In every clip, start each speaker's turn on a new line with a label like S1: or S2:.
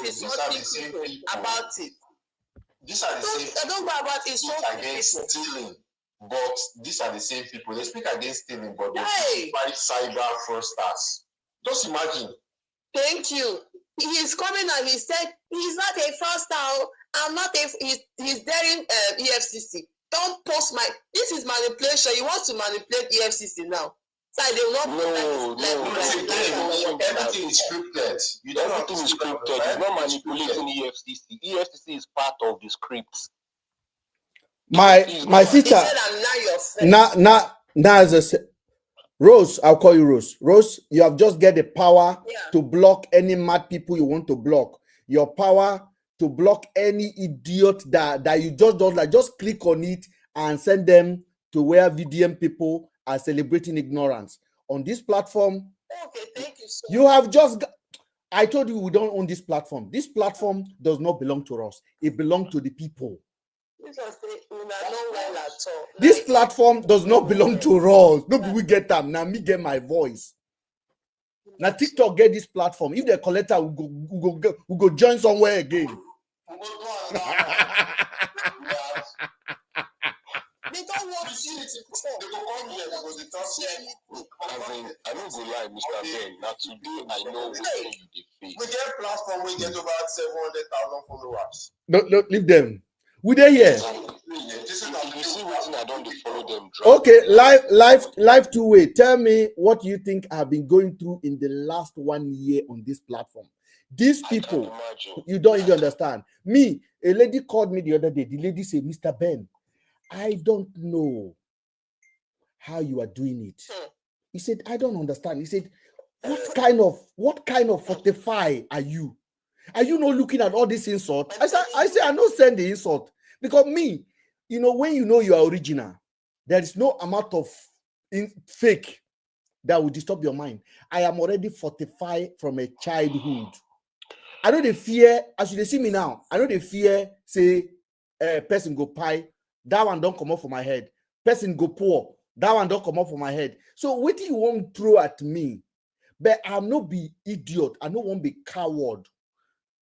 S1: insulting people about it.
S2: These are the same people.
S1: I don't know about insulting
S2: against
S1: people.
S2: stealing, but these are the same people. They speak against stealing, but they
S1: Hey.
S2: fight cyber fraudsters. Just imagine.
S1: Thank you. He's coming and he said he's not a fraudster. I'm not a. He's daring EFCC. Don't post my. This is manipulation. He wants to manipulate EFCC now. So they will not.
S2: Everything is scripted.
S3: Everything is scripted. It's not manipulating EFCC. EFCC is part of the script.
S4: My sister. Now as a Rose, I'll call you Rose. Rose, you have just get the power to block any mad people you want to block. Your power to block any idiot that you just don't like. Just click on it and send them to where VDM people are celebrating ignorance. On this platform,
S1: okay, thank you so
S4: you have just I told you we don't own this platform. This platform does not belong to us. It belongs to the people. This platform does not belong to us. Nobody will get them. Now me get my voice. Now TikTok get this platform. If the collector will go join somewhere again.
S1: They don't want to see it.
S2: They will come here because they can't see anything.
S3: I don't go lie, Mr. Ben. Now today I know what you face.
S2: We get platform, we get over 700,000 followers.
S4: No, leave them. We there here.
S3: You see what I don't follow them.
S4: Okay, live two-way. Tell me what you think I've been going through in the last 1 year on this platform. These people, you don't even understand. Me, a lady called me the other day. The lady said, Mr. Ben, I don't know how you are doing it. He said, I don't understand. He said, what kind of 45 are you? Are you not looking at all this insult? I say, I don't send the insult. Because me, when you know you are original, there is no amount of fake that will disturb your mind. I am already 45 from a childhood. I know the fear, as you see me now, I know the fear, say, person go pie, that one don't come up for my head. Person go poor, that one don't come up for my head. So what do you want to throw at me? But I'm not be idiot. I don't want to be coward.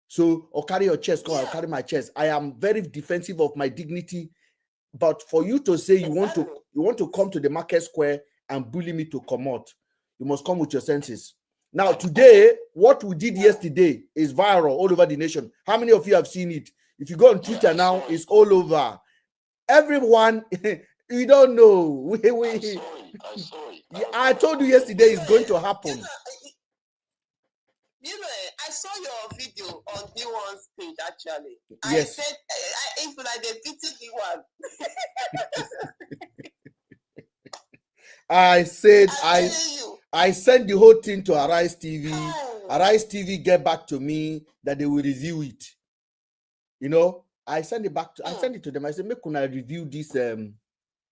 S4: So, or carry your chest, I'll carry my chest. I am very defensive of my dignity. But for you to say you want to come to the market square and bully me to come out, you must come with your senses. Now, today, what we did yesterday is viral all over the nation. How many of you have seen it? If you go on Twitter now, it's all over. Everyone, you don't know. I told you yesterday it's going to happen.
S1: I saw your video on D1's page actually.
S4: Yes.
S1: I said, it's like they pity D1.
S4: I said, I sent the whole thing to Arise TV. Arise TV get back to me that they will review it. I send it to them. I said, make una review this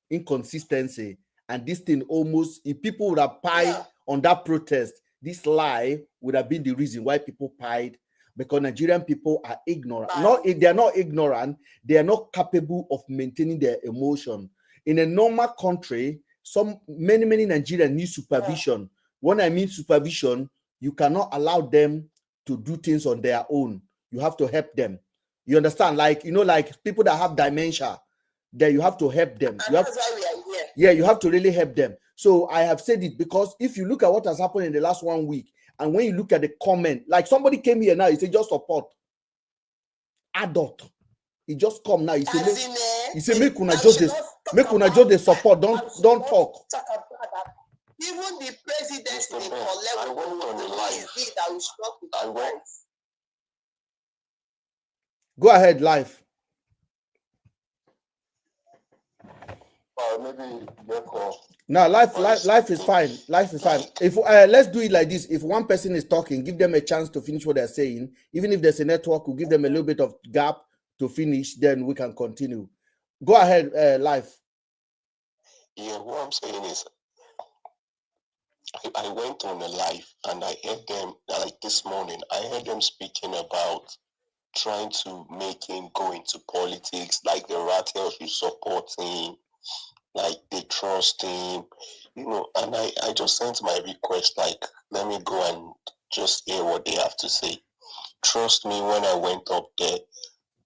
S4: inconsistency and this thing almost. If people would have pied on that protest, this lie would have been the reason why people pied, because Nigerian people are ignorant. They are not ignorant. They are not capable of maintaining their emotion. In a normal country, many Nigerians need supervision. When I mean supervision, you cannot allow them to do things on their own. You have to help them. You understand? Like people that have dementia, that you have to help them.
S1: And that's why we are here.
S4: Yeah, you have to really help them. So I have said it because if you look at what has happened in the last 1 week, and when you look at the comment, like somebody came here now, he said just support adult. He just come now. He said make una just the support. Don't talk.
S1: Even the president in level
S4: Go ahead, live.
S2: Maybe
S4: No, life is fine. Life is fine. If let's do it like this. If one person is talking, give them a chance to finish what they're saying. Even if there's a network, we'll give them a little bit of gap to finish. Then we can continue. Go ahead, live.
S3: Yeah, what I'm saying is, I went on a live and I heard them like this morning. I heard them speaking about trying to make him go into politics, like the Rattel should support him, like they trust him, and I just sent my request, like, let me go and just hear what they have to say. trust me, when I went up there,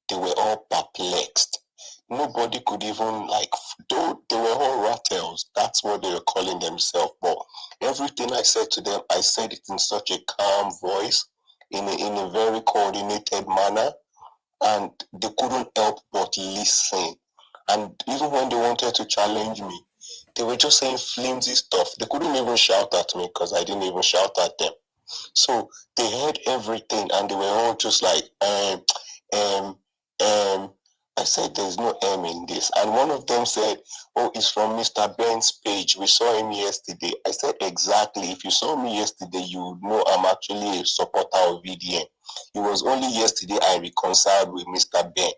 S3: they were all perplexed. Nobody could even, like, though they were all rattles, that's what they were calling themselves. But everything I said to them, I said it in such a calm voice, in a very coordinated manner, and they couldn't help but listen. And even when they wanted to challenge me, they were just saying flimsy stuff. They couldn't even shout at me because I didn't even shout at them. So they heard everything and they were all just like, I said, there's no M in this. And one of them said, oh, it's from Mr. Ben's page. We saw him yesterday. I said, exactly. If you saw me yesterday, you would know I'm actually a supporter of VDM. It was only yesterday I reconciled with Mr. Ben.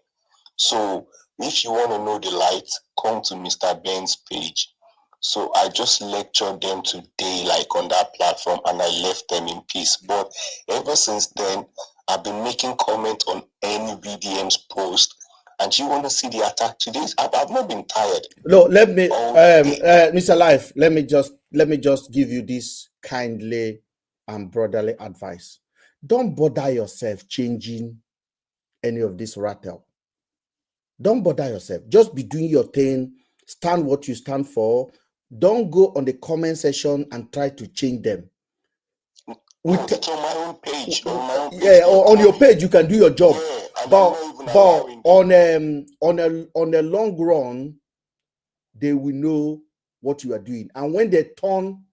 S3: So if you want to know the light, come to Mr. Ben's page. So I just lectured them today, like on that platform, and I left them in peace. But ever since then, I've been making comment on any VDM's post. And you want to see the attack today? I've not been tired.
S4: No, let me, Mr. Life, let me just give you this kindly and brotherly advice. Don't bother yourself changing any of this rattle. Don't bother yourself. Just be doing your thing. Stand what you stand for. Don't go on the comment section and try to change them.
S3: It's on my own page.
S4: Yeah, on your page you can do your job. Yeah, but on a long run, they will know what you are doing. And when they turn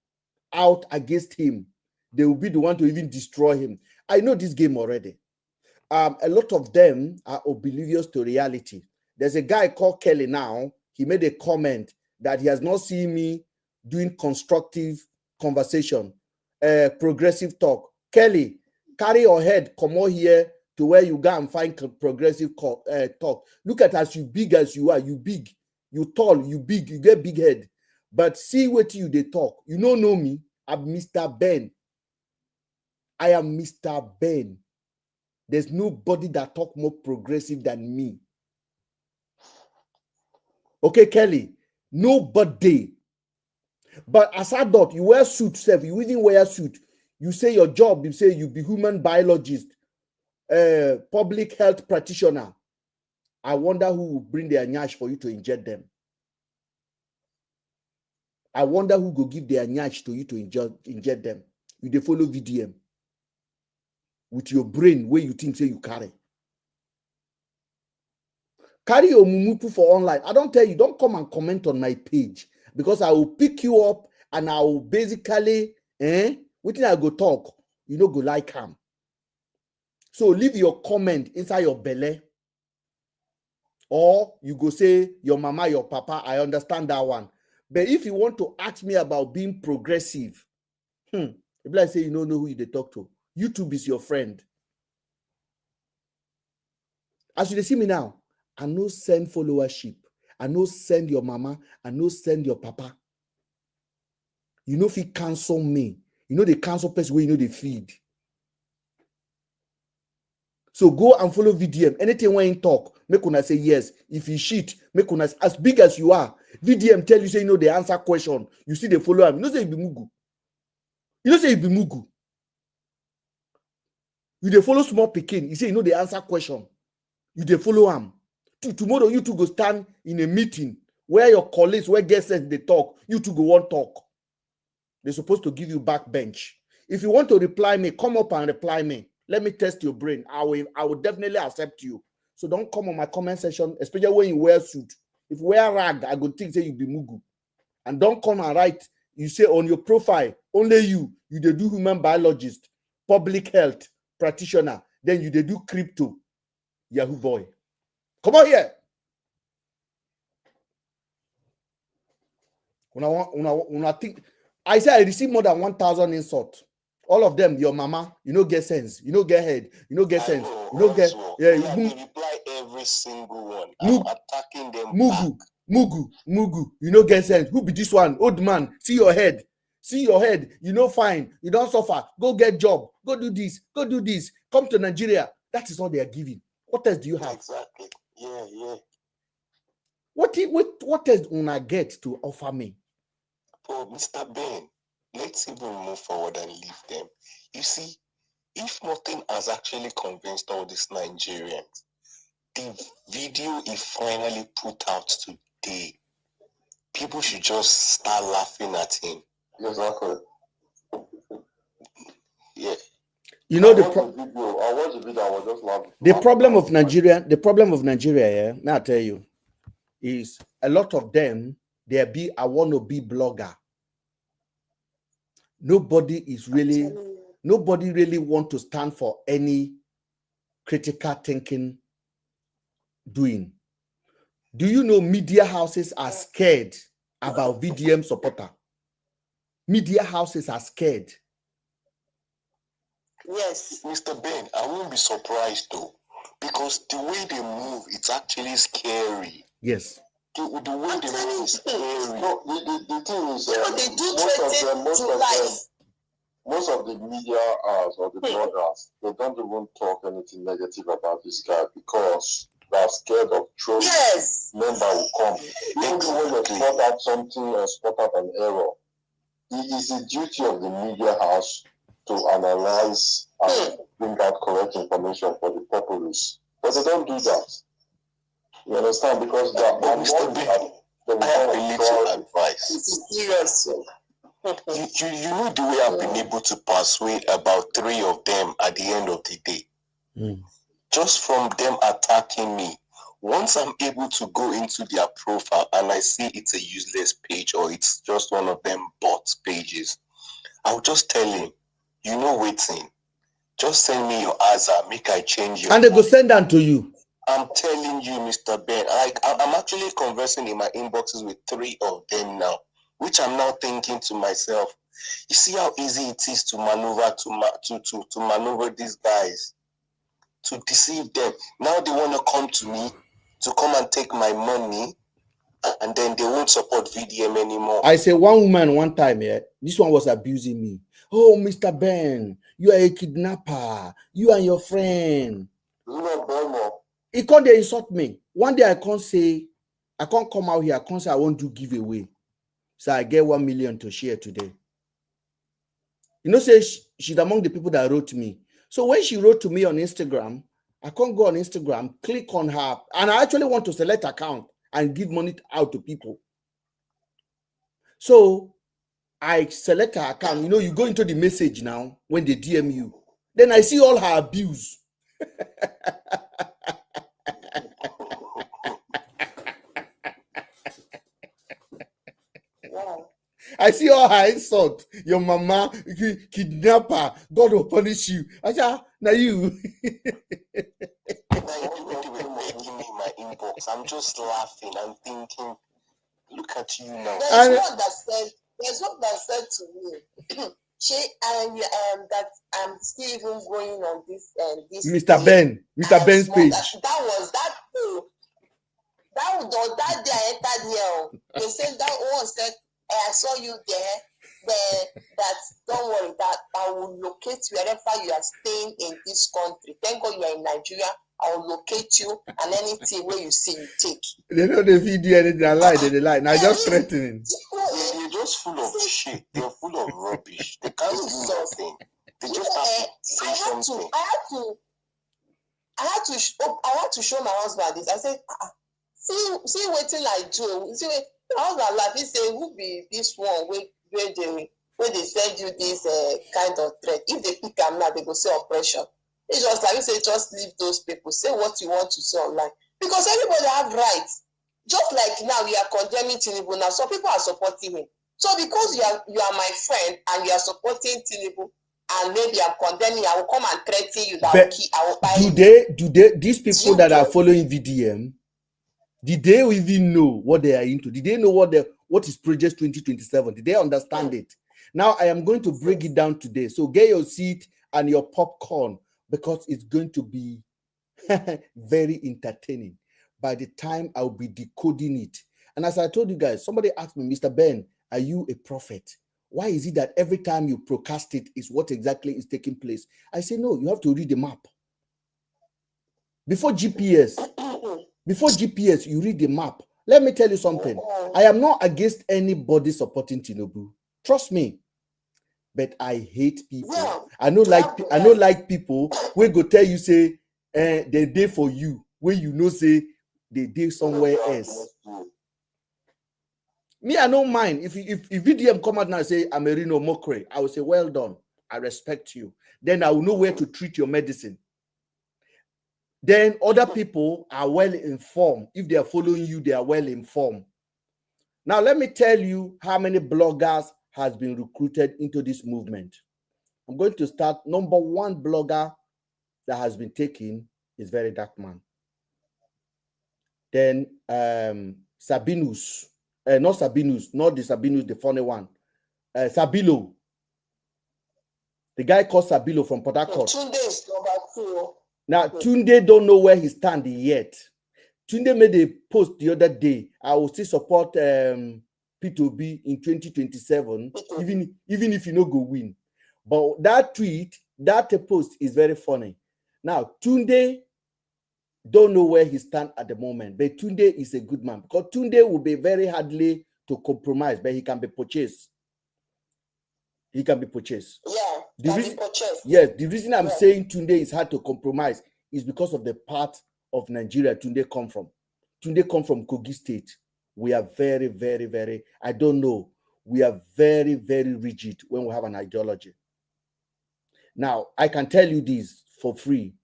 S4: out against him, they will be the one to even destroy him. I know this game already. A lot of them are oblivious to reality. There's a guy called Kelly now. He made a comment that he has not seen me doing constructive conversation, progressive talk. Kelly, carry your head, come on here to where you go and find progressive talk. Look at as big as you are. You big, you tall, you big, you get big head. But see what you they talk. You don't know me. I'm Mr. Ben. I am Mr. Ben. There's nobody that talk more progressive than me. Okay, Kelly, nobody. But as adult, you wear suit, self. You even wear suit. You say your job. You say you be human biologist, public health practitioner. I wonder who will bring their nyash for you to inject them. I wonder who will give their nyash to you to inject them. You dey follow VDM with your brain where you think say you carry. Carry your mumupu for online. I don't tell you, don't come and comment on my page because I will pick you up and I will basically, what I go talk, you know, go like him. So leave your comment inside your belly. Or you go say your mama, your papa, I understand that one. But if you want to ask me about being progressive, if I say you don't know who you talk to, YouTube is your friend. As you see me now, I no send followership. I no send your mama. I no send your papa. You know if he cancel me, you know the cancel person where you know they feed. So go and follow VDM. Anything when you talk, make una say yes. If you shit, make una as big as you are. VDM tell you say you know the answer question. You see they follow him. You know say you be mugu. You know say you be mugu. You they follow small pikin. You say you know the answer question. You they follow him. Tomorrow you two go stand in a meeting where your colleagues where get sense they talk. You two go one talk. They're supposed to give you backbench. If you want to reply me, come up and reply me. Let me test your brain. I will definitely accept you. So don't come on my comment section, especially when you wear suit. If you wear rag, I go think say you be mugu. And don't come and write, you say on your profile, only you they do human biologist, public health practitioner, then you they do crypto. Yahoo boy. Come on here. When I think, I say I receive more than 1,000 insults. All of them, your mama, you know, get sense, you know, get head, you know, get sense, you know, get
S3: you reply every single one. I'm attacking them.
S4: Mugu, you know, get sense. Who be this one? Old man, see your head, you know, fine, you don't suffer, go get job, go do this, come to Nigeria. That is all they are giving. What else do you have?
S3: Exactly. Yeah.
S4: What else una get to offer me?
S3: Oh, Mr. Ben, let's even move forward and leave them. You see, if nothing has actually convinced all these Nigerians, the video is finally put out today. People should just start laughing at him.
S2: Exactly.
S3: Yeah.
S4: You know,
S2: I watched the video, I was just laughing.
S4: The problem of Nigeria, yeah, may I tell you, is a lot of them, I want to be blogger. Nobody really want to stand for any critical thinking doing. Do you know media houses are scared about VDM supporter? Media houses are scared.
S1: Yes.
S3: Mr. Ben, I won't be surprised though, because the way they move, it's actually scary.
S4: Yes.
S3: The way they move is scary.
S2: No, the thing is,
S1: they do
S2: most of the media or the bloggers, they don't even talk anything negative about this guy because they are scared of trolls.
S1: Yes.
S2: Member will come. Even when they spot out something or spot out an error, it is the duty of the media house to analyze and bring out correct information for the populace. But they don't do that. You understand? Because they are
S3: Mr. Ben, I have a little advice.
S1: This is serious.
S3: You know the way I've been able to persuade about 3 of them at the end of the day. Just from them attacking me. Once I'm able to go into their profile and I see it's a useless page or it's just one of them bot pages, I'll just tell him, you know waiting. Just send me your answer, make I change your.
S4: And they go send that to you.
S3: I'm telling you, Mr. Ben, I'm actually conversing in my inboxes with 3 of them now, which I'm now thinking to myself, you see how easy it is to maneuver to maneuver these guys, to deceive them. Now they want to come to me to come and take my money, and then they won't support VDM anymore.
S4: I say one woman one time, yeah, this one was abusing me. Oh, Mr. Ben, you are a kidnapper. You and your friend. He can't they insult me. One day I can't come out here. I can't say I won't do giveaway. So I get 1 million to share today. You know, say she's among the people that wrote to me. So when she wrote to me on Instagram, I can't go on Instagram, click on her, and I actually want to select account and give money out to people. So I select her account. You know, you go into the message now when they DM you. Then I see all her abuse.
S1: Wow.
S4: I see all her insult. Your mama, kidnapper, God will punish you. I say, now you.
S3: My inbox. I'm just laughing. I'm thinking, look at you now.
S1: There's one that said to me, that I'm still even going on this
S4: Mr. Ben's page.
S1: That day I entered here. They said that one said, I saw you there. That don't worry, that I will locate wherever you are staying in this country. Thank God you are in Nigeria. I will locate you, and anything where you see, you take.
S4: They know the video, they lie. Now just threatening.
S3: They're just full of shit. They're full of rubbish. They can't do nothing. They just have to say something.
S1: I had to show my husband this. I said, see what I do. See what my husband laugh. He said, who be this one where they send you this kind of threat? If they pick them now, they go say oppression. It's just like you say, just leave those people. Say what you want to say online. Because everybody have rights. Just like now we are condemning Tinubu now. Some people are supporting him. So because you are my friend and you are supporting Tinubu, and maybe I'm condemning you, I will come and threaten you that I will buy you.
S4: Do they these people that are following VDM, did they even know what they are into? Did they know what is Project 2027? Did they understand it? Now I am going to break it down today. So get your seat and your popcorn, because it's going to be very entertaining. By the time I'll be decoding it. And as I told you guys, somebody asked me, Mr. Ben, are you a prophet? Why is it that every time you procast it is what exactly is taking place? I say, no, you have to read the map. Before GPS, you read the map. Let me tell you something. I am not against anybody supporting Tinubu. Trust me. But I hate people. I know like people we go tell you say they day for you when you know say they day somewhere else. Me, I don't mind if VDM come out now and say I'm a Reno Mokre, I will say well done, I respect you. Then I will know where to treat your medicine. Then other people are well informed. If they are following you, they are well informed. Now let me tell you how many bloggers has been recruited into this movement. I'm going to start. Number one blogger that has been taken is Very Dark Man. Then Sabinus, not Sabinus, not the Sabinus, the funny one. Sabilo. The guy called Sabilo from Port Harcourt.
S1: Tunde is number 2.
S4: Now, Tunde don't know where he stands yet. Tunde made a post the other day. I will still support P2B in 2027, even if you no go win. But that tweet, that post is very funny. Now, Tunde don't know where he stands at the moment, but Tunde is a good man because Tunde will be very hardly to compromise, but he can be purchased. He can be purchased.
S1: Yeah,
S4: the reason I'm saying Tunde is hard to compromise is because of the part of Nigeria Tunde come from. Tunde come from Kogi State. We are very, very, very, I don't know. We are very, very rigid when we have an ideology. Now, I can tell you this for free.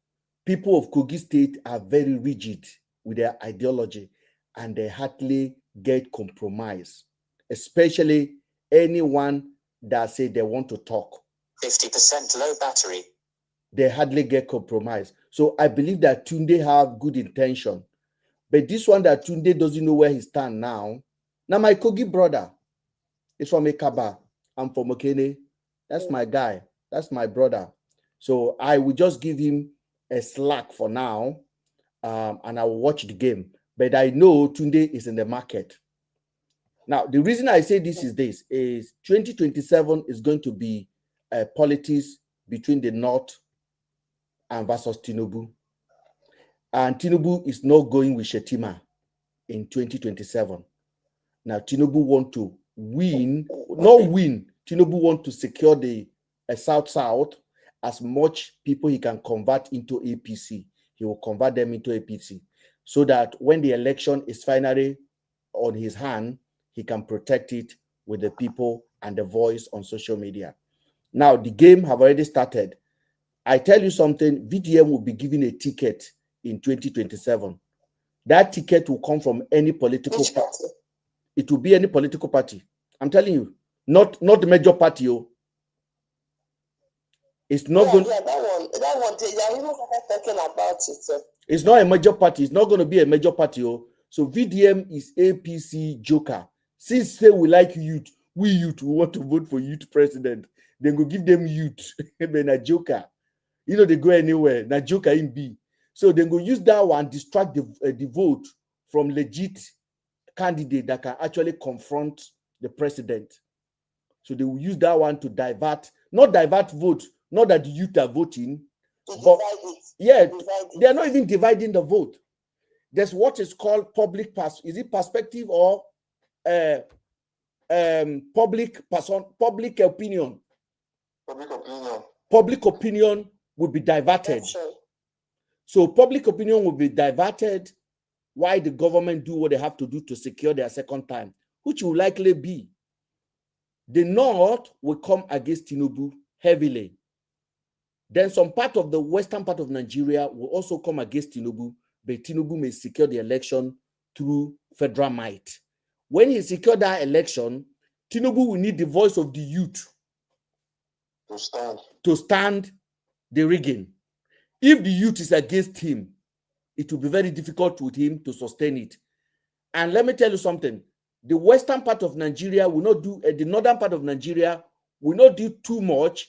S4: People of Kogi State are very rigid with their ideology and they hardly get compromised, especially anyone that say they want to talk.
S5: 50% low battery.
S4: They hardly get compromised. So I believe that Tunde have good intention. But this one that Tunde doesn't know where he stands now. Now my Kogi brother is from Ekaba. I'm from Okene. That's my guy. That's my brother. So I will just give him a slack for now. And I will watch the game. But I know Tunde is in the market. Now, the reason I say this is 2027 is going to be politics between the North and versus Tinubu. And Tinubu is not going with Shetima in 2027. Now, Tinubu want to win, not win. Tinubu want to secure the South-South as much people he can convert into APC. He will convert them into APC so that when the election is finally on his hand, he can protect it with the people and the voice on social media. Now, the game have already started. I tell you something, VDM will be given a ticket in 2027. That ticket will come from any political party. It will be any political party. I'm telling you, not the major party. Oh. It's not going.
S1: Yeah, that one. They are even talking about it.
S4: It's not a major party. It's not going to be a major party. Oh. So VDM is APC joker. Since they will like youth, we want to vote for youth president. Then go give them youth. Then a joker. You know they go anywhere. Na joker in B. So then go use that one distract the vote from legit candidate that can actually confront the president. So they will use that one to not divert vote. Not that the youth are voting, but yeah, they are not even dividing the vote. There's what is called public perspective or public opinion. Public opinion will be diverted. So public opinion will be diverted while the government do what they have to do to secure their second time, which will likely be the North will come against Tinubu heavily. Then some part of the western part of Nigeria will also come against Tinubu, but Tinubu may secure the election through federal might. When he secures that election, Tinubu will need the voice of the youth to stand the rigging. If the youth is against him, it will be very difficult with him to sustain it. And let me tell you something. The western part of Nigeria will not do, the northern part of Nigeria will not do too much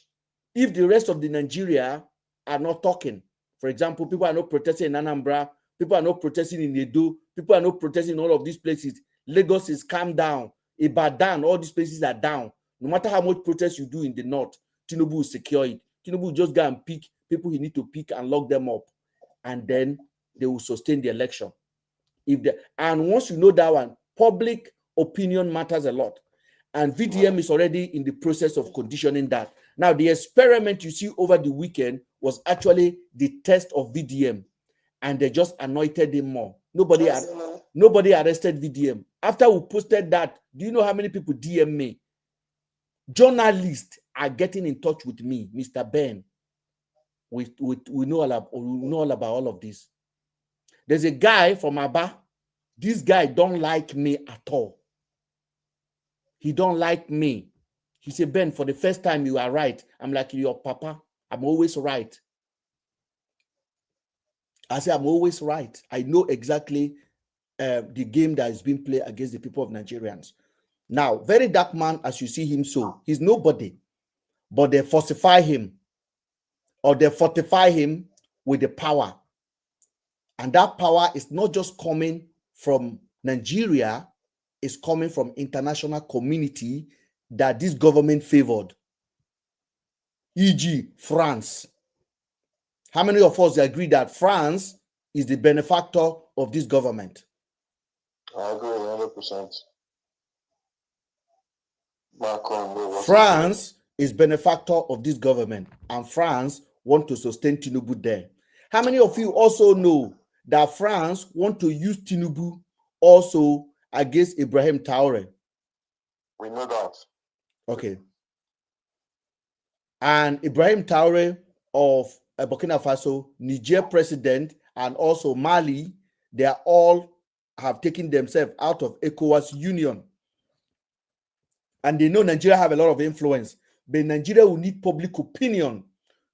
S4: if the rest of the Nigeria are not talking. For example, people are not protesting in Anambra, people are not protesting in Edo, people are not protesting in all of these places. Lagos is calm down, Ibadan, all these places are down. No matter how much protest you do in the north, Tinubu will secure it. Tinubu will just go and pick people he need to pick and lock them up. And then they will sustain the election. And once you know that one, public opinion matters a lot. And VDM is already in the process of conditioning that. Now, the experiment you see over the weekend was actually the test of VDM, and they just anointed him more. Nobody arrested VDM. After we posted that, do you know how many people DM me? Journalists are getting in touch with me, Mr. Ben. We know all about all of this. There's a guy from Aba. This guy don't like me at all. He don't like me. He said, Ben, for the first time you are right. I'm like, your papa. I'm always right. I say, I'm always right. I know exactly the game that is being played against the people of Nigerians. Now, very dark man, as you see him so, he's nobody, but they falsify him, or they fortify him with the power. And that power is not just coming from Nigeria, it's coming from international community that this government favored, e.g. France. How many of us agree that France is the benefactor of this government?
S2: I agree 100%.
S4: France is benefactor of this government, and France want to sustain Tinubu there. How many of you also know that France want to use Tinubu also against Ibrahim Traore?
S2: We know that.
S4: Okay. And Ibrahim Traore of Burkina Faso, Niger president, and also Mali, they are all have taken themselves out of ECOWAS Union. And they know Nigeria have a lot of influence, but Nigeria will need public opinion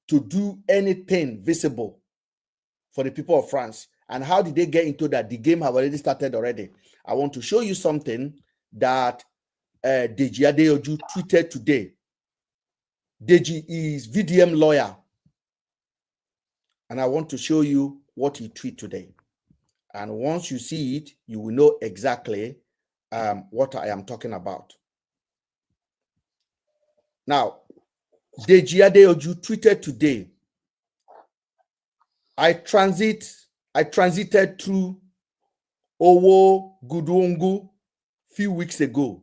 S4: to do anything visible for the people of France. And how did they get into that? The game have already started already. I want to show you something that Deji Adeoju tweeted today. Deji is VDM lawyer. And I want to show you what he tweeted today. And once you see it, you will know exactly what I am talking about. Now, Deji Adeoju tweeted today, I transited through Owo Gudungu few weeks ago.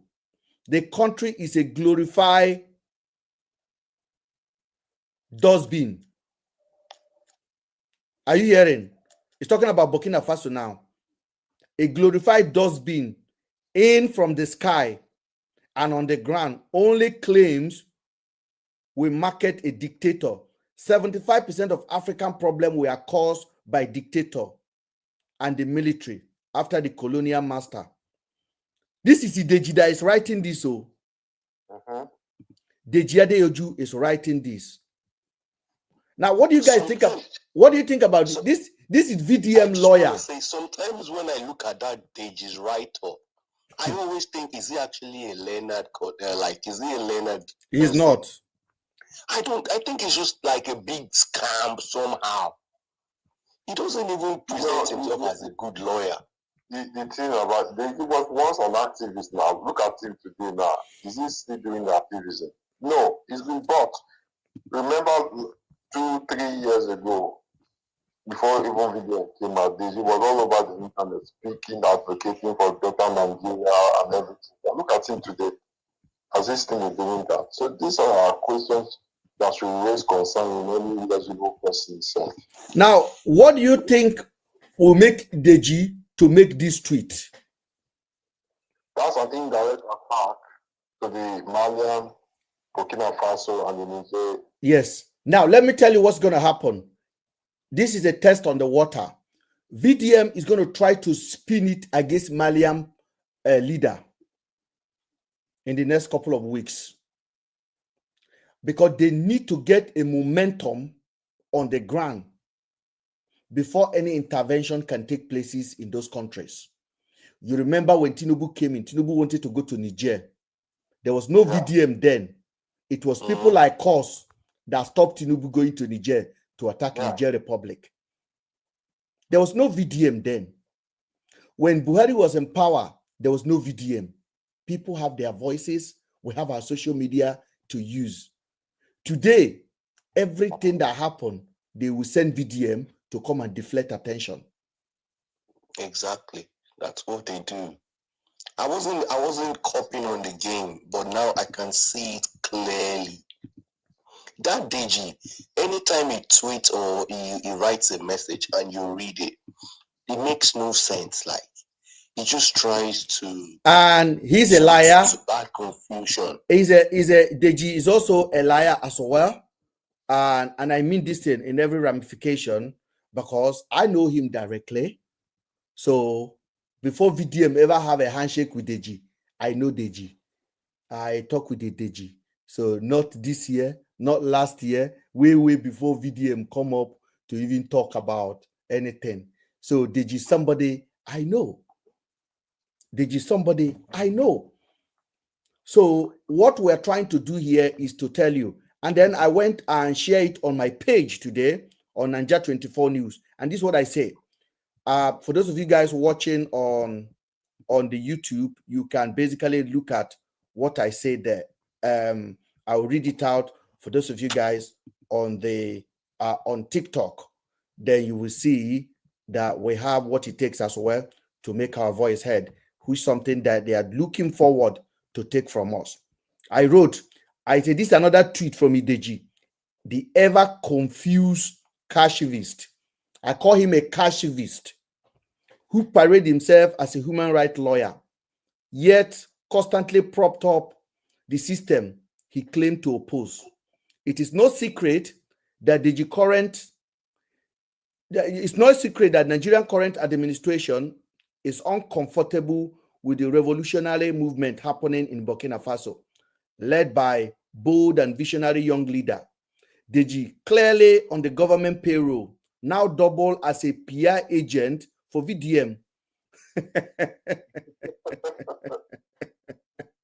S4: The country is a glorified dustbin. Are you hearing? It's talking about Burkina Faso now. A glorified dustbin in from the sky and on the ground only claims we market a dictator. 75% of African problems were caused by dictator and the military after the colonial master. This is Deji that is writing this. So Deji Adeoju is writing this. Now, what do you guys think of? What do you think about this? This is VDM lawyer.
S3: Sometimes when I look at that Deji's write-up, I always think, is he actually a Leonard? Is he a Leonard?
S4: He's not.
S3: I think it's just like a big scam somehow. He doesn't even present himself as a good lawyer.
S2: The thing about he was once an activist now. Look at him today now. Is he still doing activism? No, he's been bought. Remember 2-3 years ago, before even VDM came out, he was all over the internet speaking, advocating for better Nigeria and everything. Look at him today. Has he still been doing that? So these are our questions that should raise concern in any legible person itself.
S4: Now, what do you think will make Deji to make this tweet?
S2: That's an indirect attack to the Malian, Burkina Faso, and the Niger.
S4: Yes. Now, let me tell you what's going to happen. This is a test on the water. VDM is going to try to spin it against Malian leader in the next couple of weeks, because they need to get a momentum on the ground before any intervention can take places in those countries. You remember when Tinubu came in, Tinubu wanted to go to Niger. There was no VDM then. It was people like us that stopped Tinubu going to Niger to attack Niger Republic. There was no VDM then. When Buhari was in power, there was no VDM. People have their voices. We have our social media to use. Today, everything that happened, they will send VDM to come and deflect attention.
S3: Exactly. That's what they do. I wasn't copying on the game, but now I can see it clearly. That Deji, anytime he tweets or he writes a message and you read it, it makes no sense. Like, he just tries to,
S4: and he's a liar.
S3: To bad confusion.
S4: Deji is also a liar as well. And I mean this in every ramification, because I know him directly. So before VDM ever have a handshake with Deji, I know Deji. I talk with the Deji. So not this year, not last year, way before VDM come up to even talk about anything. So Deji somebody I know. Deji somebody I know. So what we're trying to do here is to tell you. And then I went and shared it on my page today on Ninja 24 News. And this is what I say. For those of you guys watching on the YouTube, you can basically look at what I say there. I'll read it out for those of you guys on the on TikTok. Then you will see that we have what it takes as well to make our voice heard, which is something that they are looking forward to take from us. I said, this is another tweet from Ideji, the ever confused cashivist. I call him a cashivist who parades himself as a human rights lawyer, yet constantly propped up the system he claimed to oppose. It is no secret that it's no secret that Nigerian current administration is uncomfortable with the revolutionary movement happening in Burkina Faso, led by bold and visionary young leader Deji, clearly on the government payroll, now double as a PR agent for VDM.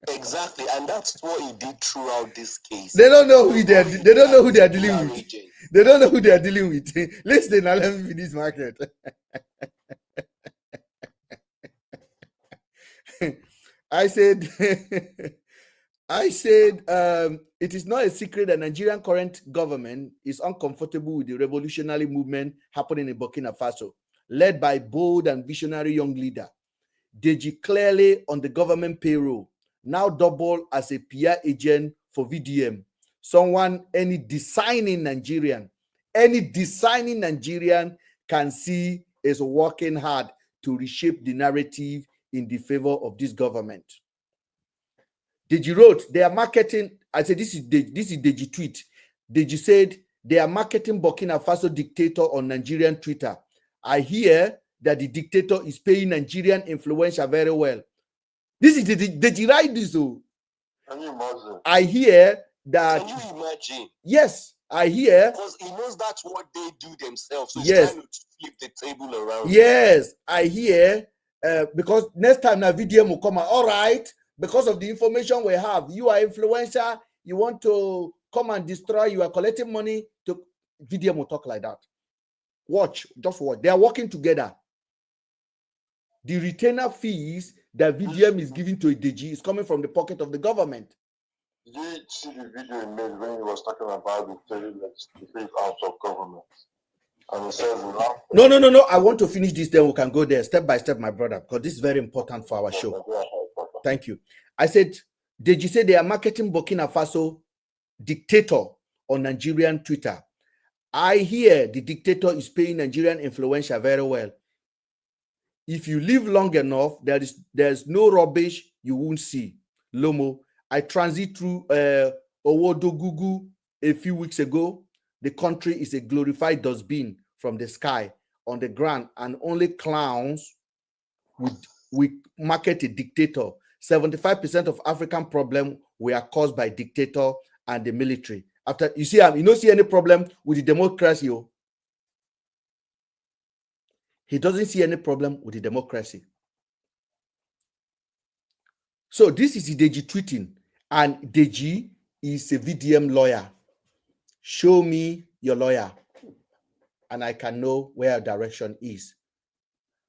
S3: Exactly, and that's what he did throughout this case.
S4: They don't know who they don't know who they are dealing with. They don't know who they are dealing with. Listen, now let me finish market. I said, it is not a secret that Nigerian current government is uncomfortable with the revolutionary movement happening in Burkina Faso, led by bold and visionary young leader Deji, clearly on the government payroll, now double as a PR agent for VDM. Someone any designing Nigerian can see is working hard to reshape the narrative in the favor of this government. Deji wrote, they are marketing. I said, this is Deji tweet. Deji said, they are marketing Burkina Faso dictator on Nigerian Twitter. I hear that the dictator is paying Nigerian influencer very well. This is Deji write this. Oh.
S2: Can you imagine?
S4: I hear that.
S3: Can you imagine?
S4: Yes, I hear.
S3: Because he knows that's what they do themselves. So
S4: yes.
S3: He's trying to flip the table around.
S4: Yes, I hear. Because next time the VDM will come out. All right. Because of the information we have, you are influencer, you want to come and destroy, you are collecting money to VDM will talk like that. Watch, just watch. They are working together. The retainer fees that VDM is giving to Deji is coming from the pocket of the government.
S2: Did you see the video he made when he was talking about the fifth house of government? And he says,
S4: no. I want to finish this, then we can go there step by step, my brother, because this is very important for our show. Thank you. I said, Deji said they are marketing Burkina Faso dictator on Nigerian Twitter. I hear the dictator is paying Nigerian influencer very well. If you live long enough, there's no rubbish you won't see. Lomo, I transit through Owodogugu a few weeks ago. The country is a glorified dustbin from the sky on the ground, and only clowns we market a dictator. 75% of African problems were caused by dictator and the military. After you don't see any problem with the democracy. Oh. He doesn't see any problem with the democracy. So this is Deji tweeting, and Deji is a VDM lawyer. Show me your lawyer, and I can know where direction is.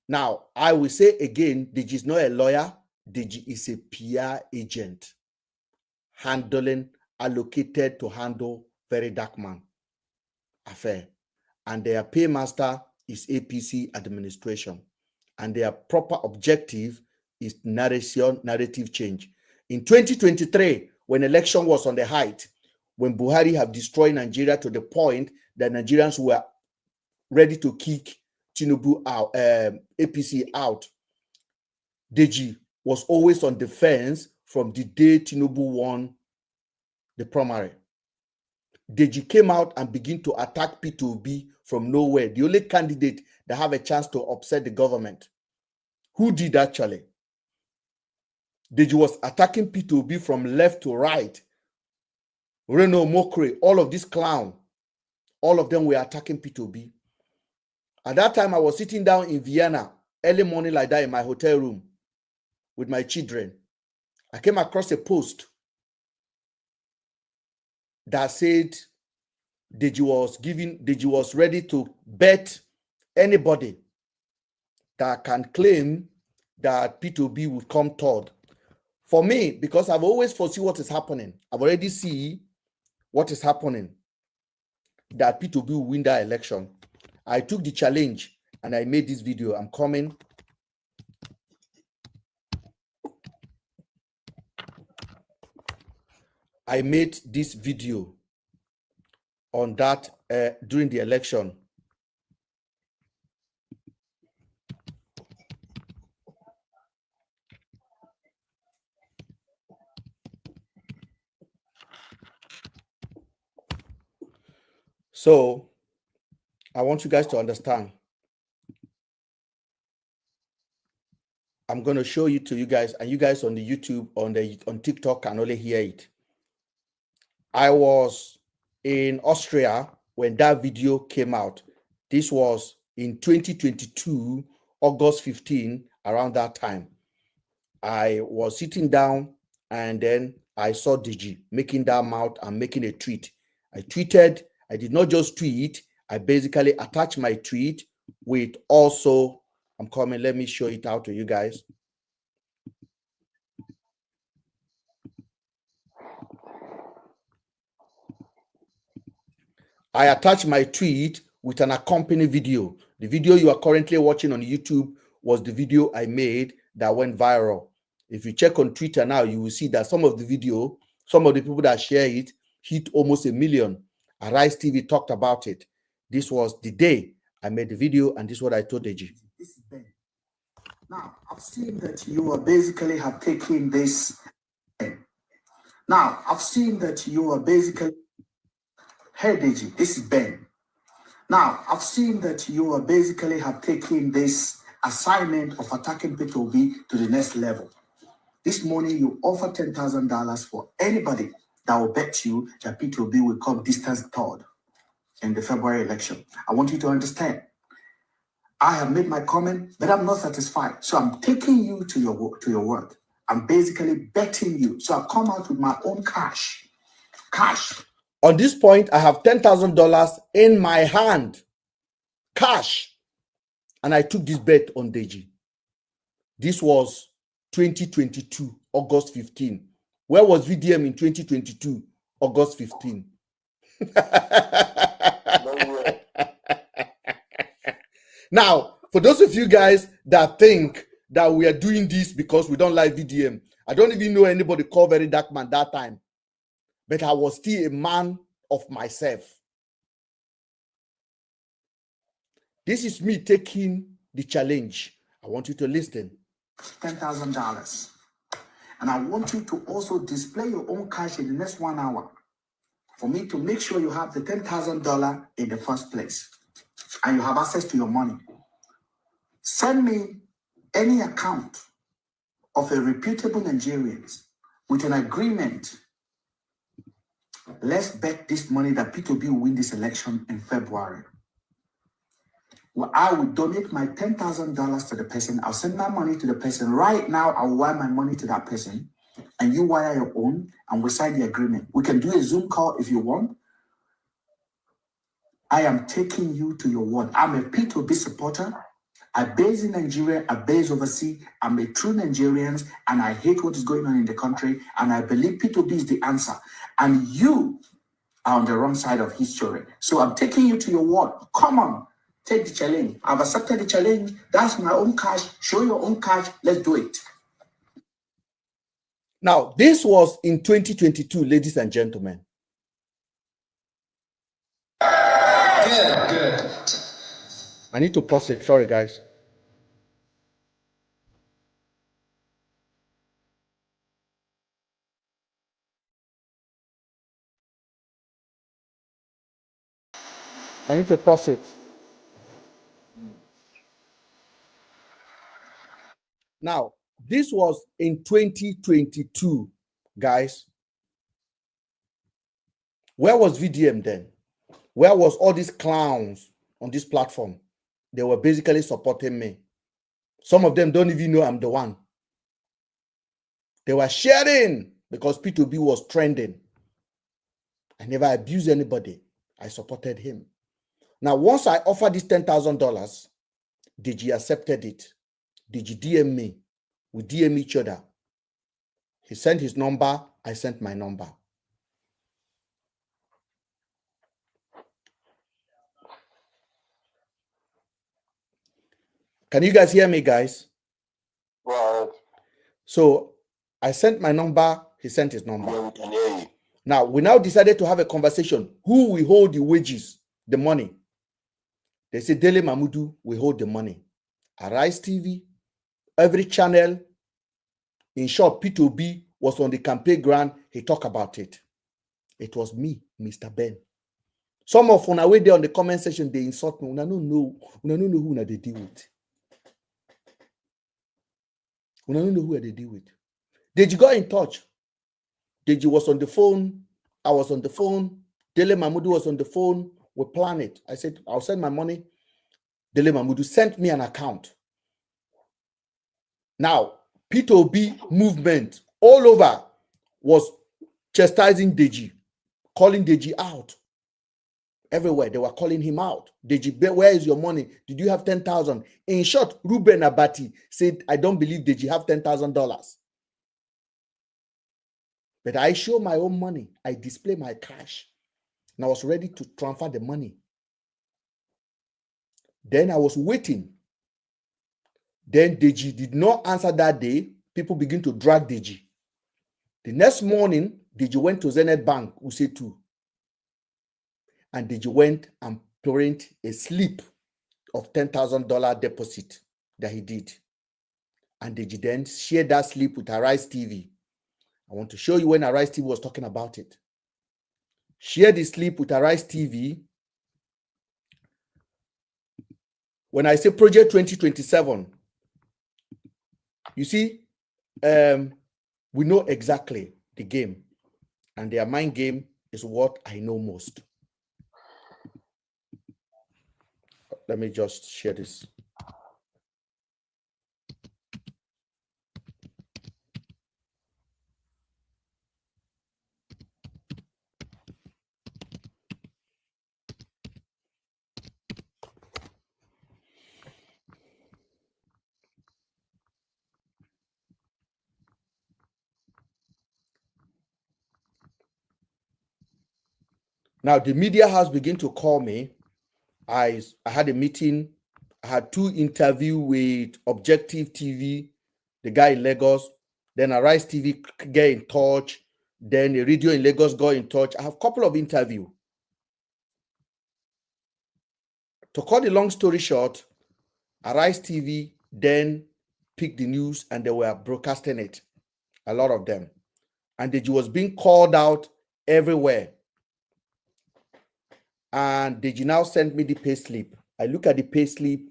S4: Now, I will say again, Deji is not a lawyer. Deji is a PR agent, allocated to handle very dark man affair. And their paymaster is APC administration. And their proper objective is narrative change. In 2023, when election was on the height, when Buhari have destroyed Nigeria to the point that Nigerians were ready to kick Tinubu out, APC out, Deji was always on defense from the day Tinubu won the primary. Deji came out and began to attack P2B from nowhere, the only candidate that have a chance to upset the government. Who did actually? Deji was attacking P2B from left to right. Reno, Mokre, all of this clown, all of them were attacking P2B. At that time, I was sitting down in Vienna, early morning like that in my hotel room with my children. I came across a post that said Deji was ready to bet anybody that can claim that P2B would come third. For me, because I've always foreseen what is happening, I've already seen what is happening, that P2B will win that election. I took the challenge and I made this video. I'm coming. I made this video on that during the election. So I want you guys to understand. I'm going to show you to you guys, and you guys on the YouTube, on TikTok can only hear it. I was in Austria when that video came out. This was in 2022, August 15, around that time. I was sitting down and then I saw Deji making that mouth and making a tweet. I tweeted. I did not just tweet. I basically attached my tweet with also, I'm coming, let me show it out to you guys. I attached my tweet with an accompanying video. The video you are currently watching on YouTube was the video I made that went viral. If you check on Twitter now, you will see that some of the video, some of the people that share it hit almost 1 million. Arise TV talked about it. This was the day I made the video, and this is what I told Deji.
S6: This is Ben. Now, I've seen that you are basically have taken this. Now, I've seen that you are basically. Hey, Deji, this is Ben. Now, I've seen that you are basically have taken this assignment of attacking P2B to the next level. This morning, you offer $10,000 for anybody that will bet you that P2B will come distance third in the February election. I want you to understand. I have made my comment, but I'm not satisfied. So I'm taking you to your word. I'm basically betting you. So I come out with my own cash.
S4: On this point, I have $10,000 in my hand, cash, and I took this bet on Deji. This was 2022, August 15. Where was VDM in 2022, August 15? Now, for those of you guys that think that we are doing this because we don't like VDM, I don't even know anybody called Very Dark Man that time. But I was still a man of myself. This is me taking the challenge. I want you to listen.
S6: $10,000. And I want you to also display your own cash in the next 1 hour for me to make sure you have the $10,000 in the first place and you have access to your money. Send me any account of a reputable Nigerian with an agreement. Let's bet this money that P2B will win this election in February. Well, I will donate my $10,000 to the person. I'll send my money to the person. Right now, I'll wire my money to that person. And you wire your own, and we sign the agreement. We can do a Zoom call if you want. I am taking you to your word. I'm a P2B supporter. I base in Nigeria, I base overseas. I'm a true Nigerian, and I hate what is going on in the country. And I believe P2B is the answer. And you are on the wrong side of history. So I'm taking you to your word. Come on, take the challenge. I've accepted the challenge. That's my own cash. Show your own cash. Let's do it.
S4: Now, this was in 2022, ladies and gentlemen.
S6: Good.
S4: I need to pause it. Sorry, guys. I need to pause it. Now, this was in 2022, guys. Where was VDM then? Where was all these clowns on this platform? They were basically supporting me. Some of them don't even know I'm the one. They were sharing because P2B was trending. I never abused anybody. I supported him. Now, once I offered this $10,000, Deji accepted it. Deji DM me. We DM each other. He sent his number. I sent my number. Can you guys hear me, guys?
S2: Right.
S4: So I sent my number. He sent his number.
S3: Yeah, we can hear you.
S4: Now, we now decided to have a conversation. Who will hold the wages, the money? They say Dele Mamudu will hold the money. Arise TV, every channel. In short, P2B was on the campaign ground. He talked about it. It was me, Mr. Ben. Some of on our way there on the comment section, they insult me. Una don't know who they deal with. Una don't know who they deal with. Deji got in touch. Deji was on the phone. I was on the phone. Dele Mamudu was on the phone. We planned it. I said, I'll send my money. Dele Mamudu sent me an account. Now, P2B movement all over was chastising Deji, calling Deji out. Everywhere, they were calling him out. Deji, where is your money? Did you have 10,000? In short, Ruben Abati said, I don't believe Deji have $10,000. But I show my own money. I display my cash. And I was ready to transfer the money. Then I was waiting. Then Deji did not answer that day. People begin to drag Deji. The next morning, Deji went to Zenith Bank, Use2. And Deji went and printed a slip of $10,000 deposit that he did. And Deji then shared that slip with Arise TV. I want to show you when Arise TV was talking about it. Share the slip with Arise TV. When I say Project 2027, you see, we know exactly the game. And their mind game is what I know most. Let me just share this. Now, the media house began to call me. I had a meeting. I had 2 interviews with Objective TV, the guy in Lagos. Then Arise TV get in touch. Then a radio in Lagos got in touch. I have a couple of interviews. To cut the long story short, Arise TV then picked the news and they were broadcasting it, a lot of them. And Deji was being called out everywhere. And Deji now sent me the payslip. I look at the payslip.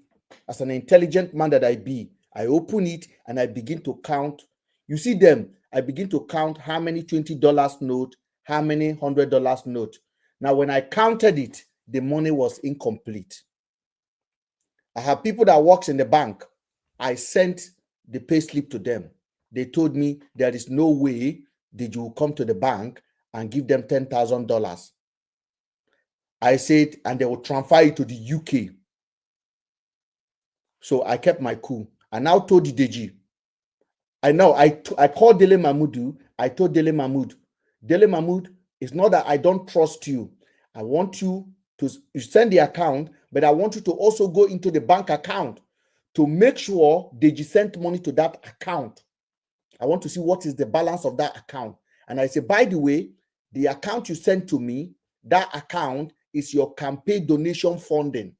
S4: As an intelligent man that I be, I open it and I begin to count. You see them, I begin to count how many $20 note, how many $100 note. Now, when I counted it, the money was incomplete. I have people that works in the bank. I sent the payslip to them. They told me there is no way that you will come to the bank and give them $10,000. I said, and they will transfer it to the UK. So I kept my cool. I now told the Deji. I called Dele Mamudu. I told Dele Mahmoud, it's not that I don't trust you. I want you to send the account, but I want you to also go into the bank account to make sure Deji sent money to that account. I want to see what is the balance of that account. And I say, by the way, the account you sent to me, that account is your campaign donation funding.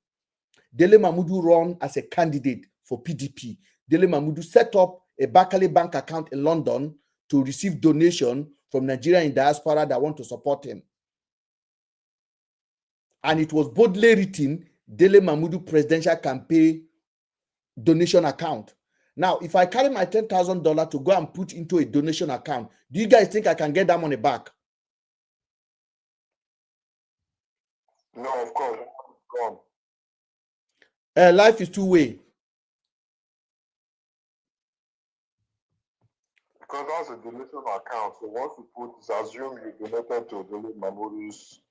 S4: Dele Mahmood run as a candidate for PDP. Dele Mahmood set up a Barclays bank account in London to receive donation from Nigeria in diaspora that want to support him. And it was boldly written, Dele Mahmood presidential campaign donation account. Now, if I carry my $10,000 to go and put into a donation account, do you guys think I can get that money back?
S2: No, of course. Gone.
S4: Life is two-way.
S2: Because that's a donation account. So once you put, assume you donated to Dele Mahmoud's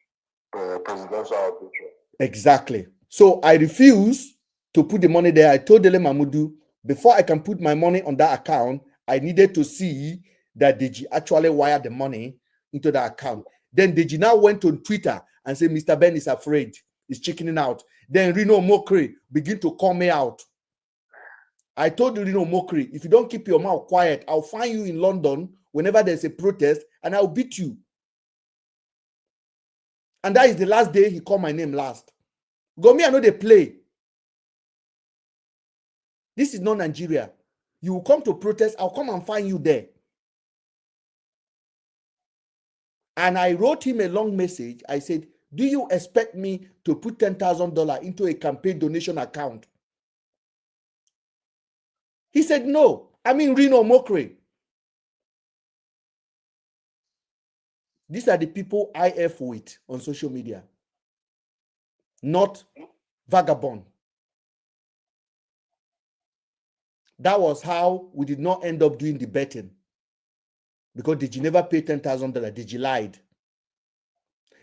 S2: presidential ambition.
S4: Exactly. So I refuse to put the money there. I told Dele Mahmoud, before I can put my money on that account, I needed to see that Deji actually wired the money into the account. Then Deji now went on Twitter and said, Mr. Ben is afraid. He's chickening out. Then Reno Mokri begin to call me out. I told Reno Mokri, if you don't keep your mouth quiet, I'll find you in London whenever there's a protest and I'll beat you. And that is the last day he called my name last. Go me, I know they play. This is not Nigeria. You will come to protest, I'll come and find you there. And I wrote him a long message. I said, do you expect me to put $10,000 into a campaign donation account? He said, no. I mean, Reno Mokri. These are the people I F with on social media, not vagabond. That was how we did not end up doing the betting, because Deji never paid $10,000. Deji lied.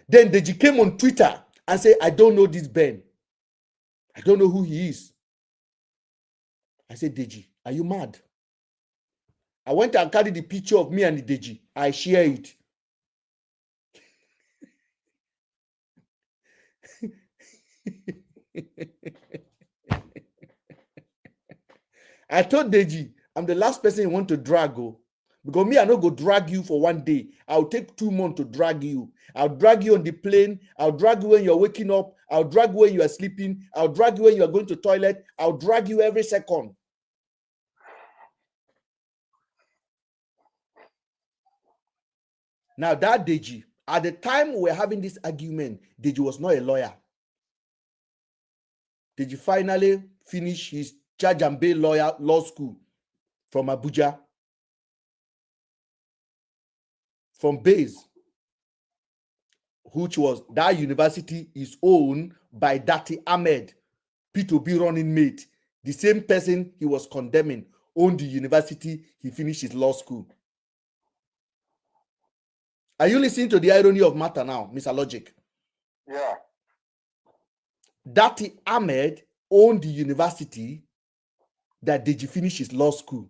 S4: Then Deji came on Twitter and said, I don't know this Ben. I don't know who he is. I said, Deji, are you mad? I went and carried the picture of me and the Deji. I share it. I told Deji, I'm the last person you want to drag. Because me, I don't go drag you for one day. I'll take 2 months to drag you. I'll drag you on the plane. I'll drag you when you're waking up. I'll drag you when you are sleeping. I'll drag you when you are going to the toilet. I'll drag you every second. Now that Deji, at the time we were having this argument, Deji was not a lawyer. Deji finally finished his charge and bail law school from Abuja, from Base, which was, that university is owned by Dati Ahmed, P2B running mate. The same person he was condemning owned the university he finished his law school. Are you listening to the irony of matter now, Mr. Logic?
S2: Yeah.
S4: Dati Ahmed owned the university that Deji finished his law school.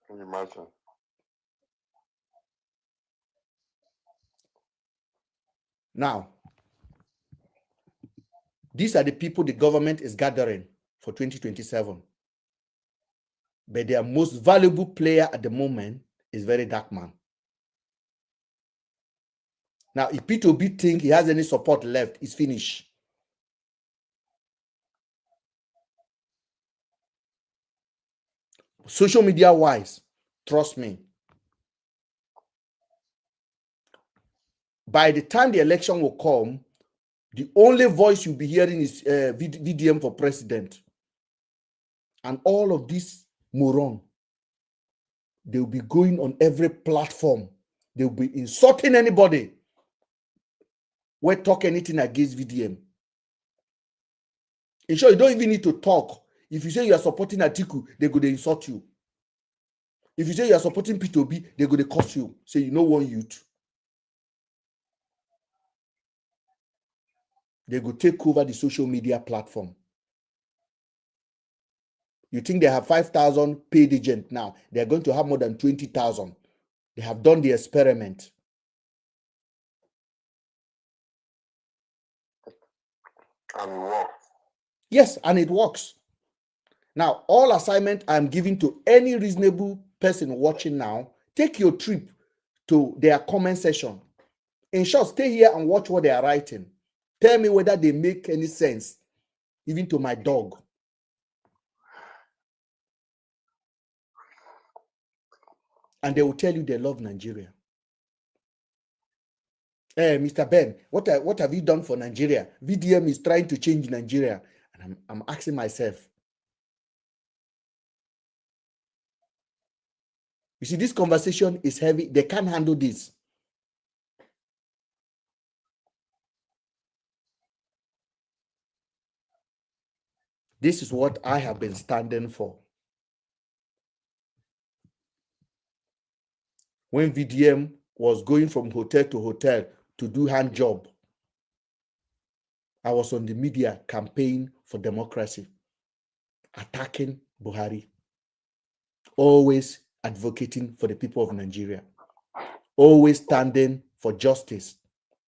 S2: Can you imagine?
S4: Now, these are the people the government is gathering for 2027. But their most valuable player at the moment is very dark man. Now, if P2B think he has any support left, it's finished. Social media wise, trust me, by the time the election will come, the only voice you'll be hearing is VDM for president. And all of this moron, they'll be going on every platform. They'll be insulting anybody who talk anything against VDM. In short, you don't even need to talk. If you say you are supporting Atiku, they're going to insult you. If you say you are supporting P2B, they're going to curse you. Say you know one youth. They go take over the social media platform. You think they have 5,000 paid agents now? They're going to have more than 20,000. They have done the experiment.
S2: And it works.
S4: Yes, and it works. Now, all assignment I'm giving to any reasonable person watching now, take your trip to their comment section In short, stay here and watch what they are writing. Tell me whether they make any sense, even to my dog. And they will tell you they love Nigeria. Hey, Mr. Ben, what have you done for Nigeria? VDM is trying to change Nigeria. And I'm asking myself, you see, this conversation is heavy. They can't handle this. This is what I have been standing for. When VDM was going from hotel to hotel to do hand job, I was on the media campaign for democracy, attacking Buhari, always advocating for the people of Nigeria, always standing for justice,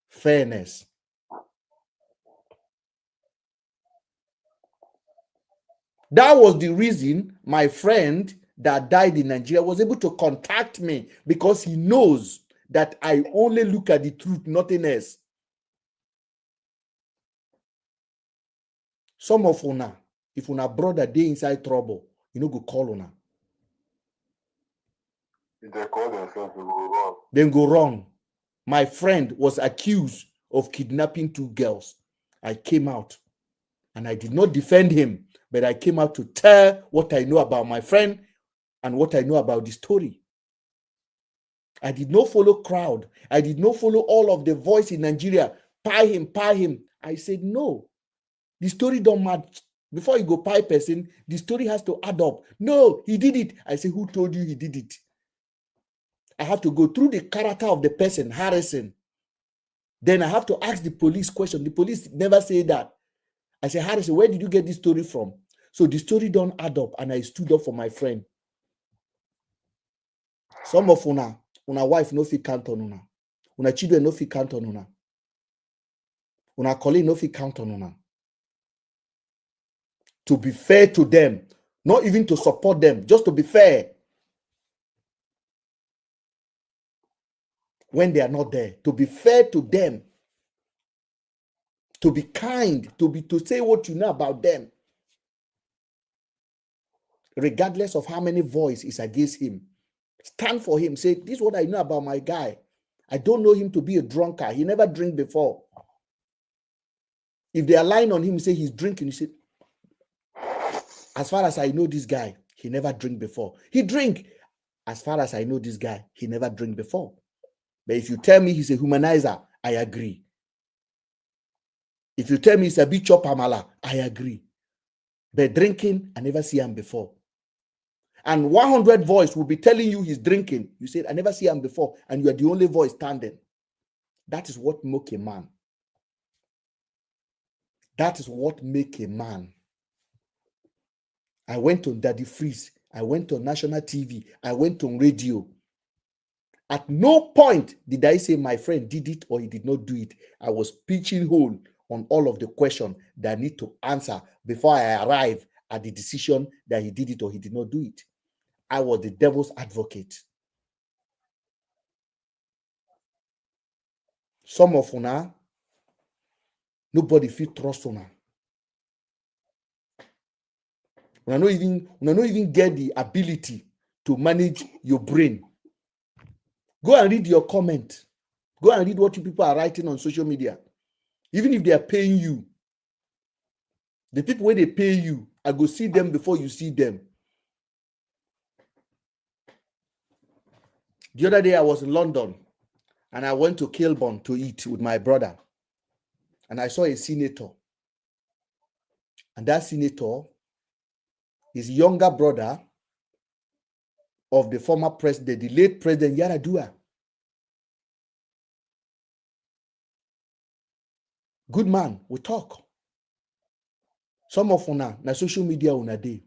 S4: fairness. That was the reason my friend that died in Nigeria was able to contact me, because he knows that I only look at the truth, nothing else. Some of una, if una brother dey inside trouble, you know, go call una.
S2: If they call themselves, they will run.
S4: Then go wrong. My friend was accused of kidnapping 2 girls. I came out and I did not defend him, but I came out to tell what I know about my friend and what I know about the story. I did not follow crowd. I did not follow all of the voice in Nigeria. Pie him. I said, no, the story don't match. Before you go pie person, the story has to add up. No, he did it. I say, who told you he did it? I have to go through the character of the person, Harrison. Then I have to ask the police question. The police never say that. I say, Harrison, where did you get this story from? So the story don't add up, and I stood up for my friend. Some of una wife no fit count on una. Una children no fit count on una. Una colleague no fit count on una. To be fair to them, not even to support them, just to be fair. When they are not there, to be fair to them, to be kind, to say what you know about them, regardless of how many voice is against him. Stand for him. Say, this is what I know about my guy. I don't know him to be a drunkard. He never drank before. If they are lying on him, say he's drinking, you say, as far as I know this guy, he never drank before. He drink. As far as I know this guy, he never drank before. But if you tell me he's a humanizer, I agree. If you tell me he's a bishop amala, I agree. But drinking, I never see him before. And 100 voice will be telling you he's drinking. You said, I never see him before, and you are the only voice standing. That is what make a man. That is what make a man. I went on Daddy Freeze. I went on national TV. I went on radio. At no point did I say my friend did it or he did not do it. I was pitching hole on all of the questions that I need to answer before I arrive at the decision that he did it or he did not do it. I was the devil's advocate. Some of una, nobody feel trust una. Una not even get the ability to manage your brain. Go and read your comment. Go and read what you people are writing on social media. Even if they are paying you, the people when they pay you, I go see them before you see them. The other day I was in London and I went to Kilburn to eat with my brother. And I saw a senator. And that senator is younger brother of the former president, the late President Yaradua. Good man, we talk. Some of una na social media una day.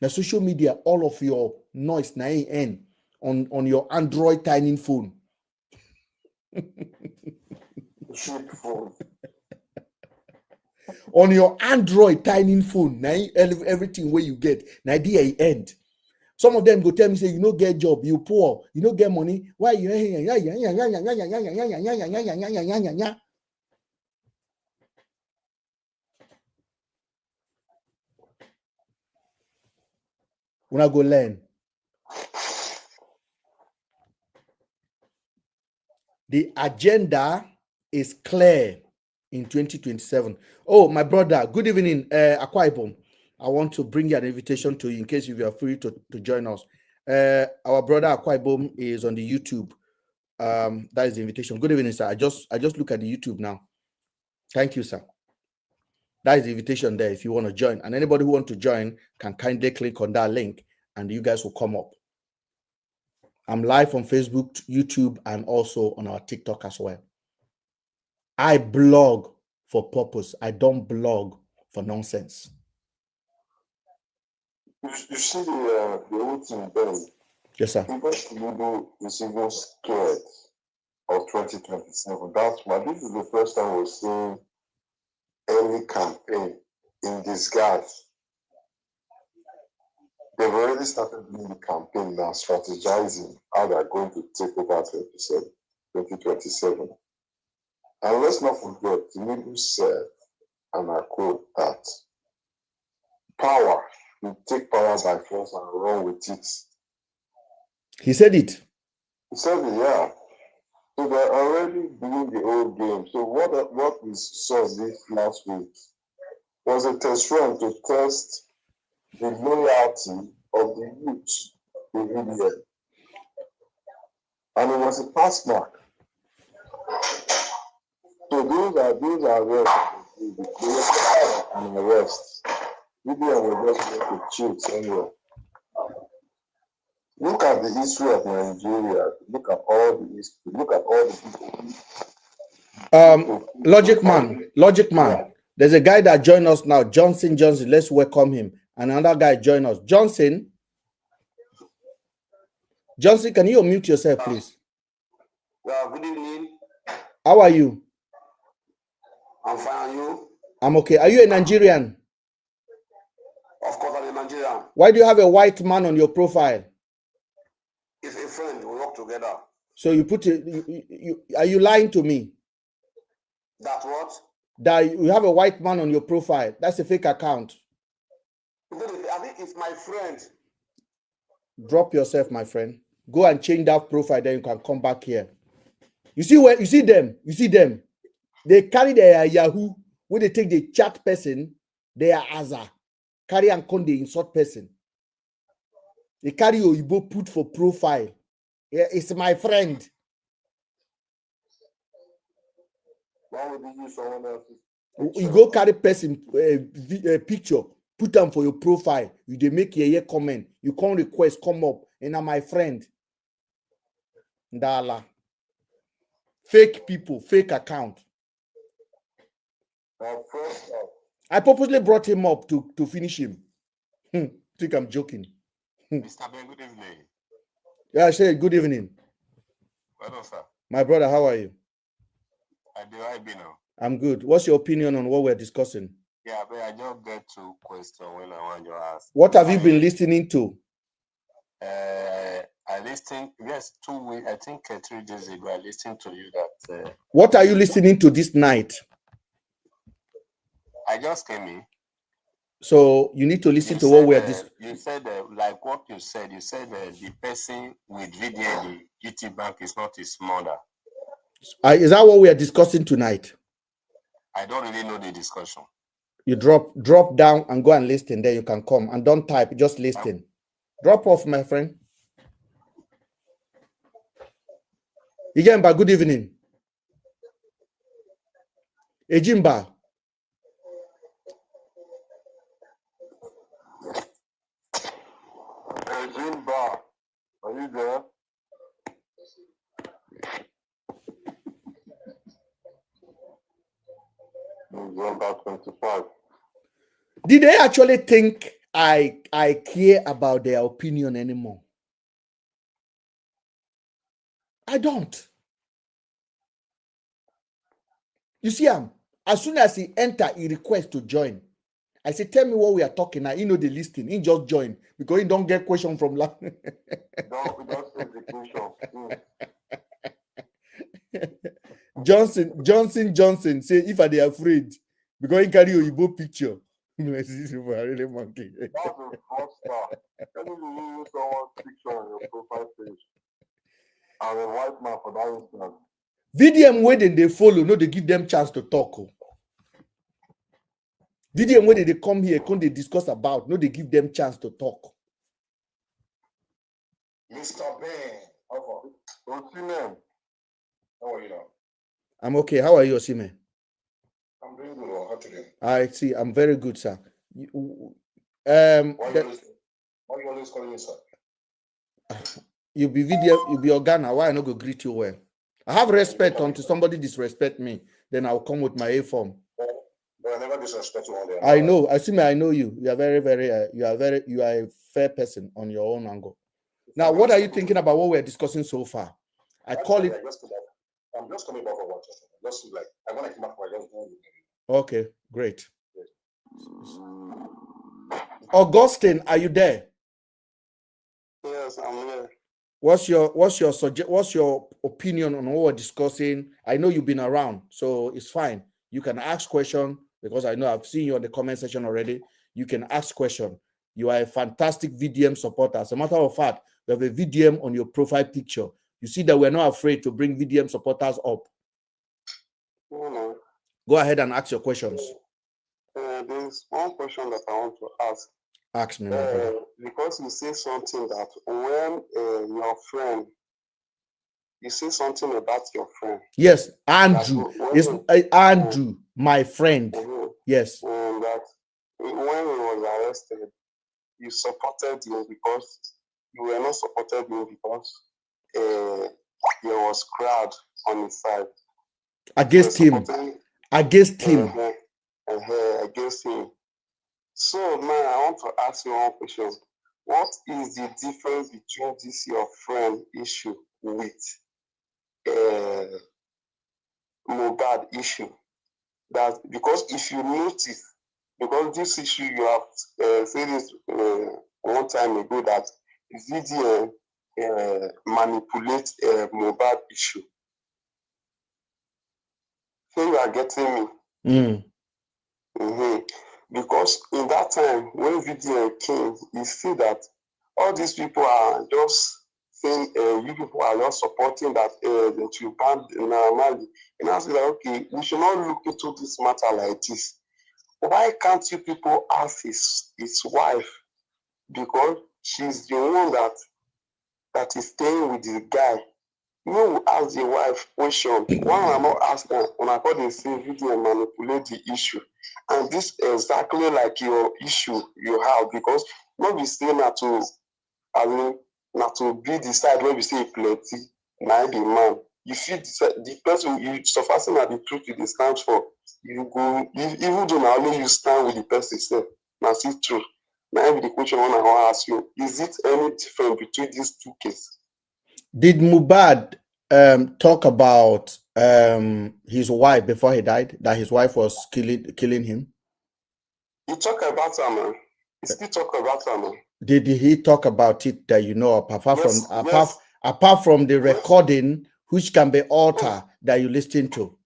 S4: Na social media, all of your noise na end on your Android tiny phone. On your Android tiny phone, na everything where you get, na there end. Some of them go tell me, say, you no get job, you poor, you no get money. Why you? When I go learn. The agenda is clear in 2027. Oh, my brother, good evening, Akwa Ibom. I want to bring you an invitation to you in case you are free to join us. Our brother Akwa Ibom is on the YouTube. That is the invitation. Good evening, sir. I just look at the YouTube now. Thank you, sir. That is the invitation there if you want to join. And anybody who wants to join can kindly click on that link and you guys will come up. I'm live on Facebook, YouTube, and also on our TikTok as well. I blog for purpose. I don't blog for nonsense.
S2: You see the whole thing, Ben.
S4: Yes, sir.
S2: Even Tinubu is even scared of 2027. That's why this is the first time we're seeing early campaign in disguise. They've already started doing the campaign now, strategizing how they're going to take over 2027. And let's not forget, Tinubu said, and I quote, that power, you take power by force and run with it.
S4: He said it.
S2: He said it, yeah. So they're already doing the old game. So what we saw this last week was a test run to test the loyalty of the youth to VDM. And it was a pass mark. So those are arrests and arrests. VDM will just go to chill somewhere. Look at the history of Nigeria. Look at all the history. Look at all the people.
S4: Logic man. Yeah. There's a guy that joined us now, Johnson. Let's welcome him. And another guy joined us, Johnson. Johnson, can you unmute yourself, please?
S7: Well, good evening.
S4: How are you?
S7: I'm fine. And you?
S4: I'm okay. Are you a Nigerian?
S7: Of course, I'm a Nigerian.
S4: Why do you have a white man on your profile?
S7: It's a friend. We work together.
S4: So you put it. Are you lying to me?
S7: That what?
S4: That you have a white man on your profile. That's a fake account.
S7: I think it's my friend.
S4: Drop yourself, my friend. Go and change that profile, then you can come back here. You see where you see them? You see them? They carry their Yahoo. When they take the chat person, they are Aza. Carry and con the insult person. They carry Oyibo put for profile. Yeah, it's my friend.
S2: Why would you use someone else's
S4: picture? You go carry person picture, put them for your profile. You they make a comment. You can't request, come up, and I'm my friend. Ndala. Fake people, fake account. I purposely brought him up to finish him. Think I'm joking.
S3: Mr. Ben, good evening.
S4: Yeah, I said good evening.
S3: Well, sir.
S4: My brother, how are you?
S3: I be now.
S4: I'm good. What's your opinion on what we're discussing?
S3: Yeah, but I just get two questions when I want to ask.
S4: What have you been listening to?
S3: I listened, yes, 2 weeks, I think 3 days ago, I listened to you that...
S4: what are you listening to this night?
S3: I just came in.
S4: So you need to listen to what we are discussing.
S3: You said, like what you said the person with VDM, the GT Bank is not his mother.
S4: Is that what we are discussing tonight?
S3: I don't really know the discussion.
S4: You drop down and go and listen, then you can come. And don't type, just listen. Drop off, my friend. Ijemba, good evening. Ejimba.
S2: Ejimba, are you there? November 25.
S4: Did they actually think I care about their opinion anymore? I don't. You see, as soon as he enter, he requests to join. I say, tell me what we are talking now. You know the listing. He just join because he don't get question from last.
S2: Don't say the question.
S4: Johnson say if I they afraid because he carry Oyibo picture. These people are really monkey.
S2: That's a fraudster. Let me use someone's picture on your profile page. I'm a white man for that instance.
S4: VDM where they follow, no, they give them chance to talk. Oh. VDM where they come here, can they discuss about, no, they give them chance to talk.
S2: Mr. Ben, Osimhen, how are you now?
S4: I'm okay. How are you, Osimhen?
S2: I'm doing good. How are you doing?
S4: I see. I'm very good, sir.
S2: Why you always calling me, sir?
S4: You be VDM, you be Organa. Why I not go greet you well? I have respect until somebody disrespect me. Then I'll come with my A form.
S2: But I never disrespect you on there.
S4: I know. I see me. I know you. You are very, very. You are a fair person on your own angle. Now, what are you thinking about what we're discussing so far? I call it.
S2: I'm just coming back from work. Just like I want to come back.
S4: Okay, great. Augustine, are you there?
S7: Yes, I'm here.
S4: What's your opinion on what we're discussing? I know you've been around, so it's fine. You can ask question because I know I've seen you on the comment section already. You can ask question. You are a fantastic VDM supporter. As a matter of fact, you have a VDM on your profile picture. You see that we're not afraid to bring VDM supporters up. Go ahead and ask your questions.
S7: There's one question that I want to ask.
S4: Ask me, my brother.
S7: Because you say something that when your friend, you say something about your friend.
S4: Yes, Andrew. It's Andrew, my friend. Yes.
S7: That when he was arrested, you supported him because you were not supported him because there was crowd on his side.
S4: Against him. Against him.
S7: Against him. So now I want to ask you one question. What is the difference between this your friend issue with Mohbad issue? That because if you notice, because this issue you have said this one time ago that VDM manipulate Mohbad issue. So you are getting me. Because in that time when VDM came, you see that all these people are just saying you people are just supporting that that you ban Mali. And I said that okay, we should not look into this matter like this. Why can't you people ask his wife? Because she's the one that is staying with the guy. You will ask the wife question. Why am I not asking? When I call the same video and manipulate the issue. And this is exactly like your issue you have because not be saying that to not to be the side where we say plenty, now be man. You feel the person you sufficing at the truth you stand for. You go even though now only you stand with the person say, now see true. Now be the question I want to ask you, is it any different between these two cases?
S4: Did Mohbad talk about his wife before he died? That his wife was killing him?
S7: He talked about her, man. He still talk about her, man.
S4: Did he talk about it that you know apart
S7: yes,
S4: apart from the recording which can be altered that you listen to?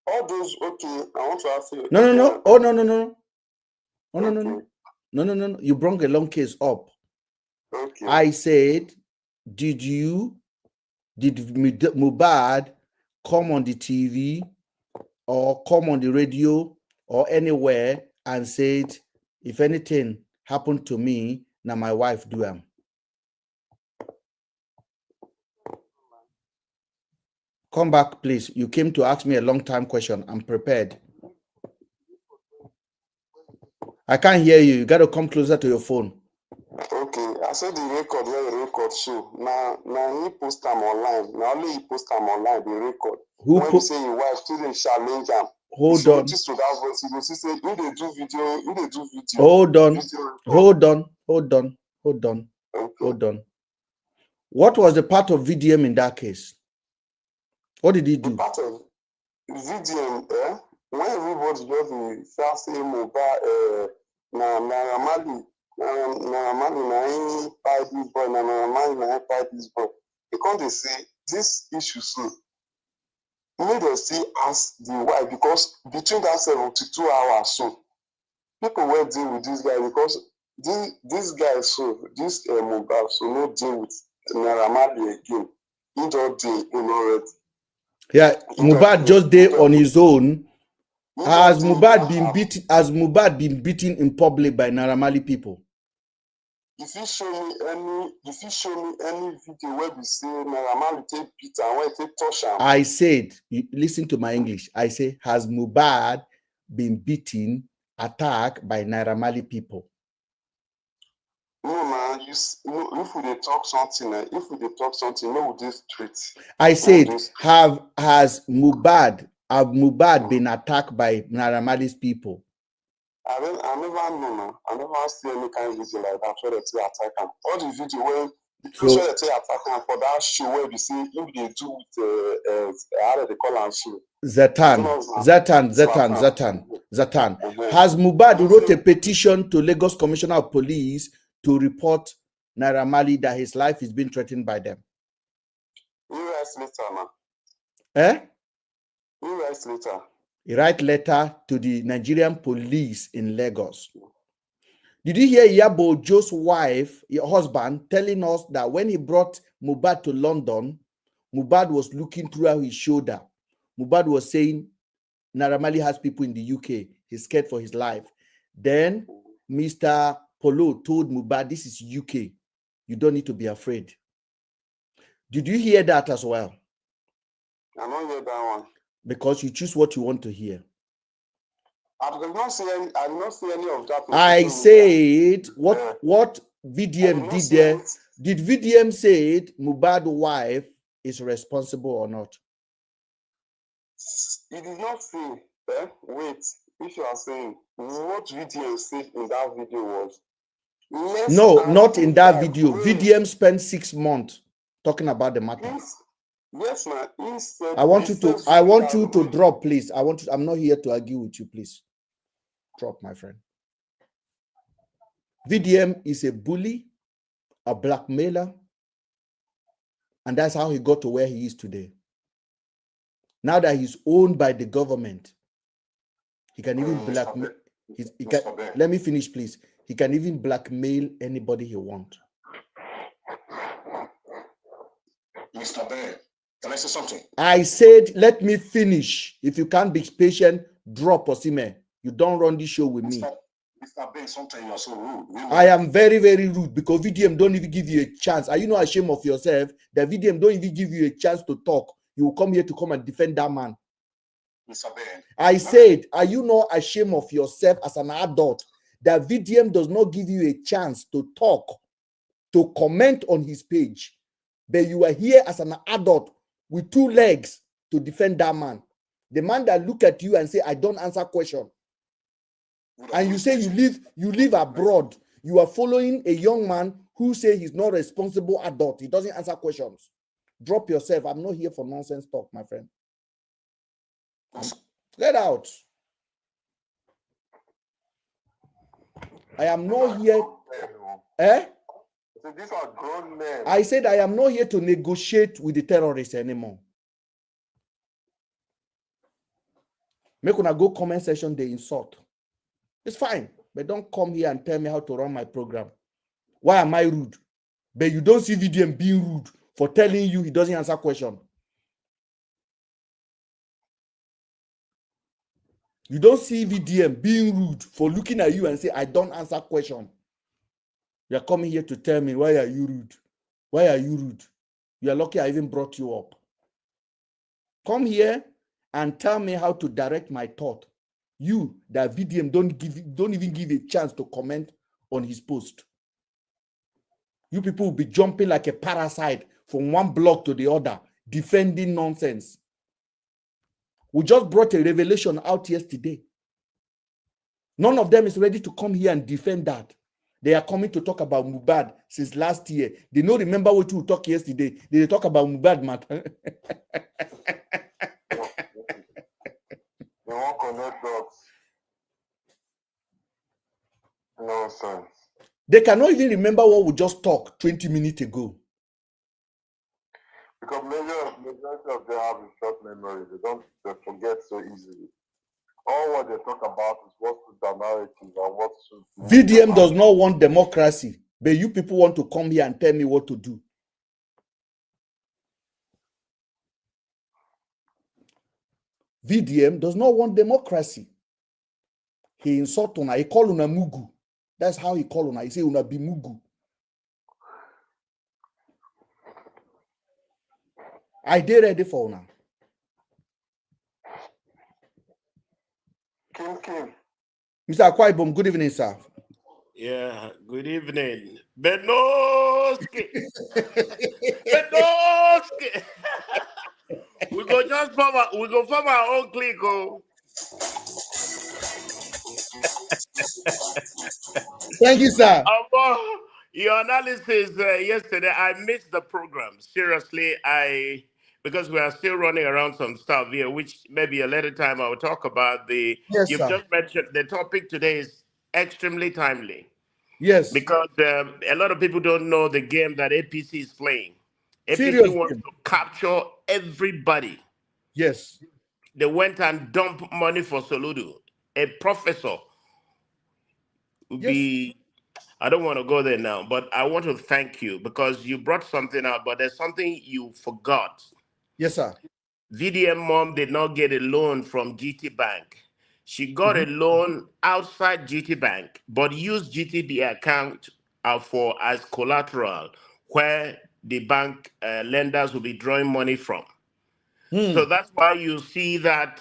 S7: All those okay. I want to ask you.
S4: No. Oh no. You brought a long case up.
S7: Okay.
S4: I said, did Mohbad come on the TV or come on the radio or anywhere and said, if anything happened to me, now my wife do am? Come back, please. You came to ask me a long time question. I'm prepared. I can't hear you. You got to come closer to your phone.
S7: Okay, I said the record where the record show. Now he post them online. Now only he post them online, the record.
S4: Who
S7: when you say your wife student challenge him.
S4: Hold on.
S7: To that voice, you say who they do video,
S4: Hold on.
S7: Okay.
S4: Hold on. What was the part of VDM in that case? What did he do?
S7: The part of VDM, when everybody just start saying Mohbad, Naira Marley, na him buy this boy, Naira Marley na him buy this boy. Because they say this issue so, make them still ask the why, because between that 72 hours so, people will deal with this guy because this guy so, this Mohbad so no deal with Naira Marley again. He just dey already.
S4: Yeah, Mohbad just day on his own. Has Mohbad been beaten? Has Mohbad been beaten in public by Naira Marley people?
S7: If you show me any video where we say Naira Marley take beat and where take touch him.
S4: I said, listen to my English. I say, has Mohbad been beaten, attacked by Naira Marley people?
S7: No, man. If we talk something, no, with this street.
S4: I said, has Mohbad been attacked by Naira Marley's people?
S7: I never know, man. I never see any kind of video like that where they say attack him. All the video where they say attack him for that show where we see him they do with how do they call him show? Zatan.
S4: Has Mohbad wrote a petition to Lagos Commissioner of Police to report Naira Marley that his life is being threatened by them?
S7: He writes later, man.
S4: Eh?
S7: He writes later.
S4: He write letter to the Nigerian police in Lagos. Did you hear Yabo Joe's wife, your husband, telling us that when he brought Mohbad to London, Mohbad was looking through his shoulder. Mohbad was saying, Naira Marley has people in the UK. He's scared for his life. Then Mr. Polo told Mohbad, this is UK. You don't need to be afraid. Did you hear that as well?
S7: I don't hear that one.
S4: Because you choose what you want to hear.
S7: I did not see any of that.
S4: I said what VDM did there. Did VDM say it, Mohbad's wife is responsible or not?
S7: He did not say. Wait, if you are saying what VDM said in that video was.
S4: No, not in that video. VDM spent 6 months talking about the matter.
S7: Yes, man.
S4: I want you to drop, please. I'm not here to argue with you, please. Drop, my friend. VDM is a bully, a blackmailer, and that's how he got to where he is today. Now that he's owned by the government, he can even blackmail. Let me finish, please. He can even blackmail anybody he wants.
S8: Mr. Ben, can I say something?
S4: I said, let me finish. If you can't be patient, drop Osime. You don't run this show with me.
S8: Mr. Ben, sometimes you are so rude. Really?
S4: I am very, very rude because VDM don't even give you a chance. Are you not ashamed of yourself that VDM don't even give you a chance to talk? You will come here to come and defend that man.
S8: Mr. Ben.
S4: I said, are you not ashamed of yourself as an adult that VDM does not give you a chance to talk, to comment on his page? But you are here as an adult with 2 legs to defend that man. The man that look at you and say, I don't answer question. And you say you live abroad. You are following a young man who say he's not a responsible adult. He doesn't answer questions. Drop yourself. I'm not here for nonsense talk, my friend. Get out. I am not here.
S7: These are grown men.
S4: I said I am not here to negotiate with the terrorists anymore. Make una go comment section, they insult. It's fine, but don't come here and tell me how to run my program. Why am I rude? But you don't see VDM being rude for telling you he doesn't answer question. You don't see VDM being rude for looking at you and say, I don't answer question. You're coming here to tell me, why are you rude? Why are you rude? You're lucky I even brought you up. Come here and tell me how to direct my thought. You, that VDM, don't even give a chance to comment on his post. You people will be jumping like a parasite from one block to the other, defending nonsense. We just brought a revelation out yesterday. None of them is ready to come here and defend that. They are coming to talk about Mohbad since last year. They don't remember what we talked yesterday. They talk about Mohbad matter.
S2: They won't connect dots. Nonsense.
S4: They cannot even remember what we just talked 20 minutes ago.
S2: Because majority of them have a short memory. They forget so easily. All what they talk about is what's the narrative and what's
S4: VDM does not want democracy, but you people want to come here and tell me what to do. VDM does not want democracy. He insult una, he call una mugu. That's how he call una. He say una be mugu. I did ready for una.
S2: King.
S4: Mr. Akwaibom, good evening, sir.
S9: Yeah, good evening. Benoski. Benoski. we go form our own clique. Oh.
S4: Thank you, sir.
S9: Your analysis yesterday, I missed the program. Seriously, because we are still running around some stuff here, which maybe a later time I will talk about.
S4: Yes,
S9: You've
S4: sir.
S9: just mentioned the topic today is extremely timely.
S4: Yes.
S9: Because a lot of people don't know the game that APC is playing.
S4: Serious
S9: APC wants
S4: game.
S9: to capture everybody.
S4: Yes.
S9: They went and dumped money for Soludo. A professor would be, I don't want to go there now, but I want to thank you because you brought something out, but there's something you forgot.
S4: Yes, sir.
S9: VDM mom did not get a loan from GT Bank. She got a loan outside GT Bank, but used GTB account for as collateral where the bank lenders will be drawing money from. So that's why you see that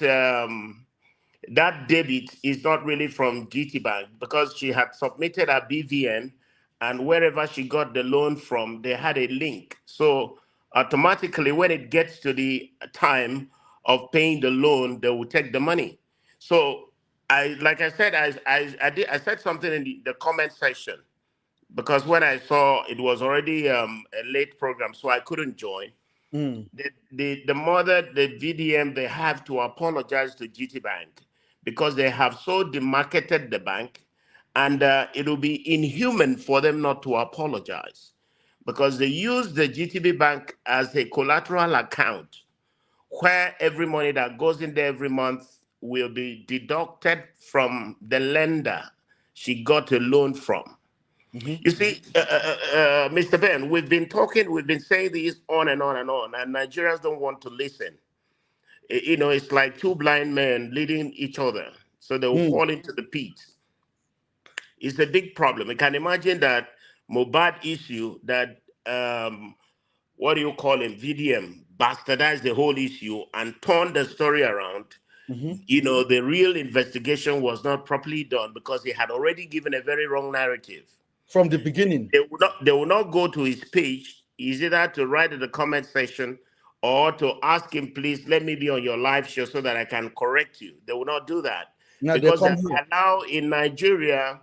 S9: that debit is not really from GT Bank because she had submitted a BVN and wherever she got the loan from, they had a link. So automatically when it gets to the time of paying the loan, they will take the money. So like I said, I said something in the comment section because when I saw it was already a late program, so I couldn't join. The mother, the VDM, they have to apologize to GT Bank because they have so demarketed the bank, and it will be inhuman for them not to apologize because they use the GTB Bank as a collateral account where every money that goes in there every month will be deducted from the lender she got a loan from. You see, Mr. Ben, we've been saying this on and on and on, and Nigerians don't want to listen. You know, it's like two blind men leading each other, so they will fall into the pit. It's a big problem. You can imagine that Mobad issue that, what do you call him, VDM, bastardized the whole issue and turned the story around. You know, the real investigation was not properly done because he had already given a very wrong narrative.
S4: From the beginning.
S9: They will not go to his page. Is either to write in the comment section or to ask him, please let me be on your live show so that I can correct you. They will not do that.
S4: Now
S9: Because
S4: they
S9: they are now in Nigeria,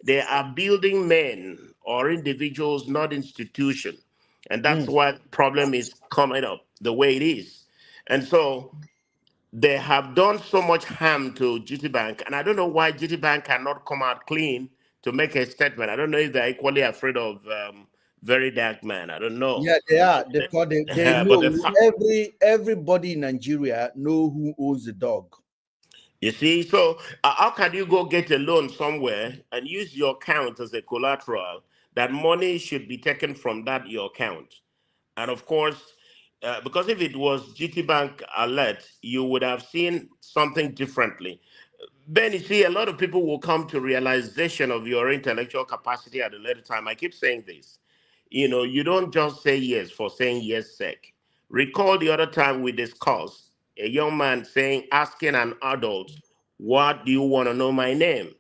S9: they are building men or individuals, not institution. And that's why the problem is coming up the way it is. And so they have done so much harm to GT Bank, and I don't know why GT Bank cannot come out clean to make a statement. I don't know if they're equally afraid of Very Dark Man. I don't know.
S4: Yeah, they are. They
S9: But
S4: know everybody in Nigeria know who owns the dog.
S9: You see, so how can you go get a loan somewhere and use your account as a collateral? That money should be taken from your account. And of course, because if it was GT Bank alert, you would have seen something differently. Ben, you see, a lot of people will come to realization of your intellectual capacity at a later time. I keep saying this. You know, you don't just say yes for saying yes sake. Recall the other time we discussed a young man asking an adult, what do you want to know my name?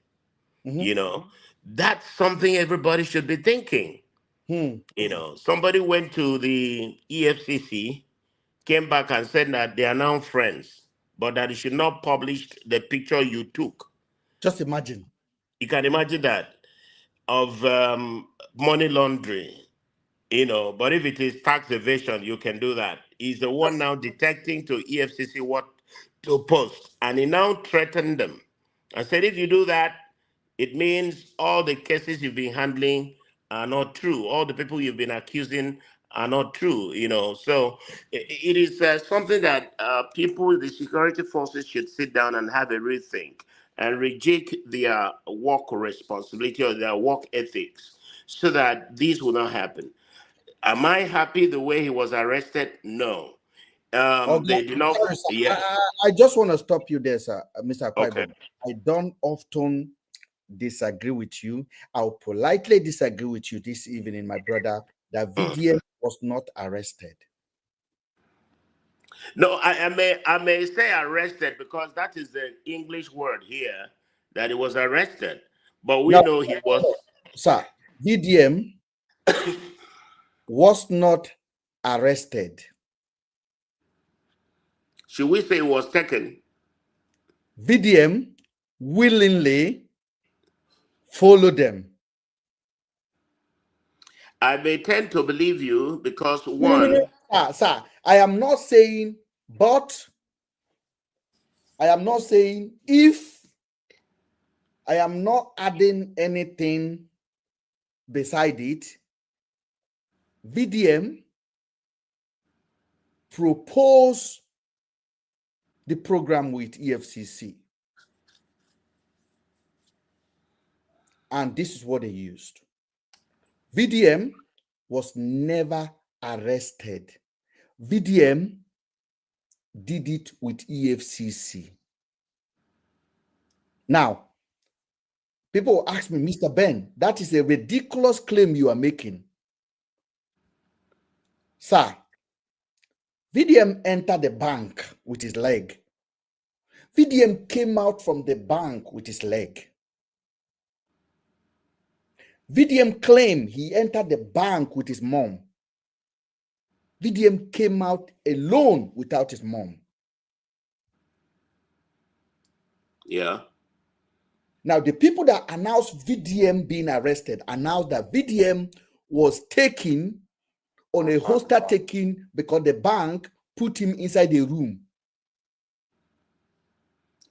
S9: You know, that's something everybody should be thinking. You know, somebody went to the EFCC, came back and said that they are now friends, but that you should not publish the picture you took.
S4: Just imagine.
S9: You can imagine that of money laundering, you know, but if it is tax evasion, you can do that. He's the one now detecting to EFCC what to post, and he now threatened them. I said, if you do that, it means all the cases you've been handling are not true. All the people you've been accusing are not true. So it is something that people, the security forces, should sit down and have a rethink and reject their work responsibility or their work ethics, so that this will not happen. Am I happy the way he was arrested? No.
S4: Okay,
S9: They did not.
S4: sorry, sir.
S9: Yes.
S4: I just want to stop you there, sir, Mr.
S9: Okay.
S4: Kwaibom. I don't often disagree with you. I'll politely disagree with you this evening, my brother, that
S9: Mm.
S4: VDM was not arrested.
S9: No, I may say arrested because that is the English word here, that he was arrested. But we
S4: Now,
S9: know he was.
S4: sir, VDM was not arrested.
S9: Should we say he was taken?
S4: VDM willingly followed them.
S9: I may tend to believe you because
S4: No, sir, I am not saying, but I am not saying if. I am not adding anything beside it. VDM proposed the program with EFCC. And this is what they used. VDM was never arrested. VDM did it with EFCC. Now, people ask me, Mr. Ben, that is a ridiculous claim you are making. Sir, VDM entered the bank with his leg. VDM came out from the bank with his leg. VDM claimed he entered the bank with his mom. VDM came out alone without his mom.
S9: Yeah.
S4: Now, the people that announced VDM being arrested announced that VDM was taken on a hostage taking because the bank put him inside a room.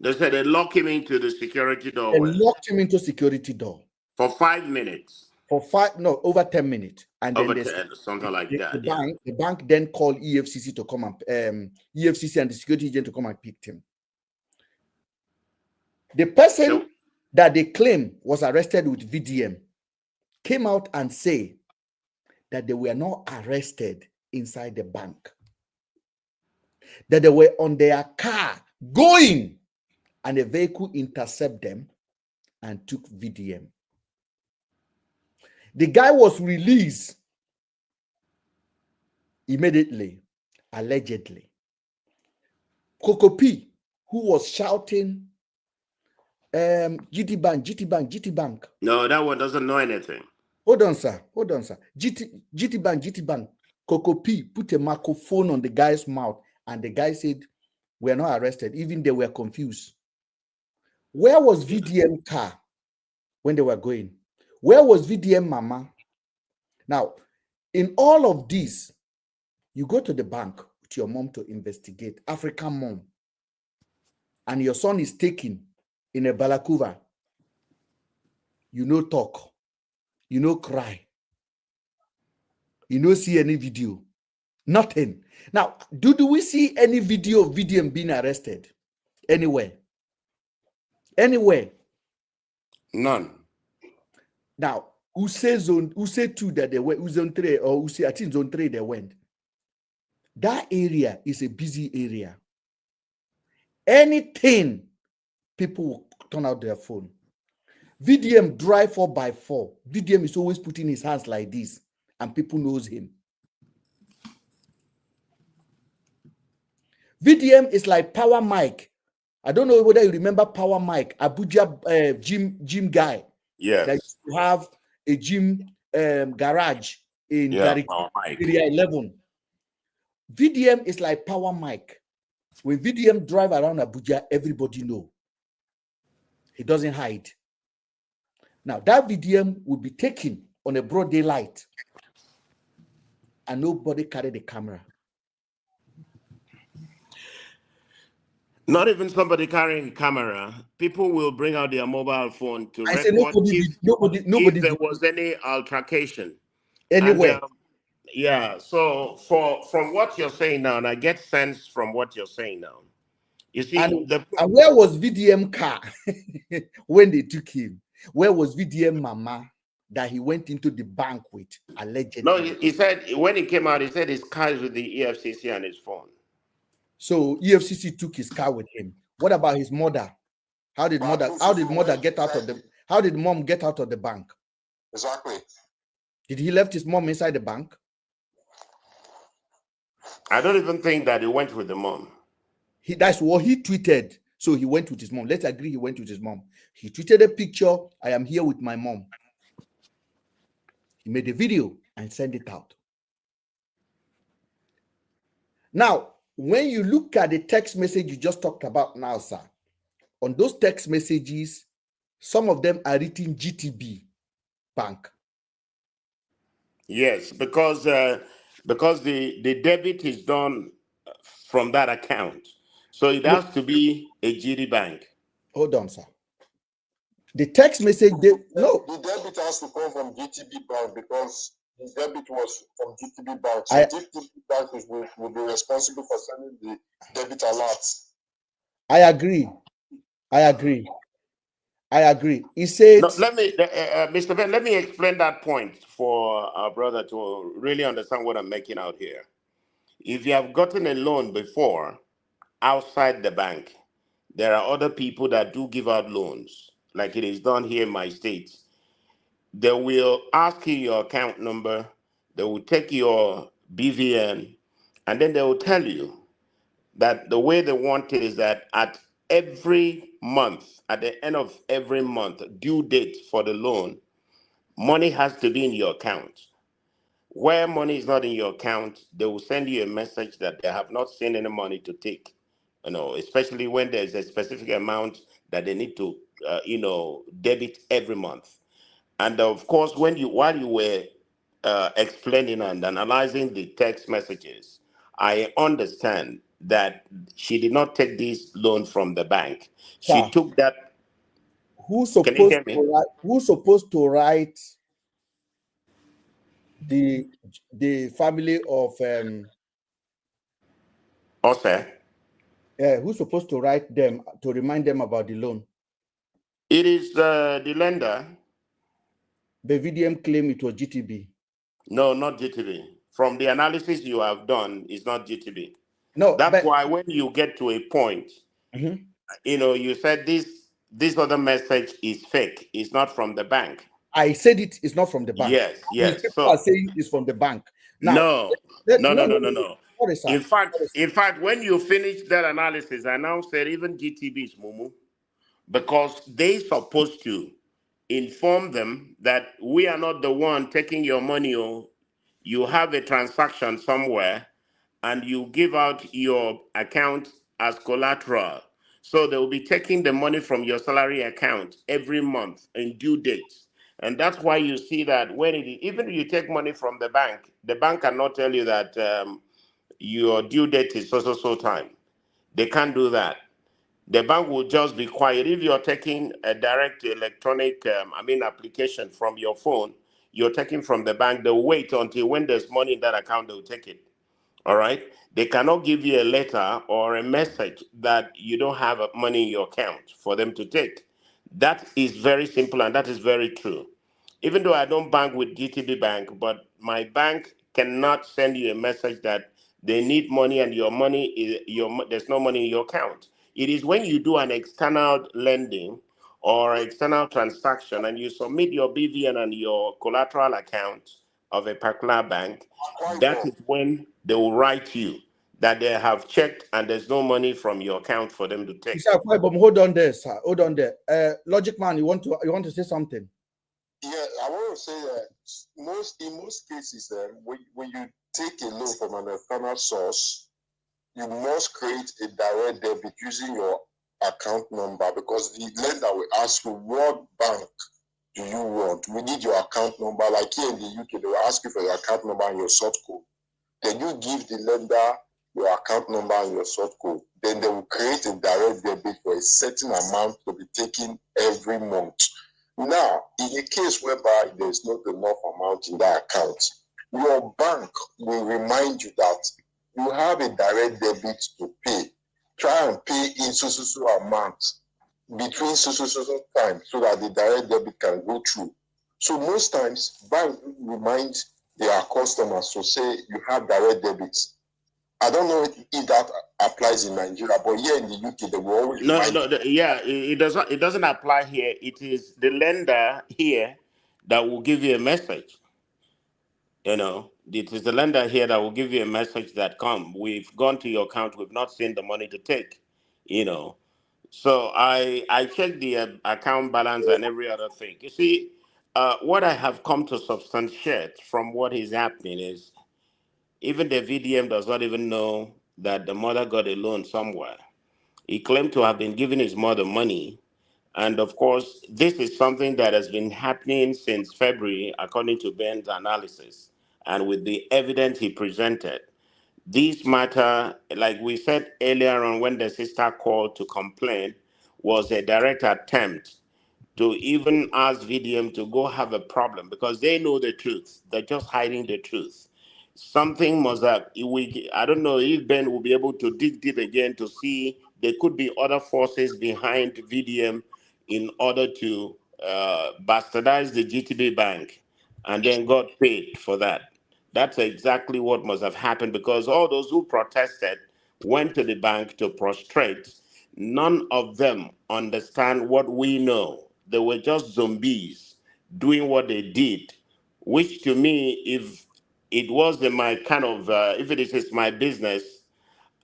S9: They said they locked him into the security door.
S4: They locked him into security door.
S9: For 5 minutes.
S4: Over 10 minutes. And
S9: Over
S4: then
S9: 10, something like that.
S4: The bank then called EFCC to come and EFCC and the security agent to come and pick him. The person that they claim was arrested with VDM came out and say that they were not arrested inside the bank, that they were on their car going, and a vehicle intercepted them and took VDM. The guy was released immediately, allegedly. Coco P, who was shouting, GT Bank, GT Bank, GT Bank.
S9: No, that one doesn't know anything.
S4: Hold on, sir. GT Bank, GT Bank. Coco P put a microphone on the guy's mouth, and the guy said, "We're not arrested." Even they were confused. Where was VDM car when they were going? Where was VDM mama? Now, in all of this, you go to the bank with your mom to investigate, African mom, and your son is taken in a balaclava. You no talk, you no cry, you no see any video, nothing. Now, do we see any video of VDM being arrested anywhere? Anywhere?
S9: None.
S4: Now, who say 2 that they went, who zone 3, or who say I think zone 3 they went? That area is a busy area. Anything, people will turn out their phone. VDM drive 4x4. VDM is always putting his hands like this, and people knows him. VDM is like Power Mike. I don't know whether you remember Power Mike, Abuja gym guy.
S9: Yes.
S4: That used to have a gym garage in area 11. VDM is like Power Mike. When VDM drive around Abuja, everybody know. He doesn't hide. Now, that VDM will be taken on a broad daylight, and nobody carry the camera.
S9: Not even somebody carrying a camera. People will bring out their mobile phone to
S4: I say
S9: record if there
S4: nobody
S9: was any altercation. And
S4: anywhere.
S9: yeah, so from what you're saying now, and I get sense from what you're saying now. You see,
S4: And where was VDM car when they took him? Where was VDM mama that he went into the bank with, allegedly?
S9: No, he said when he came out, he said his car is with the EFCC and his phone.
S4: So EFCC took his car with him. What about his mother? How did mother get out of the how did mom get out of the bank?
S2: Exactly.
S4: Did he left his mom inside the bank?
S9: I don't even think that he went with the mom.
S4: That's what he tweeted. So he went with his mom. Let's agree he went with his mom. He tweeted a picture. I am here with my mom. He made a video and sent it out. Now, when you look at the text message you just talked about now, sir, on those text messages, some of them are written GTB Bank.
S9: Yes, because the debit is done from that account. So it has to be a GD bank.
S4: Hold on, sir. The text message,
S2: the debit has to come from GTB Bank because the debit was from GTB Bank. So GTB Bank will be responsible for sending the debit alerts.
S4: I agree. He said,
S9: no, let me, Mr. Ben, let me explain that point for our brother to really understand what I'm making out here. If you have gotten a loan before outside the bank, there are other people that do give out loans, like it is done here in my state. They will ask you your account number, they will take your BVN, and then they will tell you that the way they want it is that at every month, at the end of every month, due date for the loan, money has to be in your account. Where money is not in your account, they will send you a message that they have not seen any money to take. Especially when there's a specific amount that they need to, debit every month. And of course, while you were explaining and analyzing the text messages, I understand that she did not take this loan from the bank.
S4: sir,
S9: She took that.
S4: Who's
S9: Can you hear me?
S4: supposed to write the family of
S9: Okay.
S4: who's supposed to write them to remind them about the loan?
S9: It is the lender.
S4: The VDM claim it was GTB.
S9: No, not GTB. From the analysis you have done, it's not GTB.
S4: No,
S9: that's why when you get to a point, you said this other message is fake. It's not from the bank.
S4: I said it's not from the bank.
S9: Yes.
S4: People are saying it's from the bank. Now,
S9: no. In fact, when you finish that analysis, I now said even GTB is mumu, because they supposed to inform them that we are not the one taking your money. Or you have a transaction somewhere, and you give out your account as collateral. So they will be taking the money from your salary account every month in due dates. And that's why you see that even if you take money from the bank cannot tell you that your due date is so time. They can't do that. The bank will just be quiet. If you're taking a direct electronic, application from your phone, you're taking from the bank, they'll wait until when there's money in that account, they'll take it. All right? They cannot give you a letter or a message that you don't have money in your account for them to take. That is very simple and that is very true. Even though I don't bank with GTB Bank, but my bank cannot send you a message that they need money and there's no money in your account. It is when you do an external lending or external transaction and you submit your BVN and your collateral account of a particular bank, that is when they will write you that they have checked and there's no money from your account for them to take.
S4: Hold on there, sir. Hold on there. Logic Man, you want to say something?
S2: Yeah, I want to say that in most cases, when you take a loan from an external source, you must create a direct debit using your account number, because the lender will ask you, what bank do you want? We need your account number. Like here in the UK, they will ask you for your account number and your sort code. Then you give the lender your account number and your sort code. Then they will create a direct debit for a certain amount to be taken every month. Now, in a case whereby there's not enough amount in that account, your bank will remind you that you have a direct debit to pay. Try and pay in so amount between so time so that the direct debit can go through. So most times, bank remind their customers to say you have direct debits. I don't know if that applies in Nigeria, but here in the UK, they will always
S9: No,
S2: remind
S9: no, yeah, it doesn't. It doesn't apply here. It is the lender here that will give you a message. You know, it is the lender here that will give you a message that come. We've gone to your account. We've not seen the money to take. You know, so I checked the account balance and every other thing. You see, what I have come to substantiate from what is happening is even the VDM does not even know that the mother got a loan somewhere. He claimed to have been giving his mother money. And of course, this is something that has been happening since February, according to Ben's analysis. And with the evidence he presented, this matter, like we said earlier on when the sister called to complain, was a direct attempt to even ask VDM to go have a problem because they know the truth. They're just hiding the truth. Something must have, I don't know if Ben will be able to dig deep again to see there could be other forces behind VDM in order to bastardize the GTB bank and then got paid for that. That's exactly what must have happened because all those who protested went to the bank to prostrate. None of them understand what we know. They were just zombies doing what they did, which to me, if it was in my kind of, if it is my business,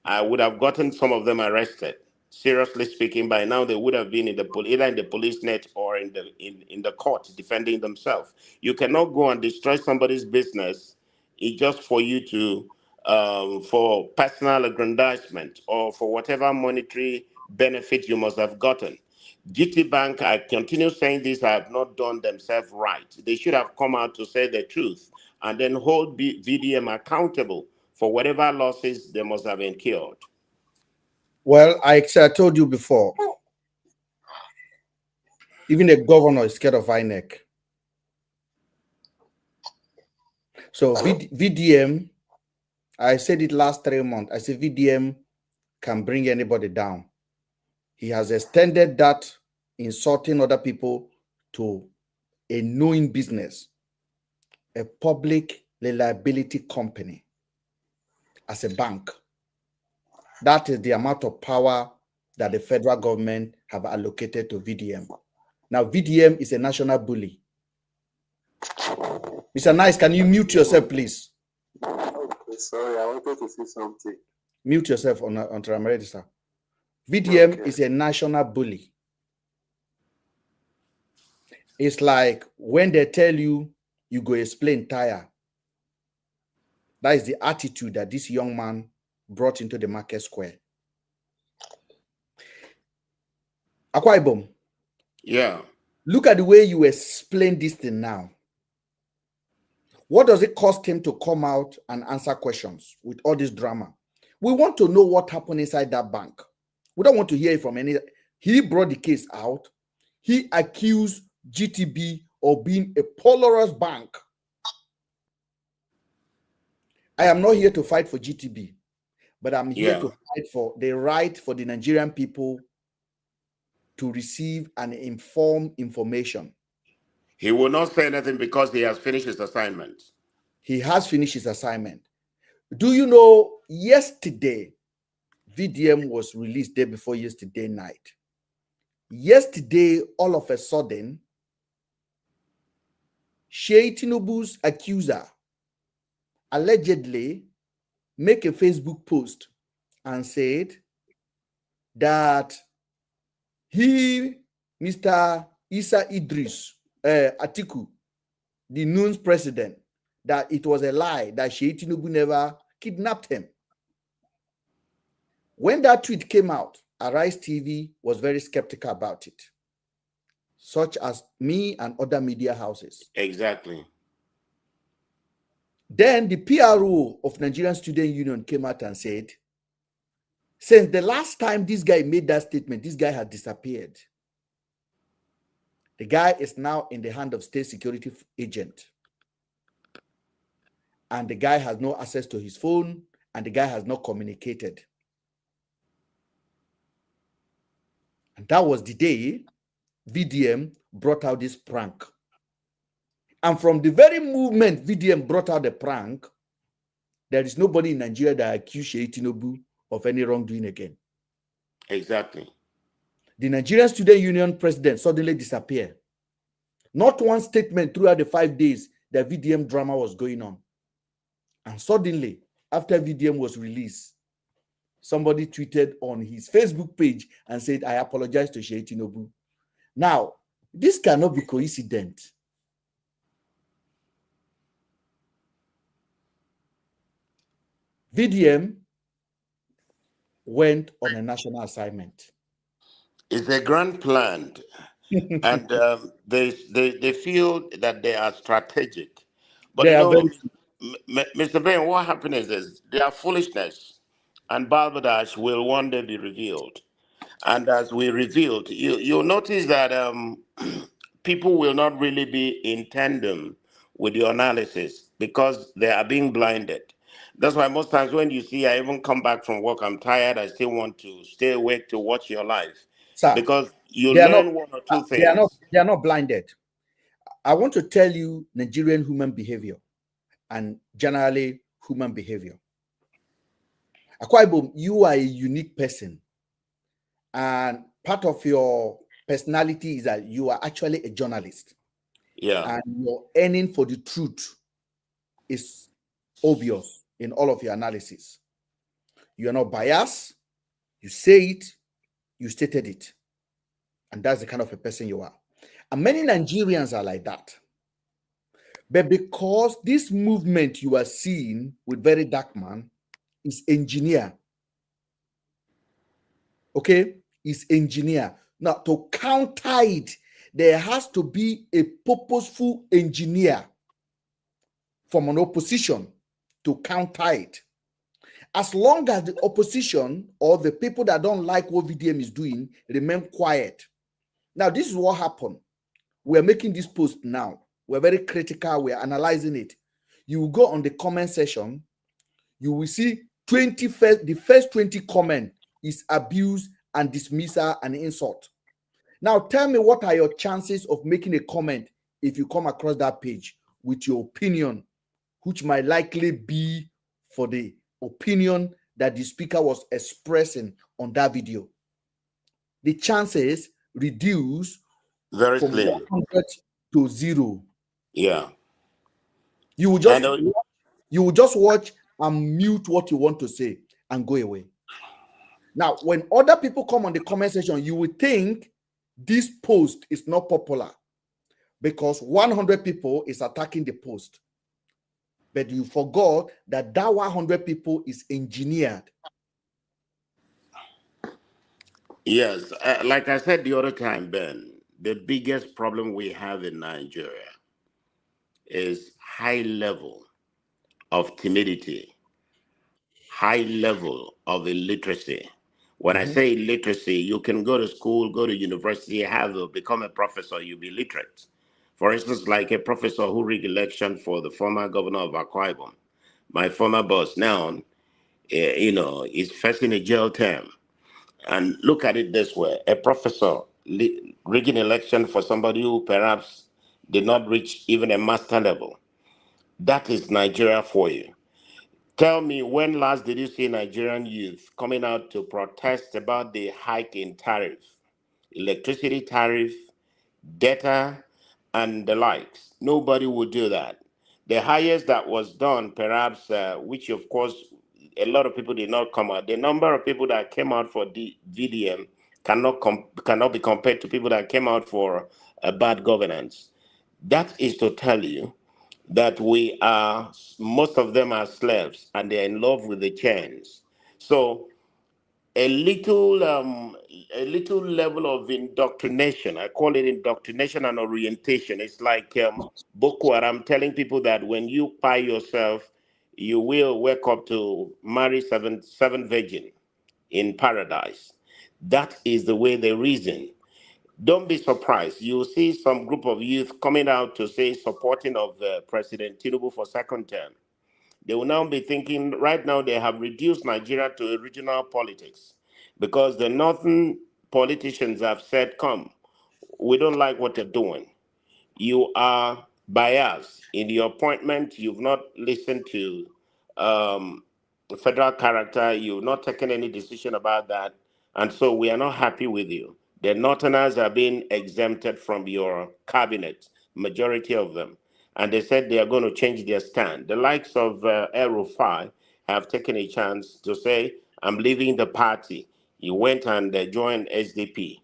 S9: I would have gotten some of them arrested. Seriously speaking, by now they would have been in the either in the police net or in the court defending themselves. You cannot go and destroy somebody's business. It's just for you to for personal aggrandizement or for whatever monetary benefit you must have gotten. GT Bank, I continue saying this, have not done themselves right. They should have come out to say the truth and then hold VDM accountable for whatever losses they must have incurred.
S4: Well, I told you before, even the governor is scared of INEC. So VDM, I said it last 3 months. I said VDM can bring anybody down. He has extended that insulting other people to a knowing business, a public reliability company as a bank. That is the amount of power that the federal government have allocated to VDM. Now, VDM is a national bully. Mr. Nice, can you mute yourself, please?
S7: Okay, sorry, I wanted to say something.
S4: Mute yourself on Register. VDM is a national bully. It's like when they tell you, you go explain tire. That is the attitude that this young man brought into the market square. Akwa Ibom.
S9: Yeah.
S4: Look at the way you explain this thing now. What does it cost him to come out and answer questions with all this drama? We want to know what happened inside that bank. We don't want to hear it from any. He brought the case out. He accused GTB of being a polarized bank. I am not here to fight for GTB, but I'm here to fight for the right for the Nigerian people to receive and inform information.
S9: He will not say anything because he has finished his assignment.
S4: He has finished his assignment. Do you know, yesterday, VDM was released day before yesterday night. Yesterday, all of a sudden, Sheikh Tinubu's accuser allegedly make a Facebook post and said that he, Mr. Isa Idris Atiku, the NUN's president, that it was a lie, that Sheikh Tinubu never kidnapped him. When that tweet came out, Arise TV was very skeptical about it, such as me and other media houses.
S9: Exactly.
S4: Then the PRO of Nigerian Student Union came out and said, Since the last time this guy made that statement, this guy has disappeared. The guy is now in the hand of state security agent. And the guy has no access to his phone, and the guy has not communicated. And that was the day VDM brought out this prank. And from the very movement VDM brought out the prank, there is nobody in Nigeria that accused Sheyi Tinubu of any wrongdoing again.
S9: Exactly.
S4: The Nigerian Student Union president suddenly disappeared. Not one statement throughout the 5 days that VDM drama was going on. And suddenly, after VDM was released, somebody tweeted on his Facebook page and said, I apologize to Sheyi Tinubu. Now, this cannot be coincident. VDM went on a national assignment.
S9: It's a grand plan, and they feel that they are strategic. But
S4: They
S9: you
S4: are
S9: know,
S4: very
S9: Mr. Ben, what happened is their foolishness and balderdash will one day be revealed. And as we revealed, you'll notice that people will not really be in tandem with your analysis because they are being blinded. That's why most times when you see I even come back from work, I'm tired, I still want to stay awake to watch your life.
S4: Sir,
S9: Because you
S4: they are not
S9: learn one or two things.
S4: they are not blinded. I want to tell you Nigerian human behavior and generally human behavior. Akwa Ibom, you are a unique person. And part of your personality is that you are actually a journalist.
S9: Yeah.
S4: And your earning for the truth is obvious in all of your analysis. You are not biased. You say it. You stated it. And that's the kind of a person you are. And many Nigerians are like that. But because this movement you are seeing with Very Dark Man is engineered, okay, is engineered. Now, to counter it, there has to be a purposeful engineer from an opposition to counter it. As long as the opposition or the people that don't like what VDM is doing remain quiet. Now, this is what happened. We're making this post now. We're very critical. We're analyzing it. You will go on the comment section. You will see the first 20 comment is abuse and dismissal and insult. Now, tell me what are your chances of making a comment if you come across that page with your opinion, which might likely be for the opinion that the speaker was expressing on that video. The chances reduce
S9: Very
S4: from
S9: slim.
S4: 100 to 0.
S9: Yeah.
S4: You will just watch and mute what you want to say and go away. Now, when other people come on the comment section, you will think this post is not popular because 100 people is attacking the post. But you forgot that 100 people is engineered.
S9: Yes. Like I said the other time, Ben, the biggest problem we have in Nigeria is high level of timidity, high level of illiteracy. When I say illiteracy, you can go to school, go to university, become a professor, you'll be literate. For instance, like a professor who rigged election for the former governor of Akwa Ibom, my former boss now, is facing a jail term. And look at it this way: a professor rigging election for somebody who perhaps did not reach even a master level. That is Nigeria for you. Tell me, when last did you see Nigerian youth coming out to protest about the hike in tariff, electricity tariff, data, and the likes? Nobody would do that. The highest that was done, perhaps, which of course a lot of people did not come out. The number of people that came out for the VDM cannot be compared to people that came out for bad governance. That is to tell you that most of them are slaves and they're in love with the chains. So a little level of indoctrination, I call it indoctrination and orientation. It's like Boko Haram telling people that when you pie yourself, you will wake up to marry seven virgin. in paradise. That is the way they reason. Don't be surprised. You'll see some group of youth coming out to say supporting of President Tinubu for second term. They will now be thinking, right now they have reduced Nigeria to regional politics because the northern politicians have said, come, we don't like what they're doing. You are biased in your appointment. You've not listened to um, federal character. You've not taken any decision about that. And so we are not happy with you. The Northerners are being exempted from your cabinet, majority of them. And they said they are going to change their stand. The likes of El Rufai have taken a chance to say, I'm leaving the party. He went and joined SDP.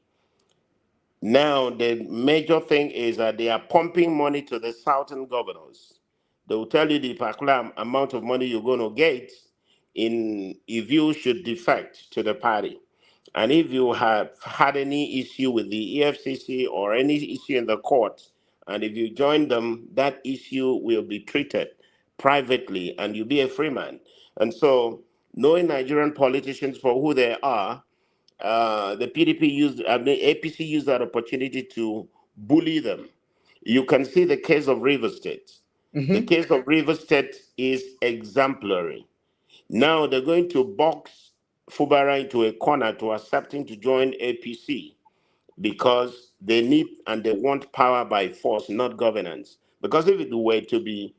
S9: Now, the major thing is that they are pumping money to the southern governors. They will tell you the particular amount of money you're going to get in if you should defect to the party. And if you have had any issue with the EFCC or any issue in the court, and if you join them, that issue will be treated privately and you'll be a free man. And so, knowing Nigerian politicians for who they are, the PDP used, I mean, APC used that opportunity to bully them. You can see the case of River State. The case of River State is exemplary. Now they're going to box Fubara into a corner to accepting to join APC because they need and they want power by force, not governance. Because if it were to be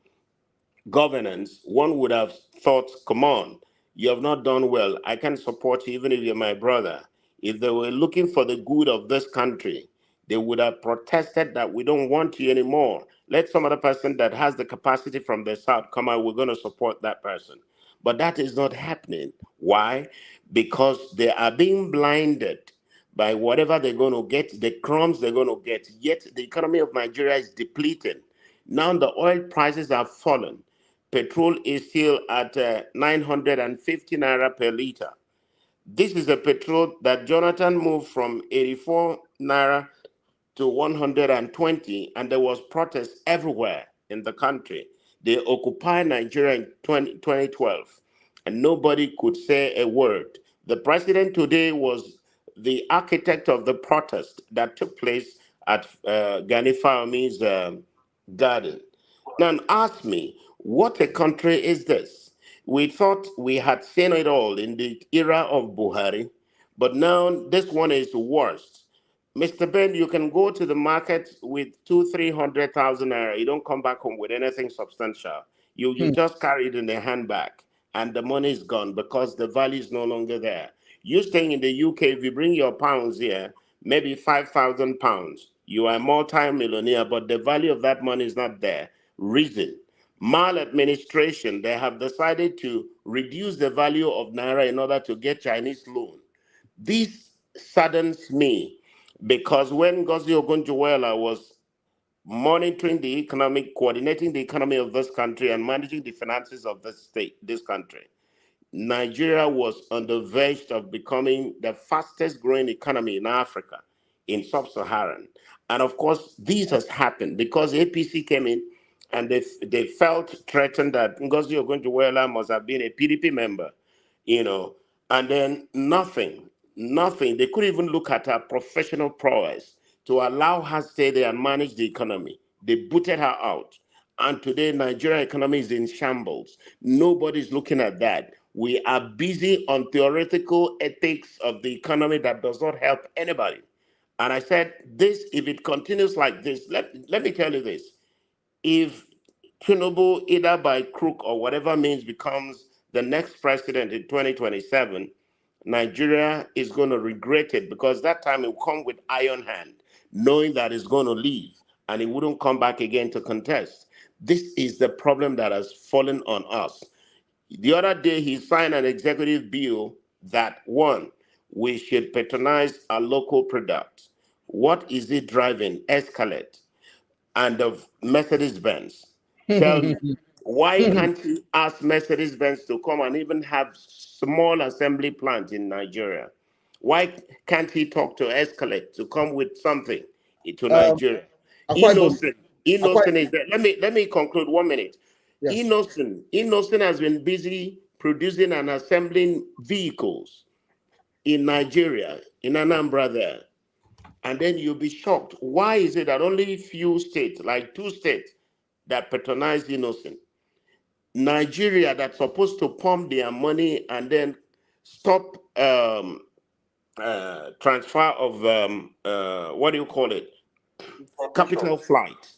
S9: governance, one would have thought, come on, you have not done well. I can support you even if you're my brother. If they were looking for the good of this country, they would have protested that we don't want you anymore. Let some other person that has the capacity from the South come out, we're going to support that person. But that is not happening. Why? Because they are being blinded by whatever they're going to get, the crumbs they're going to get. Yet the economy of Nigeria is depleting. Now the oil prices have fallen. Petrol is still at 950 naira per liter. This is a petrol that Jonathan moved from 84 naira to 120, and there was protests everywhere in the country. They occupied Nigeria in 2012, and nobody could say a word. The president today was the architect of the protest that took place at Gani Fahmi's garden. Now ask me, what a country is this? We thought we had seen it all in the era of Buhari, but now this one is worse. Mr. Ben, you can go to the market with 300,000 naira. You don't come back home with anything substantial. You just carry it in a handbag, and the money is gone because the value is no longer there. You staying in the UK, if you bring your pounds here, maybe 5,000 pounds, you are a multi-millionaire, but the value of that money is not there. Reason: maladministration. They have decided to reduce the value of naira in order to get Chinese loan. This saddens me because when Ngozi Okonjo-Iweala was monitoring the economic, coordinating the economy of this country and managing the finances of this state, this country, Nigeria was on the verge of becoming the fastest growing economy in Africa, in sub-Saharan. And of course, this has happened because APC came in and they felt threatened that Ngozi Okonjo-Iweala must have been a PDP member, you know, and then nothing. They couldn't even look at her professional prowess to allow her to stay there and manage the economy. They booted her out. And today, Nigeria economy is in shambles. Nobody's looking at that. We are busy on theoretical ethics of the economy that does not help anybody. And I said, this, if it continues like this, let me tell you this. If Tinubu, either by crook or whatever means, becomes the next president in 2027, Nigeria is going to regret it because that time it will come with iron hand, knowing that it's going to leave and it wouldn't come back again to contest. This is the problem that has fallen on us. The other day, he signed an executive bill that, one, we should patronize our local product. What is it driving? Escalate and of Mercedes-Benz. Tell me, why can't you ask Mercedes-Benz to come and even have small assembly plant in Nigeria? Why can't he talk to Escalate to come with something to Nigeria? Innocent is there. Let me conclude 1 minute.
S4: Yes.
S9: Innocent has been busy producing and assembling vehicles. in Nigeria, in Anambra there, and then you'll be shocked. Why is it that only few states, like 2 states, that patronize innocent? Nigeria, that's supposed to pump their money and then stop transfer of what do you call it? Capital flight.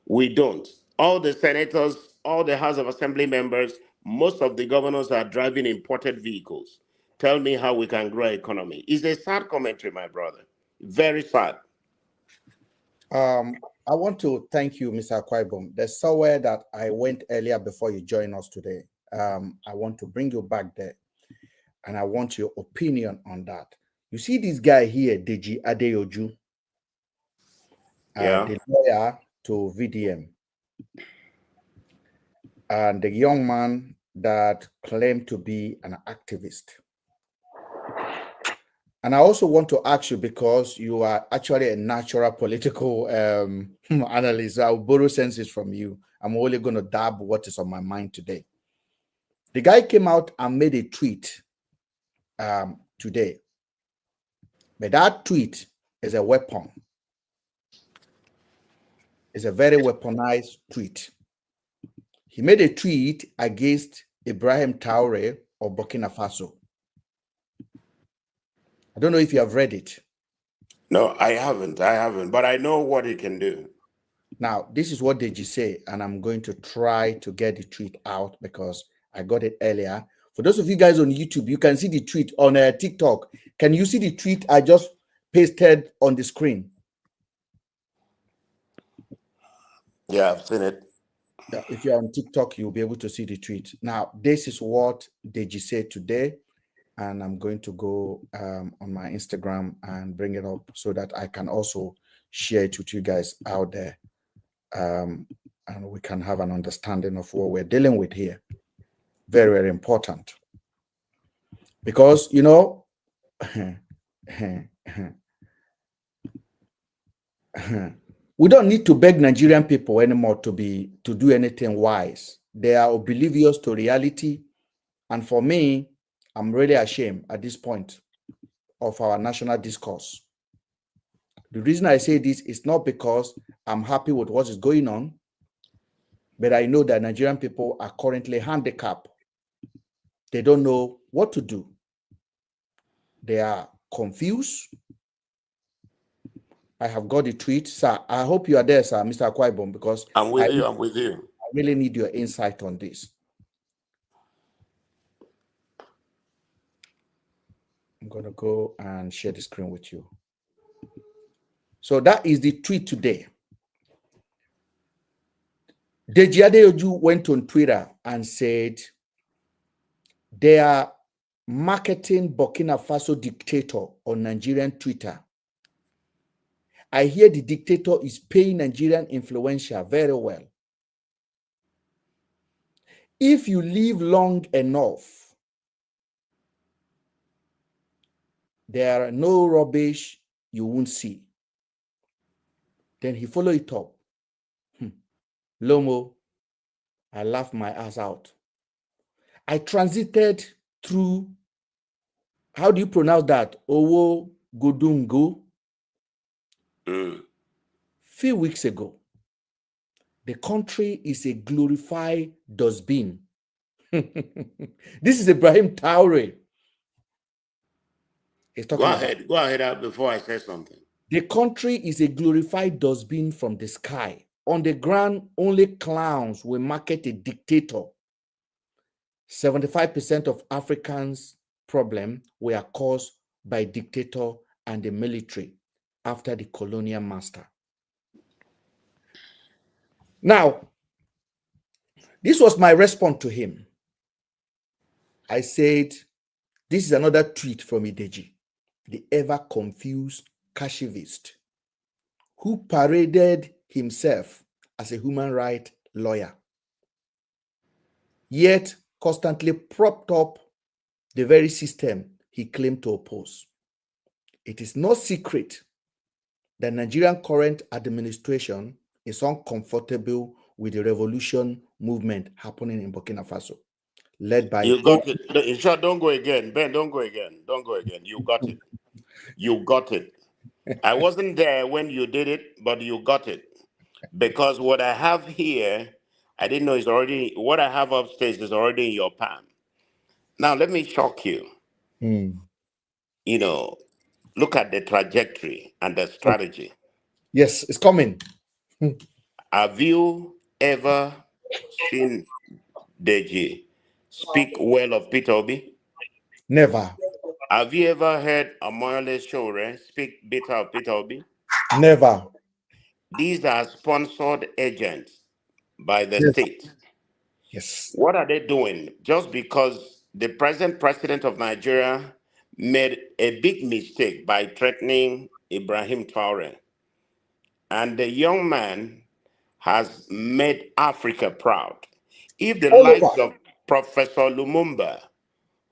S9: We don't. All the senators, all the House of Assembly members, most of the governors are driving imported vehicles. Tell me how we can grow economy. It's a sad commentary, my brother. Very sad.
S4: I want to thank you, Mr. Kwaibom. There's somewhere that I went earlier before you joined us today. I want to bring you back there, and I want your opinion on that. You see this guy here, Deji Adeyoju,
S9: Yeah.
S4: the lawyer to VDM, and the young man that claimed to be an activist. And I also want to ask you, because you are actually a natural political analyst, I'll borrow senses from you. I'm only going to dab what is on my mind today. The guy came out and made a tweet today. But that tweet is a weapon. It's a very weaponized tweet. He made a tweet against Ibrahim Traore of Burkina Faso. I don't know if you have read it.
S9: No, I haven't, but I know what he can do.
S4: Now, this is what Deji say, and I'm going to try to get the tweet out because I got it earlier. For those of you guys on YouTube, you can see the tweet on TikTok. Can you see the tweet I just pasted on the screen?
S9: Yeah, I've seen it.
S4: If you're on TikTok, you'll be able to see the tweet. Now, this is what Deji said today, and I'm going to go on my Instagram and bring it up so that I can also share it with you guys out there. And we can have an understanding of what we're dealing with here. Very, very important. Because, you know, we don't need to beg Nigerian people anymore to do anything wise. They are oblivious to reality. And for me, I'm really ashamed at this point of our national discourse. The reason I say this is not because I'm happy with what is going on, but I know that Nigerian people are currently handicapped. They don't know what to do. They are confused. I have got the tweet. Sir, I hope you are there, sir, Mr. Kwaibom, because
S9: I'm with you.
S4: I really need your insight on this. I'm going to go and share the screen with you. So that is the tweet today. Deji Adeyoju went on Twitter and said they are marketing Burkina Faso dictator on Nigerian Twitter. I hear the dictator is paying Nigerian influencer very well. If you live long enough, there are no rubbish you won't see. Then he followed it up. Lomo, I laughed my ass out. I transited through, how do you pronounce that? Owo Godungo. Few weeks ago, the country is a glorified dustbin. This is Ibrahim Traore.
S9: Go ahead before I say something.
S4: The country is a glorified dustbin from the sky. On the ground, only clowns will market a dictator. 75% of Africans' problems were caused by dictator and the military after the colonial master. Now, this was my response to him. I said, this is another tweet from Deji, the ever-confused cashivist, who paraded himself as a human rights lawyer, yet constantly propped up the very system he claimed to oppose. It is no secret that Nigerian current administration is uncomfortable with the revolution movement happening in Burkina Faso. led by
S9: You got it. In short, don't go again. Ben, don't go again. Don't go again. You got it. You got it. I wasn't there when you did it, but you got it. Because what I have here, I didn't know is already, what I have upstairs is already in your palm. Now, let me shock you.
S4: Mm.
S9: You know, look at the trajectory and the strategy.
S4: Yes, it's coming.
S9: Have you ever seen Deji speak well of Peter Obi?
S4: Never.
S9: Have you ever heard Amoyole Shore speak bitter of Peter Obi?
S4: Never.
S9: These are sponsored agents by the
S4: Never.
S9: state.
S4: Yes.
S9: What are they doing? Just because the present president of Nigeria made a big mistake by threatening Ibrahim Traore, and the young man has made Africa proud. If the
S4: All
S9: likes
S4: over.
S9: of Professor Lumumba,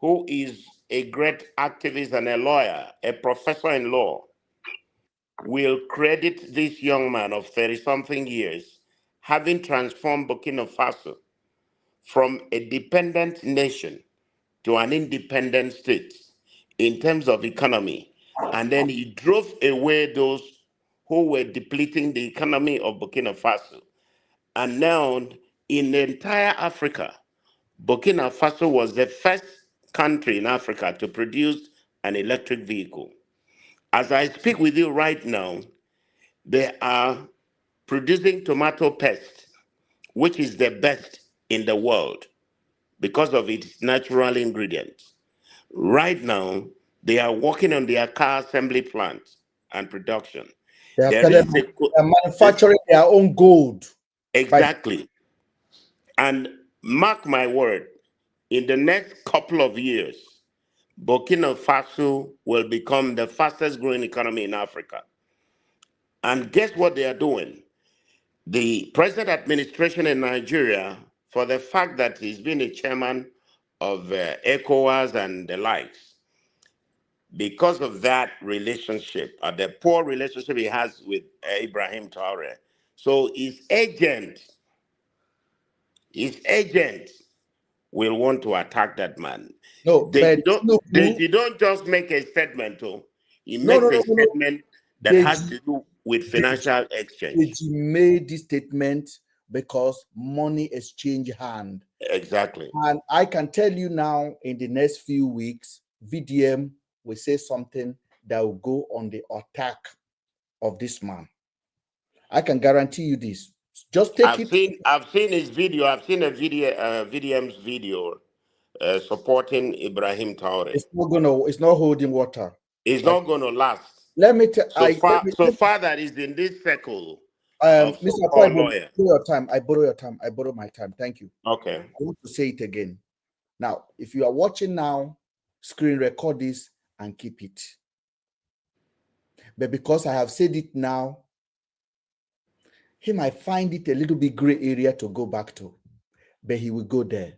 S9: who is a great activist and a lawyer, a professor in law, will credit this young man of 30-something years having transformed Burkina Faso from a dependent nation to an independent state in terms of economy. And then he drove away those who were depleting the economy of Burkina Faso. And now, in the entire Africa, Burkina Faso was the first country in Africa to produce an electric vehicle. As I speak with you right now, they are producing tomato paste, which is the best in the world because of its natural ingredients. Right now, they are working on their car assembly plant and production.
S4: They are
S9: There
S4: telling
S9: is
S4: me
S9: a
S4: they are manufacturing their own gold. By
S9: exactly, and mark my word, in the next couple of years, Burkina Faso will become the fastest growing economy in Africa. And guess what they are doing? The present administration in Nigeria, for the fact that he's been a chairman of ECOWAS and the likes, because of that relationship, the poor relationship he has with Ibrahim Traore. So his agent will want to attack that man.
S4: no, but
S9: They don't just make a statement, oh, he
S4: no,
S9: makes
S4: no,
S9: a
S4: no, no, no.
S9: statement that has to do with financial exchange.
S4: Deji made this statement because money exchange hand.
S9: Exactly.
S4: And I can tell you now, in the next few weeks, VDM will say something that will go on the attack of this man. I can guarantee you this. Just take it.
S9: I've seen his video. I've seen a video, VDM's video supporting Ibrahim Traore.
S4: It's not holding water.
S9: It's
S4: Like,
S9: not going to last.
S4: let me tell
S9: So far that is in this circle of
S4: Mr.
S9: so-called
S4: Kwaibo,
S9: lawyers.
S4: your time. I borrow your time. I borrow my time. Thank you.
S9: Okay.
S4: I want to say it again. Now, if you are watching now, screen record this and keep it. But because I have said it now, he might find it a little bit gray area to go back to, but he will go there.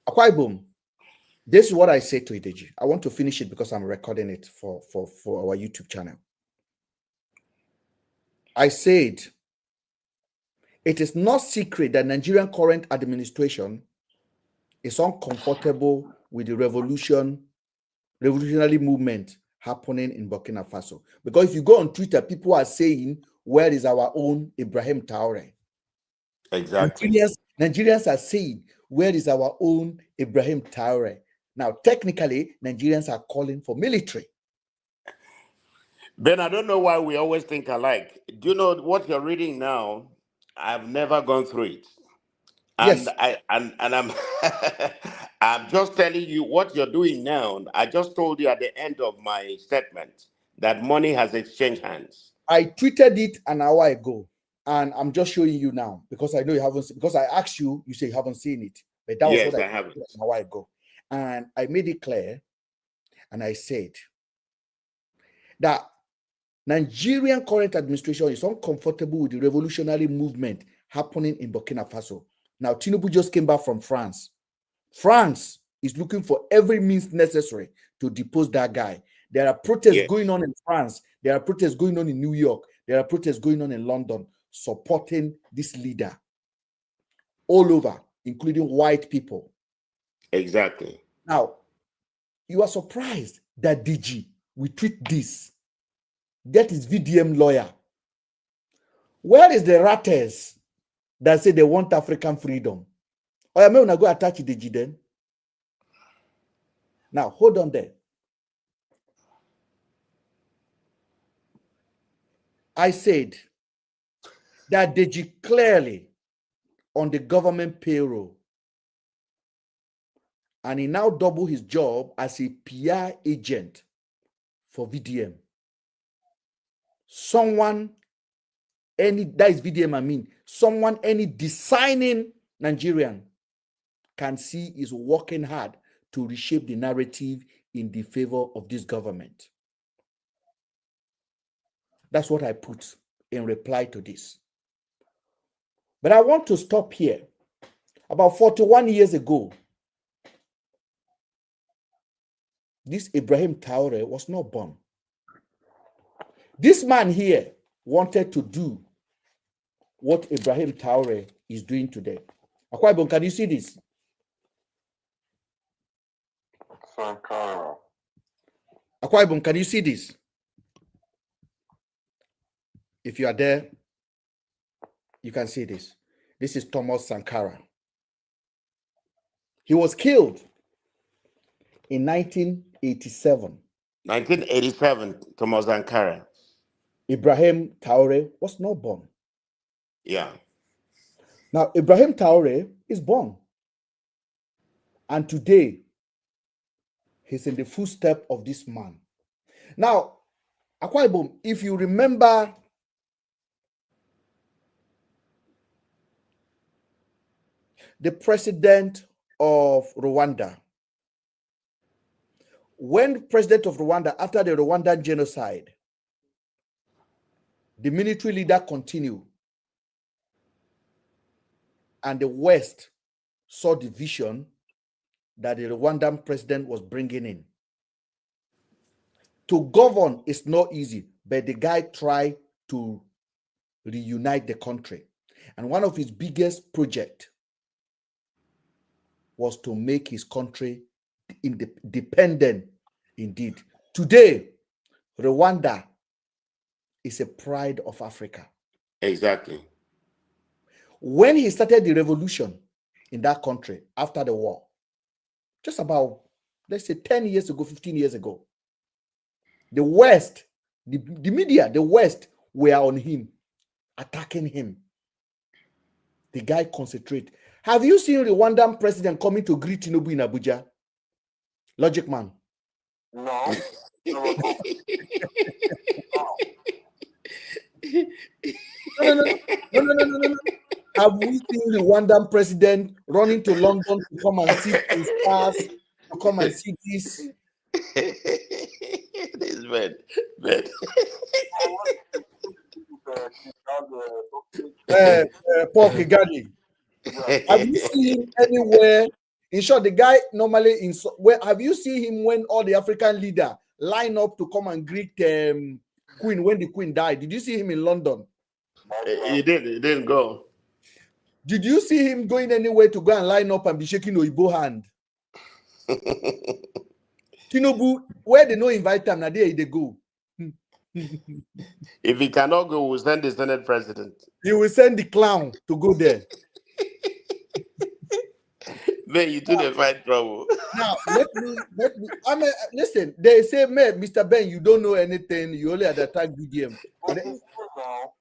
S4: Akwaibom, this is what I say to Ideji. I want to finish it because I'm recording it for our YouTube channel. I said, it is not secret that Nigerian current administration is uncomfortable with the revolutionary movement happening in Burkina Faso. Because if you go on Twitter, people are saying, where is our own Ibrahim Traore?
S9: Exactly.
S4: Nigerians are saying, where is our own Ibrahim Traore? Now, technically, Nigerians are calling for military.
S9: Ben, I don't know why we always think alike. Do you know what you're reading now? I've never gone through it. And
S4: Yes.
S9: I'm I'm just telling you what you're doing now. I just told you at the end of my statement that money has exchanged hands.
S4: I tweeted it an hour ago, and I'm just showing you now because I know you haven't. Because I asked you, you say you haven't seen it, but that was what I
S9: haven't.
S4: an hour ago, and I made it clear, and I said that Nigerian current administration is uncomfortable with the revolutionary movement happening in Burkina Faso. Now, Tinubu just came back from France. France is looking for every means necessary to depose that guy. There are protests going on in France. There are protests going on in New York. There are protests going on in London supporting this leader all over. including white people.
S9: Exactly.
S4: Now, you are surprised that DG will treat this. That is VDM lawyer. Where is the ratters that say they want African freedom? Or am I going to go attach DG then? Now, hold on there. I said that Deji clearly on the government payroll, and he now double his job as a PR agent for VDM. Someone, that is VDM, I mean, someone, any designing Nigerian can see is working hard to reshape the narrative in the favor of this government. That's what I put in reply to this. But I want to stop here. About 41 years ago, this Ibrahim Traore was not born. This man here wanted to do what Ibrahim Traore is doing today. Akwa Ibom, can you see this?
S2: Sankara.
S4: Akwa Ibom, can you see this? If you are there, you can see this. This is Thomas Sankara. He was killed in 1987.
S9: 1987, Thomas Sankara.
S4: Ibrahim Traore was not born.
S9: Yeah.
S4: Now, Ibrahim Traore is born. And today, he's in the footstep of this man. Now, Akwa Ibom, if you remember the president of Rwanda, when president of Rwanda, after the Rwandan genocide, the military leader continued, and the West saw the vision that the Rwandan president was bringing in. To govern is not easy, but the guy tried to reunite the country. And one of his biggest projects was to make his country independent indeed. Today, Rwanda is a pride of Africa.
S9: Exactly.
S4: When he started the revolution in that country after the war, just about, let's say 10 years ago, 15 years ago, the West, the media, the West were on him, attacking him. The guy concentrate. Have you seen the Rwandan president coming to greet Tinubu in Abuja? Logic man.
S2: No.
S4: No. Have we seen the Rwandan president running to London to come and see his stars, to come and see this?
S9: This man.
S4: Paul Kigali. Have you seen him anywhere? In short, the guy normally where have you seen him when all the African leaders line up to come and greet Queen when the Queen died? Did you see him in London?
S9: He didn't go.
S4: Did you see him going anywhere to go and line up and be shaking Oibo hand? Tinubu, where they no invite him, now there they go.
S9: If he cannot go, we'll send the Senate president.
S4: He will send the clown to go there.
S9: Man, you do the fight trouble.
S4: Now, let me. I mean, listen. They say, "Man, Mr. Ben, you don't know anything. You only had attack VDM."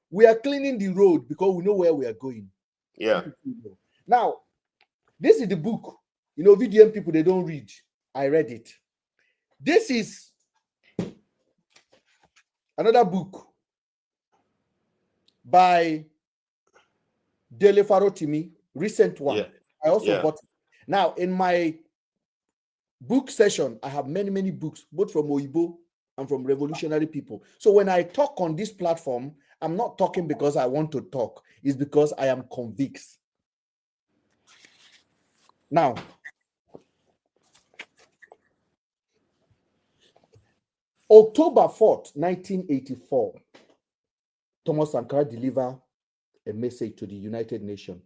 S4: We are cleaning the road because we know where we are going.
S9: Yeah.
S4: Now, this is the book. You know, VDM people, they don't read. I read it. This is another book by Dele Farotimi, recent one.
S9: Yeah.
S4: I also bought it. Now, in my book session, I have many books, both from Oibo and from revolutionary people. So when I talk on this platform, I'm not talking because I want to talk. It's because I am convinced. Now, October 4th, 1984, Thomas Sankara delivered a message to the United Nations.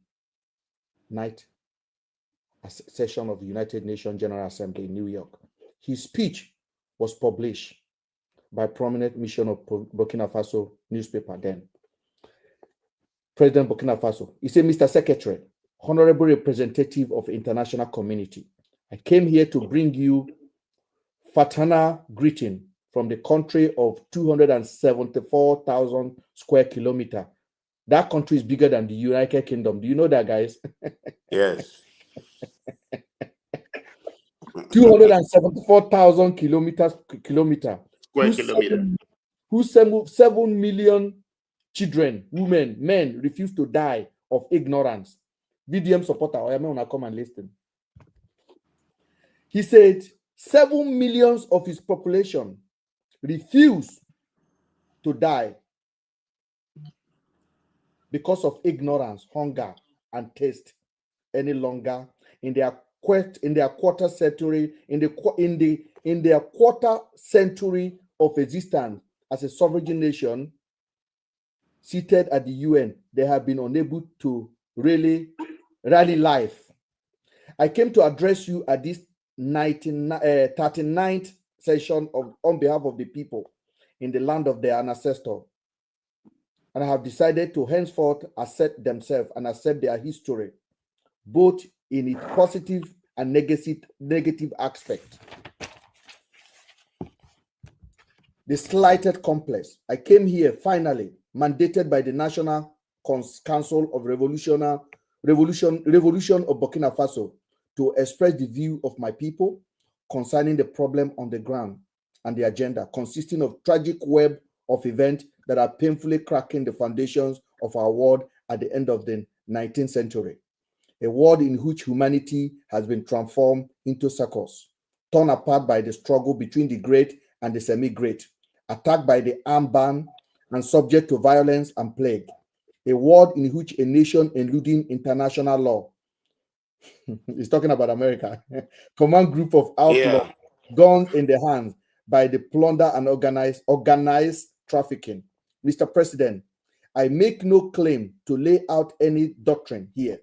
S4: session of the United Nations General Assembly in New York. His speech was published by prominent mission of Burkina Faso newspaper then. President Burkina Faso, he said, Mr. Secretary, honorable representative of international community, I came here to bring you fraternal greeting from the country of 274,000 square kilometers. That country is bigger than the United Kingdom. Do you know that, guys?
S9: Yes.
S4: 274,000 kilometers.
S9: Square kilometer.
S4: Who 7 million children, women, men refuse to die of ignorance. VDM supporter, I want to come and listen. He said 7 million of his population refuse to die because of ignorance, hunger, and thirst any longer in their quarter century of existence as a sovereign nation seated at the UN. They have been unable to really rally life. I came to address you at this 39th session on behalf of the people in the land of their ancestor, and I have decided to henceforth accept themselves and accept their history, both in its positive and negative aspect. The slighted complex. I came here finally, mandated by the National Council of Revolution of Burkina Faso, to express the view of my people concerning the problem on the ground and the agenda, consisting of tragic web of events that are painfully cracking the foundations of our world at the end of the 19th century. A world in which humanity has been transformed into circles, torn apart by the struggle between the great and the semi-great, attacked by the armed band and subject to violence and plague. A world in which a nation eluding international law, he's talking about America, command group of outlaws, guns in their hands by the plunder and organized trafficking. Mr. President, I make no claim to lay out any doctrine here.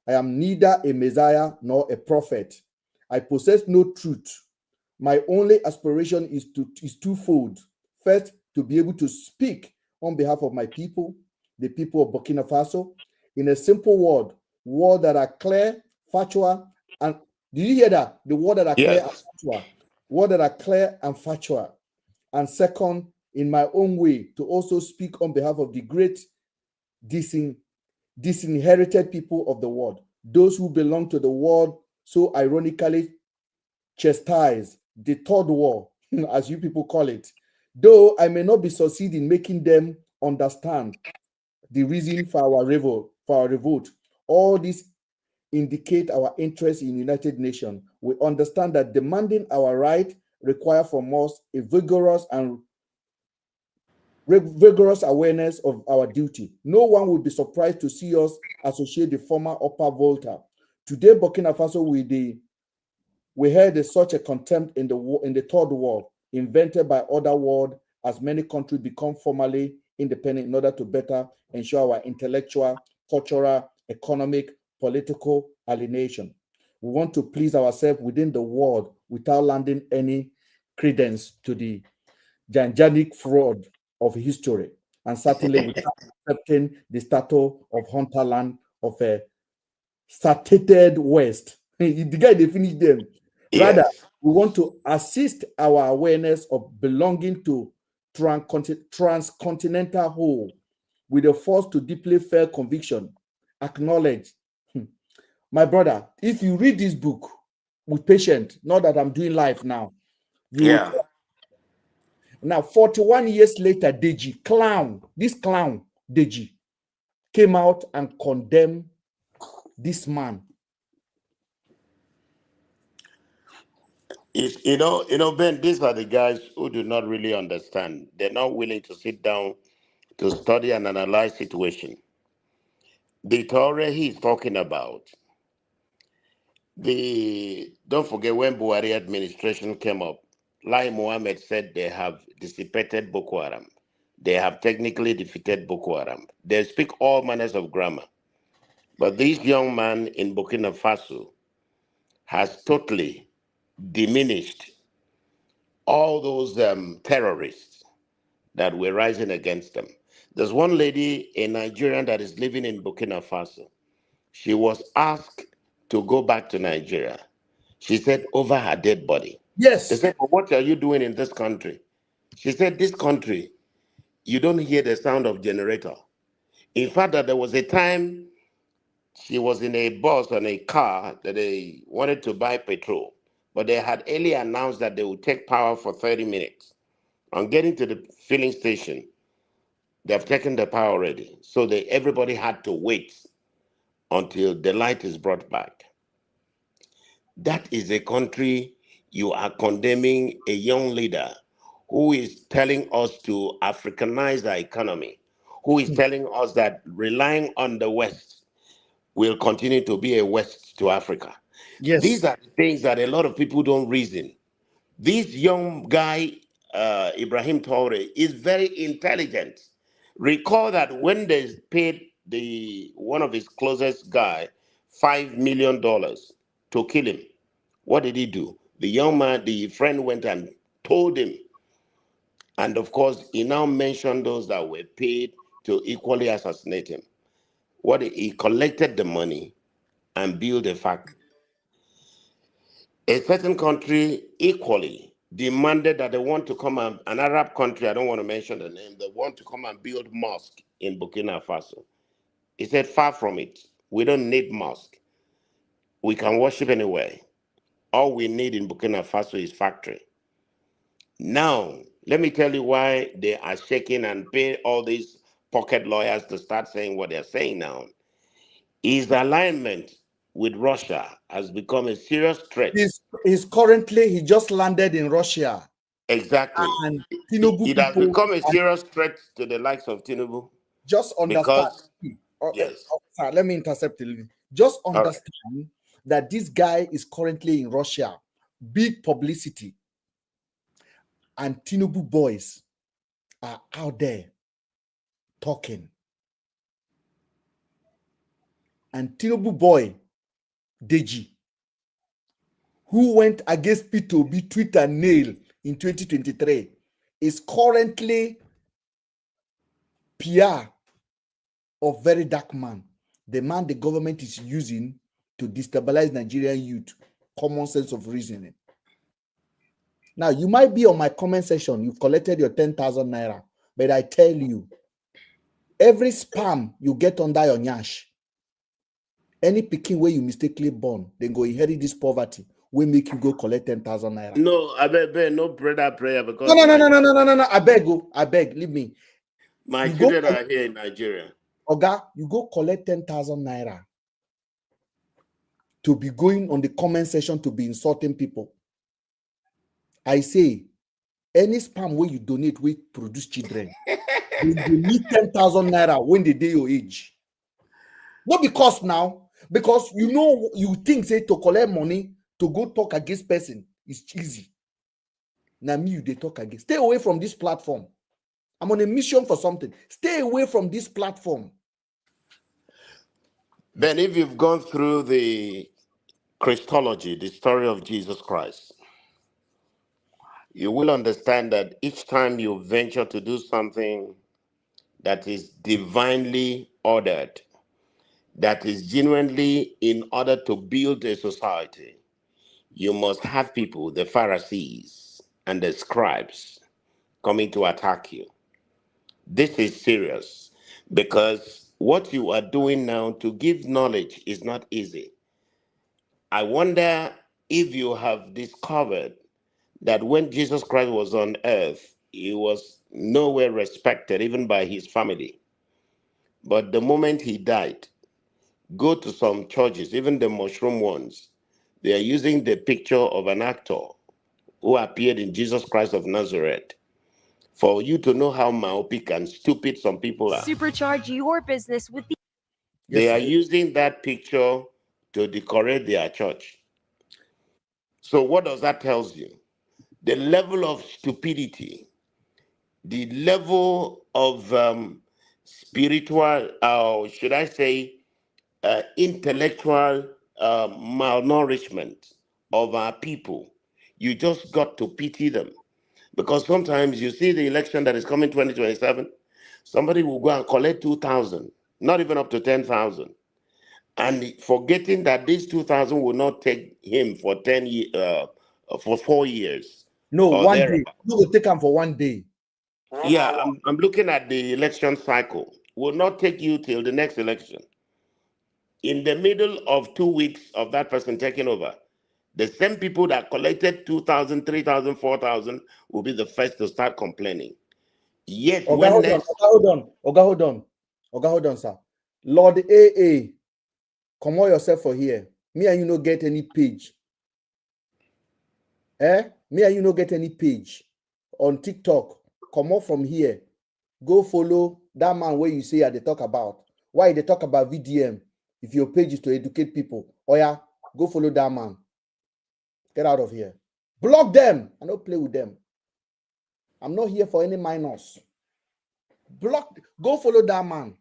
S4: I am neither a Messiah nor a prophet. I possess no truth. My only aspiration is twofold. First, to be able to speak on behalf of my people, the people of Burkina Faso, in a simple word that are clear, factual, and did you hear that? The word that are clear and factual. Word that are clear and factual. And second, in my own way, to also speak on behalf of the great disinherited people of the world, those who belong to the world so ironically chastise, the third war, as you people call it, though I may not be succeed in making them understand the reason for our revolt. All this indicate our interest in United Nations. We understand that demanding our right require from us a vigorous awareness of our duty. No one will be surprised to see us associate the former Upper Volta. Today, Burkina Faso, we heard such a contempt in the third war, invented by other world, as many countries become formally independent in order to better ensure our intellectual, cultural, economic, political alienation. We want to please ourselves within the world without lending any credence to the gigantic fraud of history, and certainly without accepting the status of hinterland of a stated West. The guy, they finished them. Rather, we want to assist our awareness of belonging to transcontinental whole with a force to deeply felt conviction, acknowledge. My brother, if you read this book with patience, not that I'm doing live now, now 41 years later, Deji, this clown, Deji, came out and condemned this man.
S9: You know, Ben, these are the guys who do not really understand. They're not willing to sit down to study and analyze situation. The Torah he's talking about, don't forget when Buhari administration came up, Lai Mohammed said they have dissipated Boko Haram. They have technically defeated Boko Haram. They speak all manners of grammar. But this young man in Burkina Faso has totally diminished all those terrorists that were rising against them. There's one lady, a Nigerian that is living in Burkina Faso. She was asked to go back to Nigeria. She said, over her dead body. They
S4: Yes.
S9: said, well, what are you doing in this country? She said, this country, you don't hear the sound of generator. In fact, that there was a time she was in a bus and a car that they wanted to buy petrol, but they had earlier announced that they would take power for 30 minutes. On getting to the filling station, they've taken the power already. So everybody had to wait until the light is brought back. That is a country you are condemning a young leader who is telling us to Africanize our economy, who is telling us that relying on the West will continue to be a West to Africa.
S4: Yes.
S9: These are things that a lot of people don't reason. This young guy, Ibrahim Traore, is very intelligent. Recall that when they paid one of his closest guy $5 million to kill him, what did he do? The young man, the friend went and told him. And of course, he now mentioned those that were paid to equally assassinate him. He collected the money and built a factory. A certain country equally demanded that they want to come an Arab country, I don't want to mention the name, they want to come and build mosque in Burkina Faso. He said, far from it. We don't need mosque. We can worship anywhere. All we need in Burkina Faso is factory. Now, let me tell you why they are shaking and pay all these pocket lawyers to start saying what they're saying now. His alignment with Russia has become a serious threat.
S4: He just landed in Russia.
S9: Exactly.
S4: And Tinubu
S9: it has become a serious threat to the likes of Tinubu.
S4: Just understand.
S9: Yes.
S4: Sorry, let me intercept a little. Just understand that this guy is currently in Russia. Big publicity. And Tinubu boys are out there talking. And Tinubu boy, Deji, who went against P2B Twitter nail in 2023, is currently PR of very dark man, the man the government is using to destabilize Nigerian youth, common sense of reasoning. Now, you might be on my comment section, you've collected your 10,000 naira, but I tell you, every spam you get under your nyash, any picking where you mistakenly born, then go inherit this poverty, will make you go collect 10,000 naira.
S9: No, I beg, no prayer because
S4: no, I beg, leave me.
S9: My children are here in Nigeria.
S4: Oga, you go collect 10,000 naira to be going on the comment section to be insulting people. I say, any spam where you donate, we produce children. You need 10,000 naira when they day your age. Not because now, because you think say to collect money to go talk against person is easy. Now me, they talk against. Stay away from this platform. I'm on a mission for something. Stay away from this platform.
S9: Ben, if you've gone through the Christology, the story of Jesus Christ, you will understand that each time you venture to do something that is divinely ordered, that is genuinely in order to build a society, you must have people, the Pharisees and the scribes, coming to attack you. This is serious because what you are doing now to give knowledge is not easy. I wonder if you have discovered that when Jesus Christ was on earth, he was nowhere respected, even by his family. But the moment he died, go to some churches, even the mushroom ones, they are using the picture of an actor who appeared in Jesus Christ of Nazareth for you to know how myopic and stupid some people are.
S10: Supercharge your business with the...
S9: They are using that picture to decorate their church. So what does that tell you? The level of stupidity, the level of spiritual, should I say, intellectual malnourishment of our people, you just got to pity them. Because sometimes you see the election that is coming 2027, somebody will go and collect 2,000, not even up to 10,000. And forgetting that these 2,000 will not take him for 4 years.
S4: No,
S9: Or
S4: one
S9: there.
S4: day. You will take them for one day.
S9: Yeah, I'm looking at the election cycle. Will not take you till the next election. In the middle of 2 weeks of that person taking over, the same people that collected 2,000, 3,000, 4,000 will be the first to start complaining. Yet,
S4: Oga,
S9: when
S4: hold on.
S9: next.
S4: Oga, hold on. Oga, hold on. Oga, hold on, sir. Lord AA, come on yourself for here. Me and you no get any page. Me and you no get any page on TikTok. Come on from here. Go follow that man where you say they talk about. Why they talk about VDM? If your page is to educate people, oh yeah, go follow that man. Get out of here. Block them. I don't play with them. I'm not here for any minors. Block. Go follow that man.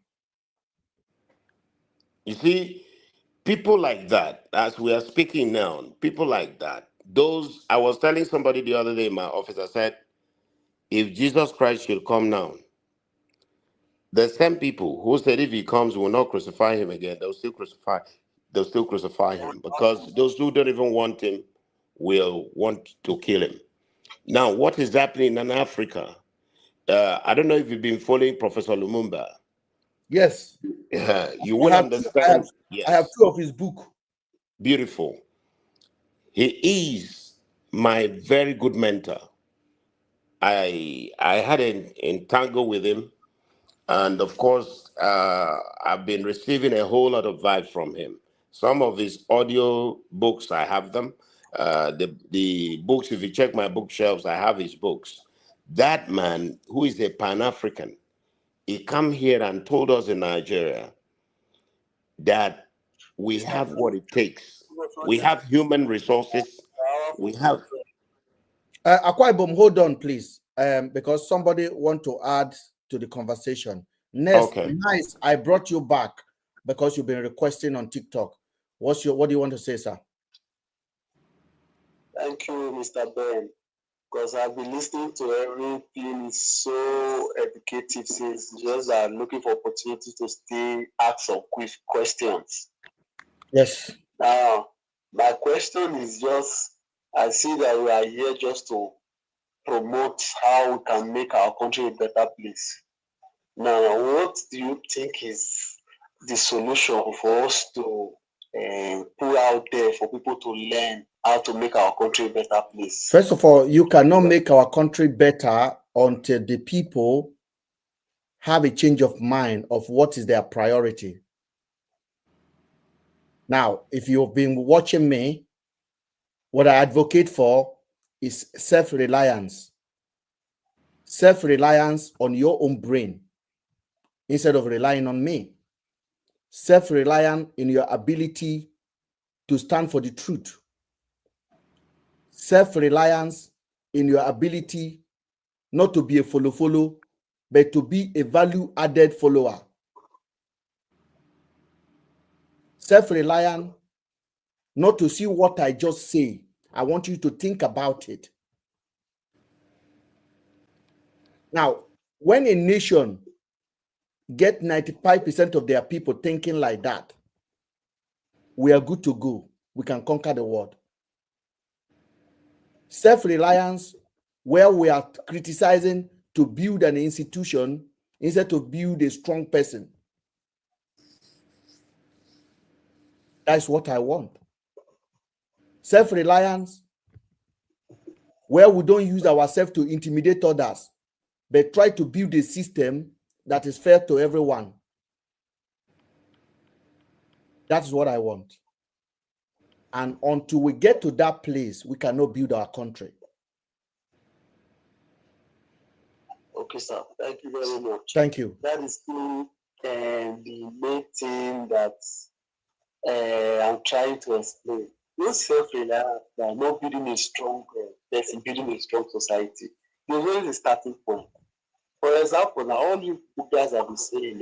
S9: You see, people like that, as we are speaking now, people like that, those, I was telling somebody the other day in my office, I said, if Jesus Christ should come now, the same people who said if he comes, we'll not crucify him again, they'll still crucify him, because those who don't even want him will want to kill him. Now, what is happening in Africa? I don't know if you've been following Professor Lumumba.
S4: Yes.
S9: You will understand.
S4: I have 2 of his book.
S9: Beautiful. He is my very good mentor. I had an entangle with him, and of course, I've been receiving a whole lot of vibes from him. Some of his audio books, I have them. The books, if you check my bookshelves, I have his books. That man, who is a Pan-African, he come here and told us in Nigeria that we have what it takes. We have human resources. We have.
S4: Akwa Ibom, hold on, please, because somebody want to add to the conversation. Next,
S9: Okay.
S4: Nice, I brought you back because you've been requesting on TikTok. What do you want to say, sir?
S7: Thank you, Mr. Ben, because I've been listening to everything. It's so educative since just looking for opportunities to still ask some quick questions.
S4: Yes.
S7: Now, my question is just, I see that we are here just to promote how we can make our country a better place. Now, what do you think is the solution for us to put out there for people to learn how to make our country a better place?
S4: First of all, you cannot make our country better until the people have a change of mind of what is their priority. Now, if you've been watching me, what I advocate for is self-reliance. Self-reliance on your own brain instead of relying on me. Self-reliant in your ability to stand for the truth. Self-reliance in your ability not to be a follow, but to be a value-added follower. Self-reliant not to see what I just say. I want you to think about it. Now, when a nation get 95% of their people thinking like that, we are good to go. We can conquer the world. Self-reliance, where we are criticizing to build an institution instead to build a strong person. That's what I want. Self-reliance, where we don't use ourselves to intimidate others, but try to build a system that is fair to everyone. That's what I want. And until we get to that place, we cannot build our country.
S7: Okay, sir. Thank you very much.
S4: Thank you.
S7: That is still the main thing that I'm trying to explain. No self-reliance, not building a strong person, building a strong society. There's always a starting point. For example, now all you guys have been saying,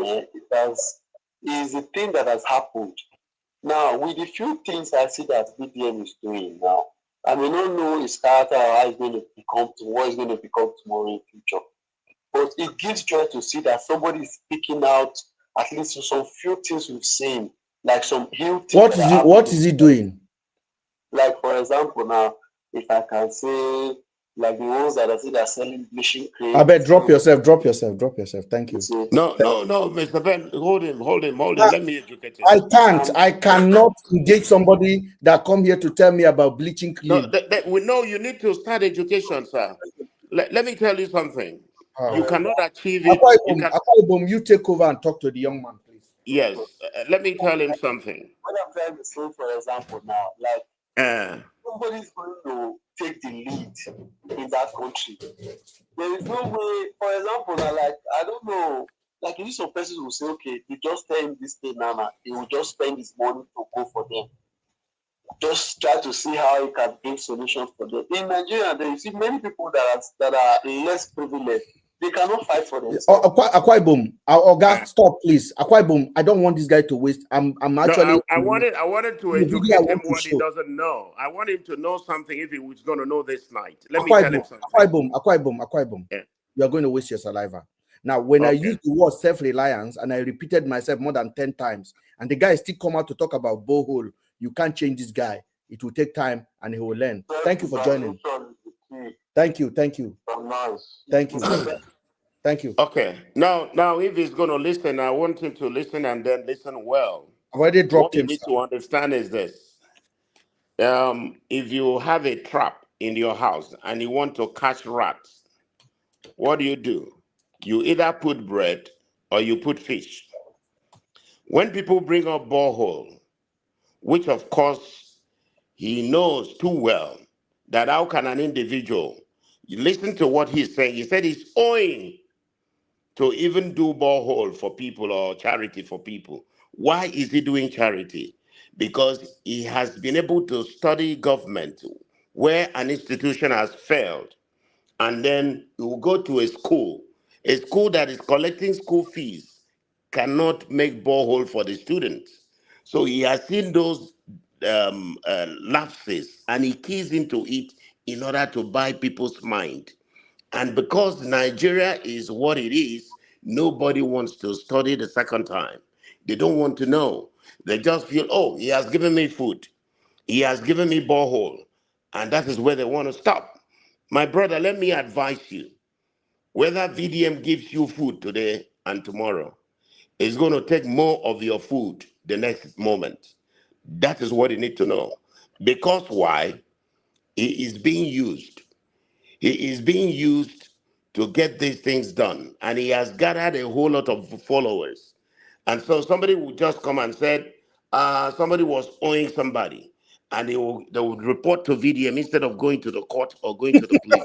S7: is a thing that has happened. Now, with the few things I see that VDM is doing now, I may not know his character or how he's going to become, what he's going to become tomorrow in future. But it gives joy to see that somebody is speaking out at least to some few things we've seen, like some real things.
S4: What is he doing?
S7: Like, for example, now, if I can say, like the ones that I see that are selling bleaching cream.
S4: I bet drop yourself. Thank you.
S9: No, Mr. Ben, hold him. Let me educate him.
S4: I cannot engage somebody that come here to tell me about bleaching cream.
S9: We know you need to start education, sir. Let me tell you something. You cannot achieve it.
S4: You take over and talk to the young man, please.
S9: Yes. Let me tell him something.
S7: What I'm trying to say, for example, now, like, nobody's going to take the lead in that country. There is no way, for example, now, like, I don't know, like, if some persons will say, okay, you just tell him this thing now, he will just spend his money to go for them. Just try to see how he can bring solutions for them. In Nigeria, there you see many people that are less privileged. They cannot fight for themselves.
S4: Akwa Ibom, stop, please. Akwa Ibom, I don't want this guy to waste. I'm actually.
S9: No, I wanted to educate him what he doesn't know. I want him to know something if he was going to know this night. Let me tell him something.
S4: Akwa Ibom. Yeah. You are going to waste your saliva. Now, when I used the word self-reliance and I repeated myself more than 10 times, and the guy still come out to talk about borehole, you can't change this guy. It will take time and he will learn. Thank you for joining. Thank you. Thank you.
S9: Okay. Now, if he's going to listen, I want him to listen and then listen well.
S4: I've already dropped him.
S9: What you need to understand is this. If you have a trap in your house and you want to catch rats, what do? You either put bread or you put fish. When people bring up borehole, which of course he knows too well, that how can an individual, you listen to what he's saying. He said he's owing to even do borehole for people or charity for people. Why is he doing charity? Because he has been able to study government where an institution has failed. And then you will go to a school that is collecting school fees cannot make borehole for the students. So he has seen those lapses and he keys into it in order to buy people's mind. And because Nigeria is what it is, nobody wants to study the second time. They don't want to know. They just feel, oh, he has given me food. He has given me borehole. And that is where they want to stop. My brother, let me advise you. Whether VDM gives you food today and tomorrow, it's going to take more of your food the next moment. That is what you need to know. Because why? He is being used. He is being used to get these things done. And he has gathered a whole lot of followers. And so somebody would just come and said, somebody was owing somebody. And they would report to VDM instead of going to the court or going to the police.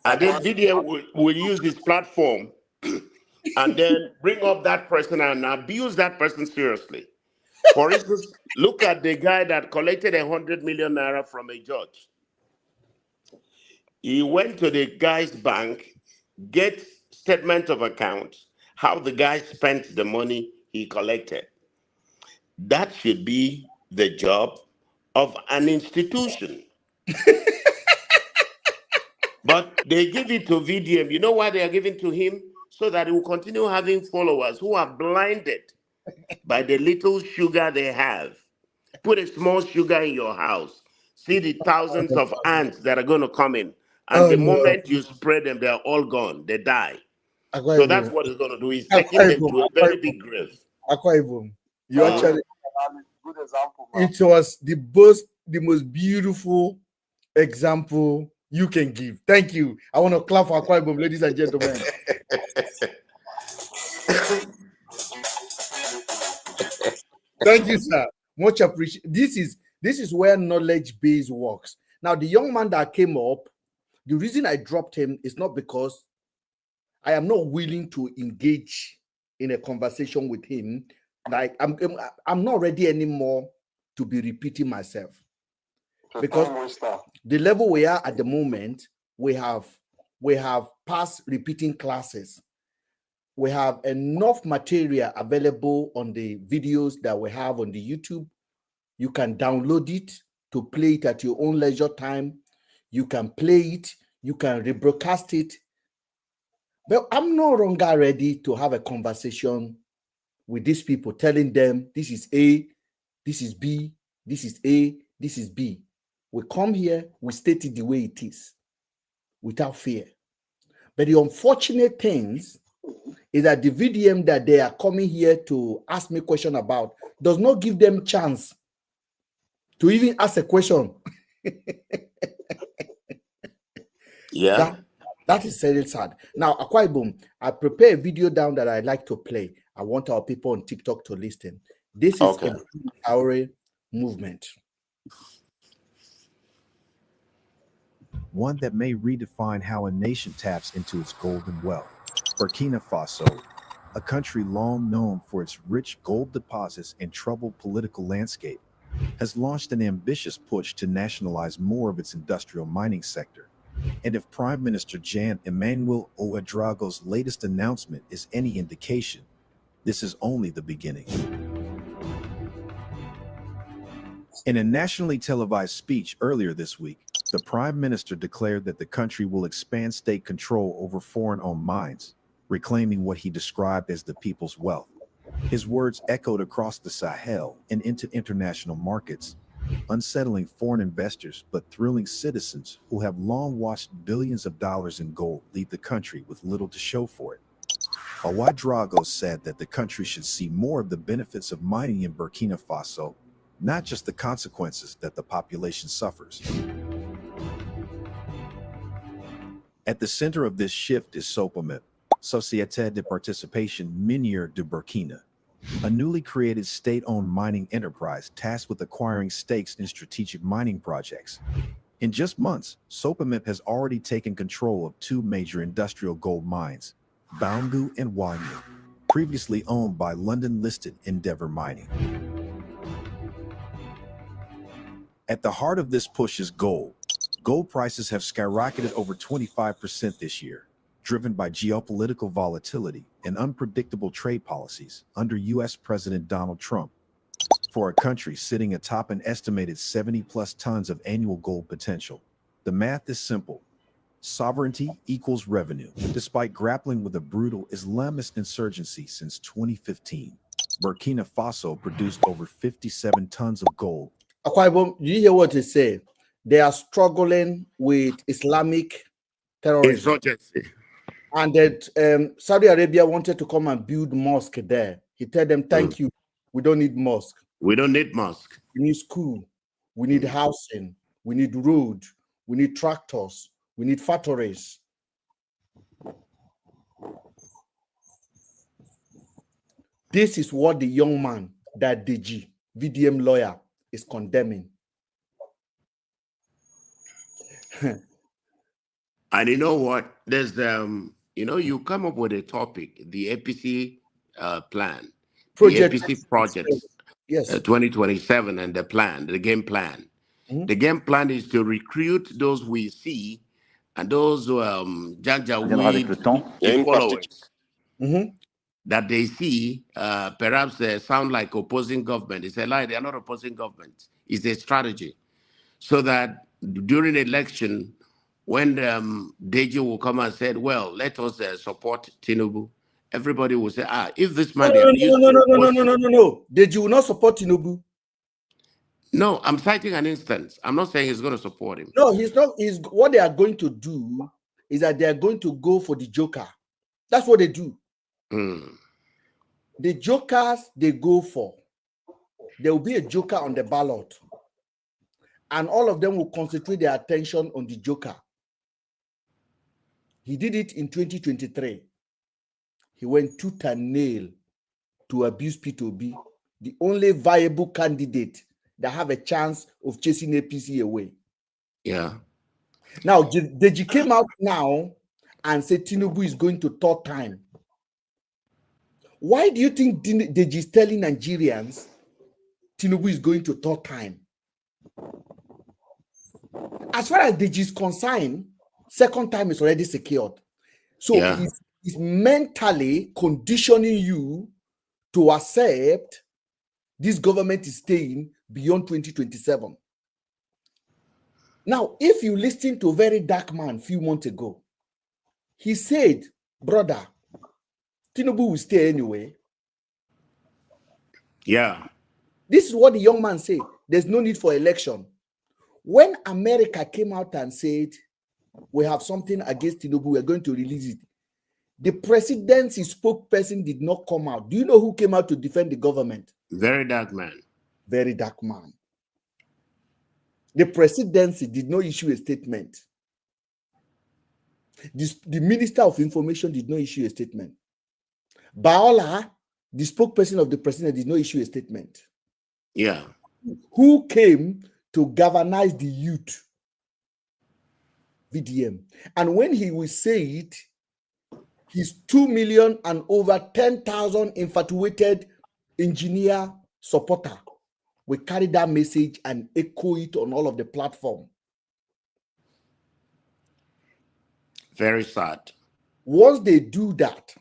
S9: And then VDM will use this platform and then bring up that person and abuse that person seriously. For instance, look at the guy that collected 100 million naira from a judge. He went to the guy's bank, get statement of account, how the guy spent the money he collected. That should be the job of an institution. But they give it to VDM. You know why they are giving to him? So that he will continue having followers who are blinded by the little sugar they have. Put a small sugar in your house. See the thousands of ants that are going to come in. And the moment you spread them, they're all gone. They die. So that's what he's going to do. He's taking them to a very big grave.
S4: Akwa Ibom, you actually, good example. It was the most beautiful example you can give. Thank you. I want to clap for Akwa Ibom, ladies and gentlemen. Thank you, sir. Much appreciated. This is where knowledge base works. Now, the young man that came up, the reason I dropped him is not because I am not willing to engage in a conversation with him. Like I'm not ready anymore to be repeating myself. Because the level we are at the moment, we have passed repeating classes. We have enough material available on the videos that we have on the YouTube. You can download it to play it at your own leisure time. You can play it. You can rebroadcast it. But I'm no longer ready to have a conversation with these people, telling them this is A, this is B, this is A, this is B. We come here, we state it the way it is, without fear. But the unfortunate things is that the VDM that they are coming here to ask me question about does not give them chance to even ask a question.
S9: Yeah.
S4: That is very sad. Now, Akwa Ibom, I prepare a video down that I like to play. I want our people on TikTok to listen. This is our movement.
S11: One that may redefine how a nation taps into its golden wealth. Burkina Faso, a country long known for its rich gold deposits and troubled political landscape, has launched an ambitious push to nationalize more of its industrial mining sector. And if Prime Minister Jean-Emmanuel Ouedraogo's latest announcement is any indication, this is only the beginning. In a nationally televised speech earlier this week, the Prime Minister declared that the country will expand state control over foreign-owned mines, reclaiming what he described as the people's wealth. His words echoed across the Sahel and into international markets, unsettling foreign investors but thrilling citizens who have long watched billions of dollars in gold leave the country with little to show for it. Ouedraogo said that the country should see more of the benefits of mining in Burkina Faso, not just the consequences that the population suffers. At the center of this shift is SOPAMIP, Société de Participation Minière de Burkina, a newly created state-owned mining enterprise tasked with acquiring stakes in strategic mining projects. In just months, SOPAMIP has already taken control of two major industrial gold mines, Boungou and Wagner, previously owned by London-listed Endeavour Mining. At the heart of this push is gold. Gold prices have skyrocketed over 25% this year, driven by geopolitical volatility and unpredictable trade policies under U.S. President Donald Trump. For a country sitting atop an estimated 70-plus tons of annual gold potential, the math is simple. Sovereignty equals revenue. Despite grappling with a brutal Islamist insurgency since 2015, Burkina Faso produced over 57 tons of gold.
S4: Akwa Ibom, you hear what he said? They are struggling with Islamic terrorism.
S9: Insurgency.
S4: And that Saudi Arabia wanted to come and build mosque there. He told them, thank you. We don't need mosque.
S9: We don't need mosque.
S4: We need school. We need housing. We need road. We need tractors. We need factories. This is what the young man, that Deji, VDM lawyer, is condemning.
S9: And you know what? There's you come up with a topic, the APC plan,
S4: Project
S9: the APC projects,
S4: yes,
S9: 2027, and the game plan.
S4: Mm-hmm.
S9: The game plan is to recruit those we see and those Janjaweed followers that they see perhaps sound like opposing government. It's a lie. They are not opposing government. It's a strategy, so that during election, when Deji will come and say, well, let us support Tinubu, everybody will say, if this man...
S4: No. Deji will not support Tinubu.
S9: No, I'm citing an instance. I'm not saying he's going to support him.
S4: No, he's not. What they are going to do is that they are going to go for the joker. That's what they do. The jokers they go for, there will be a joker on the ballot, and all of them will concentrate their attention on the joker. He did it in 2023. He went tooth and nail to abuse P2B, the only viable candidate that have a chance of chasing APC away.
S9: Yeah.
S4: Now, Deji came out now and said Tinubu is going to third time. Why do you think Deji is telling Nigerians Tinubu is going to third time? As far as Deji is concerned, second time is already secured. So is mentally conditioning you to accept this government is staying beyond 2027. Now, if you listen to a very dark man a few months ago, he said, brother, Tinubu will stay anyway.
S9: Yeah.
S4: This is what the young man said. There's no need for election. When America came out and said, we have something against Tinubu, we're going to release it, the presidency spokesperson did not come out. Do you know who came out to defend the government?
S9: Very dark man.
S4: Very dark man. The presidency did not issue a statement. The Minister of Information did not issue a statement. Baola, the spokesperson of the president, did not issue a statement.
S9: Yeah.
S4: Who came to galvanize the youth? VDM. And when he will say it, his 2 million and over 10,000 infatuated engineer supporter will carry that message and echo it on all of the platform.
S9: Very sad.
S4: Once they do that,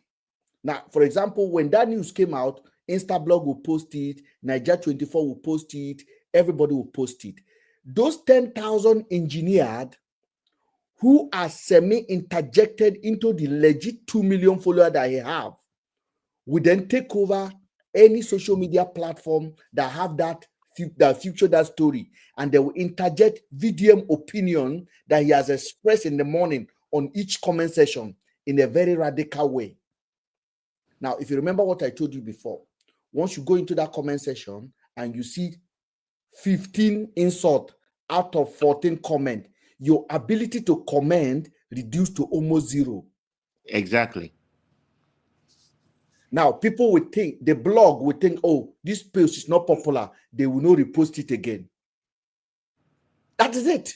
S4: now, for example, when that news came out, Instablog will post it, Niger24 will post it, everybody will post it. Those 10,000 engineered who are semi-interjected into the legit 2 million followers that he have will then take over any social media platform that have that future that story, and they will interject VDM opinion that he has expressed in the morning on each comment section in a very radical way. Now, if you remember what I told you before, once you go into that comment section and you see 15 insults out of 14 comment, your ability to comment reduced to almost zero.
S9: Exactly.
S4: Now, people would think, the blog would think, oh, this post is not popular. They will not repost it again. That is it.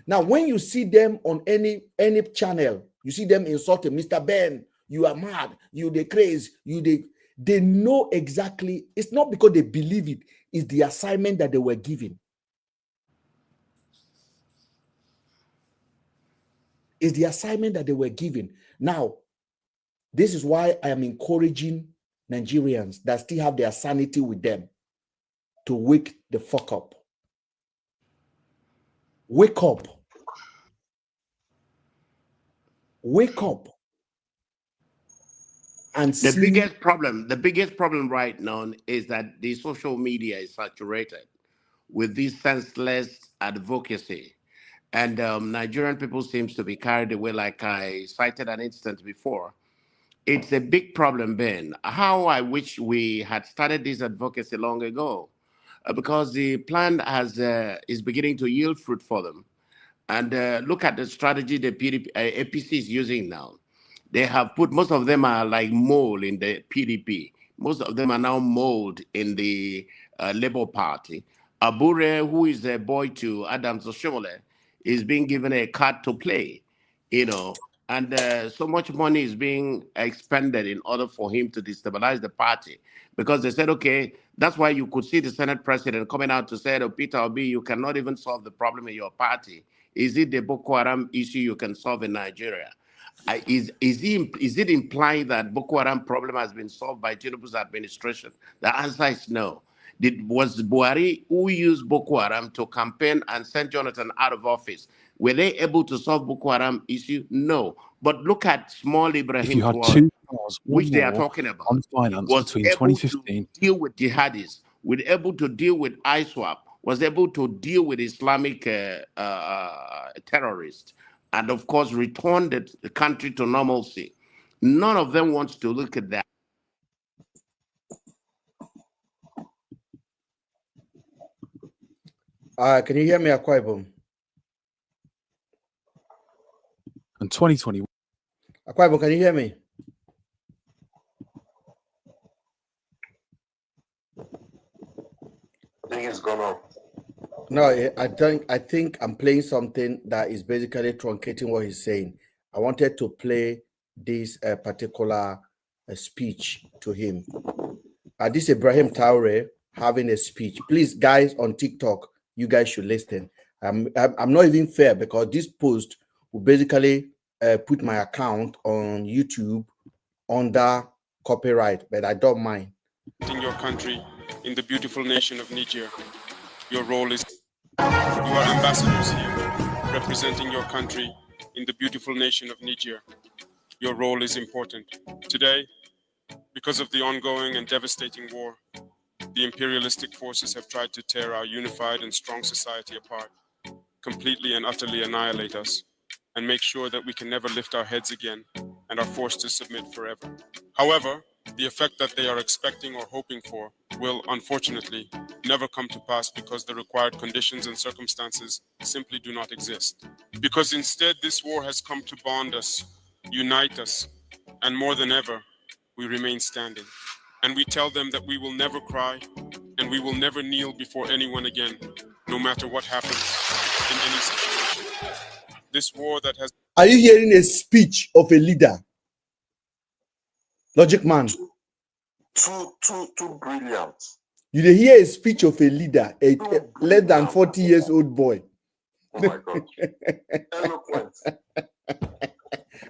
S4: Now, when you see them on any channel, you see them insulting, Mr. Ben, you are mad, you the crazy, they know exactly. It's not because they believe it, it's the assignment that they were given. It's the assignment that they were given. Now, this is why I am encouraging Nigerians that still have their sanity with them to wake the fuck up. Wake up. Wake up. And
S9: the biggest problem right now is that the social media is saturated with this senseless advocacy. And Nigerian people seems to be carried away, like I cited an instance before. It's a big problem, Ben. How I wish we had started this advocacy long ago, because the plan is beginning to yield fruit for them. And look at the strategy the APC is using now. They have put, most of them are like mole in the PDP. Most of them are now mold in the Labour Party. Abure, who is a boy to Adams Oshomole, is being given a card to play, and so much money is being expended in order for him to destabilize the party, because they said, okay, that's why you could see the Senate president coming out to say, oh, Peter Obi, you cannot even solve the problem in your party. Is it the Boko Haram issue you can solve in Nigeria? Is it implying that Boko Haram problem has been solved by Tinubu's administration? The answer is no. Was Buhari, who used Boko Haram to campaign and send Jonathan out of office, were they able to solve Boko Haram issue? No. But look at small Ibrahim Traore, which they are talking about,
S12: on finance
S9: was
S12: between
S9: able
S12: 2015
S9: to deal with jihadis, was able to deal with ISWAP, was able to deal with Islamic terrorists, and of course return the country to normalcy. None of them wants to look at that.
S4: Can you hear me, Akwaibom?
S12: and 2021.
S4: Akwaibom, can you hear me?
S3: I think it's gone up.
S4: No, I think I'm playing something that is basically truncating what he's saying. I wanted to play this particular speech to him. This Ibrahim Traore having a speech. Please, guys on TikTok, you guys should listen. I'm not even fair, because this post will basically put my account on YouTube under copyright, but I don't mind.
S13: In your country, in the beautiful nation of Niger, your role is, you are ambassadors here, representing your country in the beautiful nation of Niger. Your role is important. Today, because of the ongoing and devastating war, the imperialistic forces have tried to tear our unified and strong society apart, completely and utterly annihilate us, and make sure that we can never lift our heads again and are forced to submit forever. However, the effect that they are expecting or hoping for will, unfortunately, never come to pass because the required conditions and circumstances simply do not exist. Because instead, this war has come to bond us, unite us, and more than ever, we remain standing. And we tell them that we will never cry and we will never kneel before anyone again, no matter what happens in any situation. This war that has...
S4: Are you hearing a speech of a leader? Logic man.
S2: Too brilliant.
S4: You did hear a speech of a leader, a less than 40 years old boy.
S2: Oh my God. Eloquent.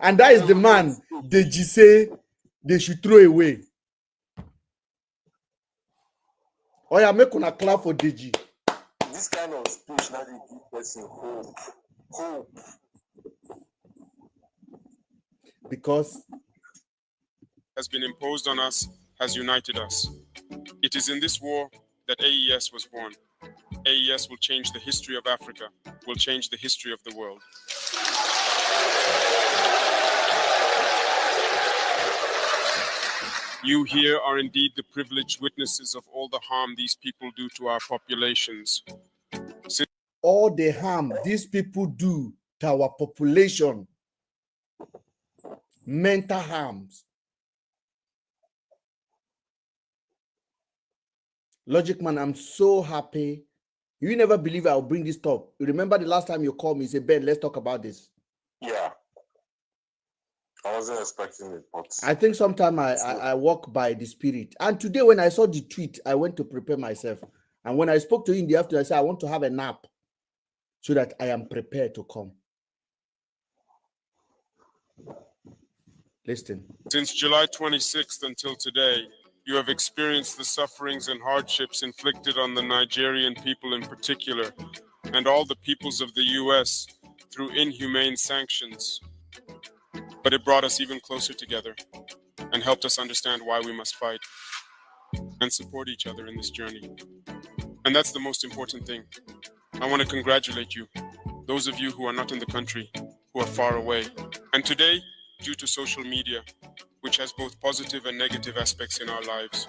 S4: And that is the man Deji say they should throw away. Oh yeah, make una clap for Deji.
S2: This kind of speech that they give person hope. Hope.
S4: Because
S13: has been imposed on us, has united us. It is in this war that AES was born. AES will change the history of Africa, will change the history of the world. You here are indeed the privileged witnesses of all the harm these people do to our populations.
S4: All the harm these people do to our population, mental harms. Logic man, I'm so happy. You never believe I'll bring this up. You remember the last time you called me, you said, Ben, let's talk about this.
S2: Yeah. I wasn't expecting it, but
S4: I think sometime I walk by the spirit. And today when I saw the tweet, I went to prepare myself. And when I spoke to you in the afternoon, I said, I want to have a nap so that I am prepared to come. Listen.
S13: Since July 26th until today, you have experienced the sufferings and hardships inflicted on the Nigerian people in particular, and all the peoples of the U.S. through inhumane sanctions. But it brought us even closer together and helped us understand why we must fight and support each other in this journey. And that's the most important thing. I want to congratulate you, those of you who are not in the country, who are far away. And today, due to social media, which has both positive and negative aspects in our lives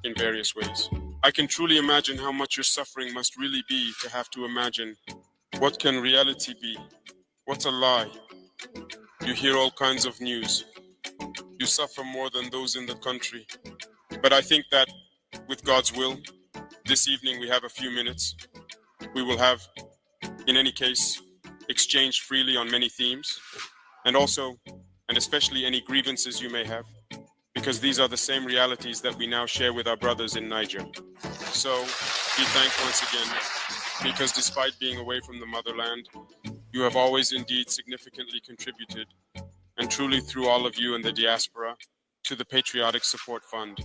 S13: in various ways, I can truly imagine how much your suffering must really be to have to imagine what can reality be? What's a lie? You hear all kinds of news. You suffer more than those in the country. But I think that with God's will, this evening we have a few minutes. We will have, in any case, exchange freely on many themes, and also, and especially any grievances you may have, because these are the same realities that we now share with our brothers in Niger. So, be thankful once again, because despite being away from the motherland, you have always indeed significantly contributed, and truly through all of you in the diaspora, to the Patriotic Support Fund.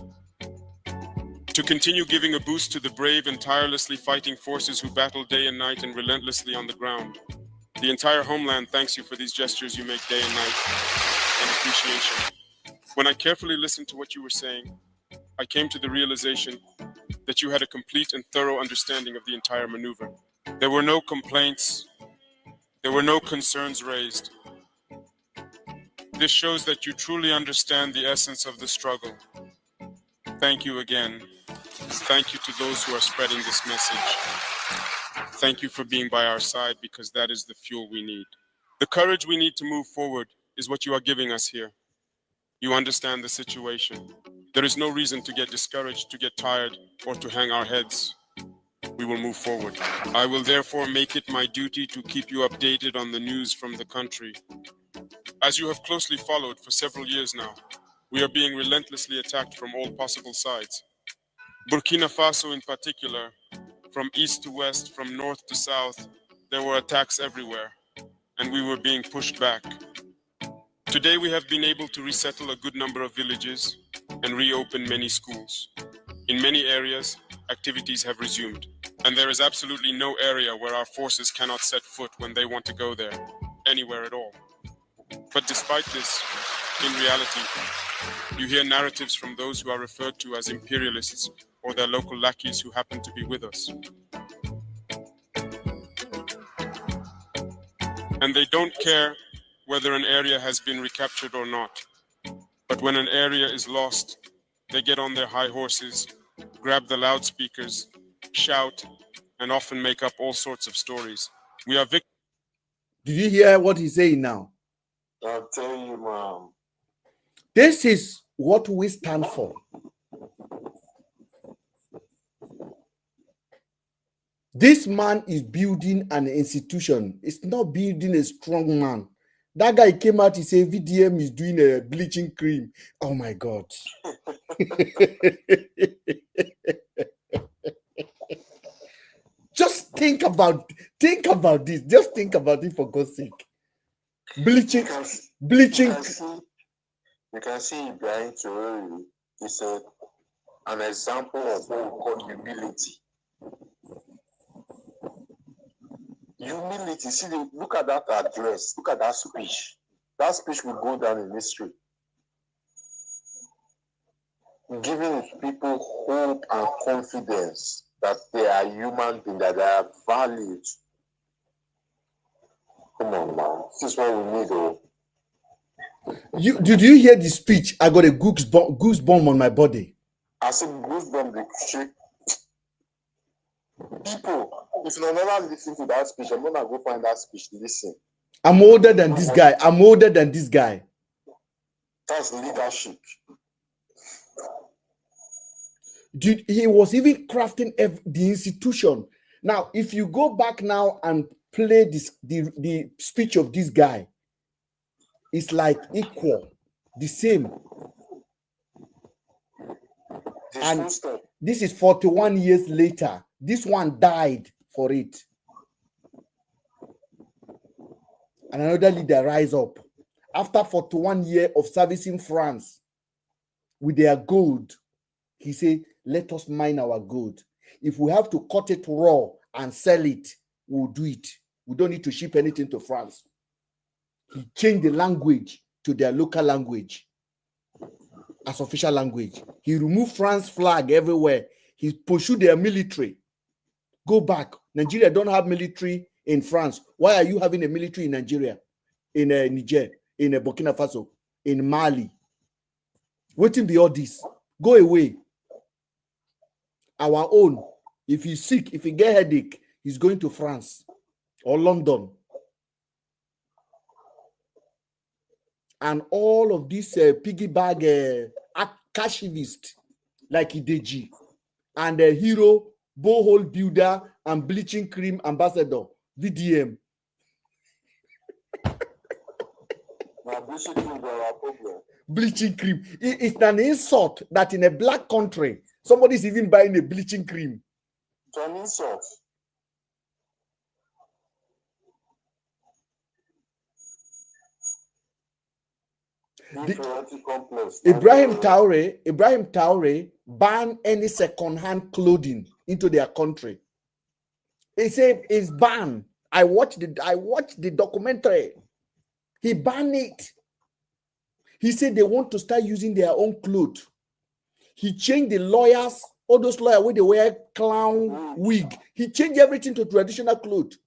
S13: To continue giving a boost to the brave and tirelessly fighting forces who battle day and night and relentlessly on the ground. The entire homeland thanks you for these gestures you make day and night, and appreciation. When I carefully listened to what you were saying, I came to the realization that you had a complete and thorough understanding of the entire maneuver. There were no complaints. There were no concerns raised. This shows that you truly understand the essence of the struggle. Thank you again. Thank you to those who are spreading this message. Thank you for being by our side, because that is the fuel we need. The courage we need to move forward is what you are giving us here. You understand the situation. There is no reason to get discouraged, to get tired, or to hang our heads. We will move forward. I will therefore make it my duty to keep you updated on the news from the country. As you have closely followed for several years now, we are being relentlessly attacked from all possible sides. Burkina Faso in particular, from east to west, from north to south, there were attacks everywhere, and we were being pushed back. Today we have been able to resettle a good number of villages and reopen many schools. In many areas, activities have resumed, and there is absolutely no area where our forces cannot set foot when they want to go there, anywhere at all. But despite this, in reality, you hear narratives from those who are referred to as imperialists or their local lackeys who happen to be with us. And they don't care whether an area has been recaptured or not. But when an area is lost, they get on their high horses, grab the loudspeakers, shout, and often make up all sorts of stories. We are victims.
S4: Did you hear what he's saying now?
S2: I'll tell you, ma'am.
S4: This is what we stand for. This man is building an institution. It's not building a strong man. That guy came out, he said VDM is doing a bleaching cream. Oh my God. Just think about this. Just think about it, for God's sake. Bleaching.
S2: You can see Ibrahim Traore is an example of what we call humility. Humility. See, look at that address. Look at that speech. That speech will go down in history. Giving people hope and confidence that they are human beings, that they are valued. Come on, man. This is what we need.
S4: Did you hear the speech? I got a goosebump on my body.
S2: I said goosebump. People, if you never listen to that speech, I'm gonna go find that speech. Listen.
S4: I'm older than this guy.
S2: That's leadership.
S4: Dude, he was even crafting the institution. Now, if you go back now and play the speech of this guy, it's like equal, the same. And this is 41 years later. This one died for it. And another leader rise up. After 41 years of servicing France with their gold, he said, let us mine our gold. If we have to cut it raw and sell it, we'll do it. We don't need to ship anything to France. He changed the language to their local language as official language. He removed France's flag everywhere. He pursued their military. Go back. Nigeria don't have military in France. Why are you having a military in Nigeria, in Niger, in Burkina Faso, in Mali? Waiting be all this. Go away. Our own. If he's sick, if he get headache, he's going to France or London. And all of these piggy bag cashivists like Deji and the hero borehole builder and bleaching cream ambassador VDM. Bleaching cream. It's an insult that in a black country somebody's even buying a bleaching cream.
S2: It's an insult.
S4: Ibrahim Traore banned any second-hand clothing into their country. He said it's banned. I watched the documentary. He banned it. He said they want to start using their own clothes. He changed the lawyers, all those lawyers where they wear clown wig. He changed everything to traditional clothes.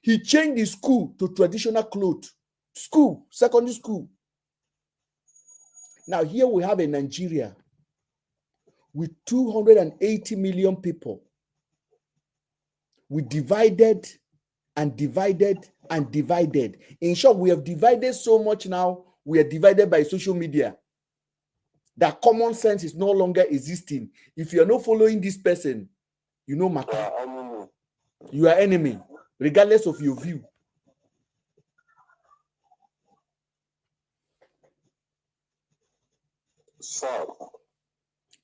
S4: He changed the school to traditional clothes. School, secondary school. Now here we have a Nigeria with 280 million people. We divided and divided and divided. In short, we have divided so much now, we are divided by social media. That common sense is no longer existing. If you are not following this person, you know matter. You are enemy, regardless of your view.
S2: So,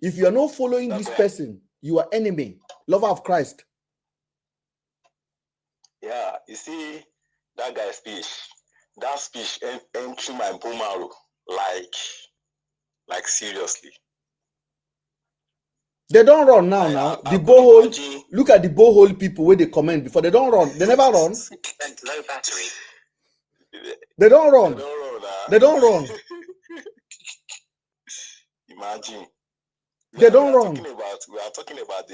S4: if you are not following this person, you are enemy, lover of Christ.
S3: Yeah, you see that guy's speech. that speech entering my bone marrow, like seriously.
S4: They don't run now. The borehole. Look at the borehole people where they comment before. They don't run. They never run.
S5: Low battery.
S4: They don't run. They don't run.
S3: Imagine.
S4: They don't run.
S3: They are talking about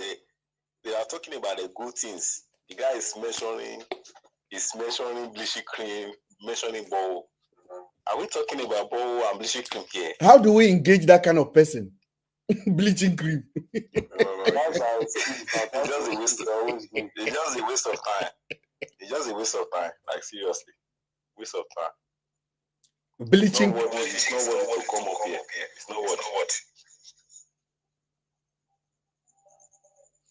S3: the good things. The guy is measuring bleaching cream, measuring bowl. Are we talking about bowl and bleaching cream here?
S4: How do we engage that kind of person? Bleaching cream.
S3: It's just a waste of time. It's just a waste of time. Like seriously, waste of time.
S4: Bleaching.
S3: It's not what to come up here. It's not what.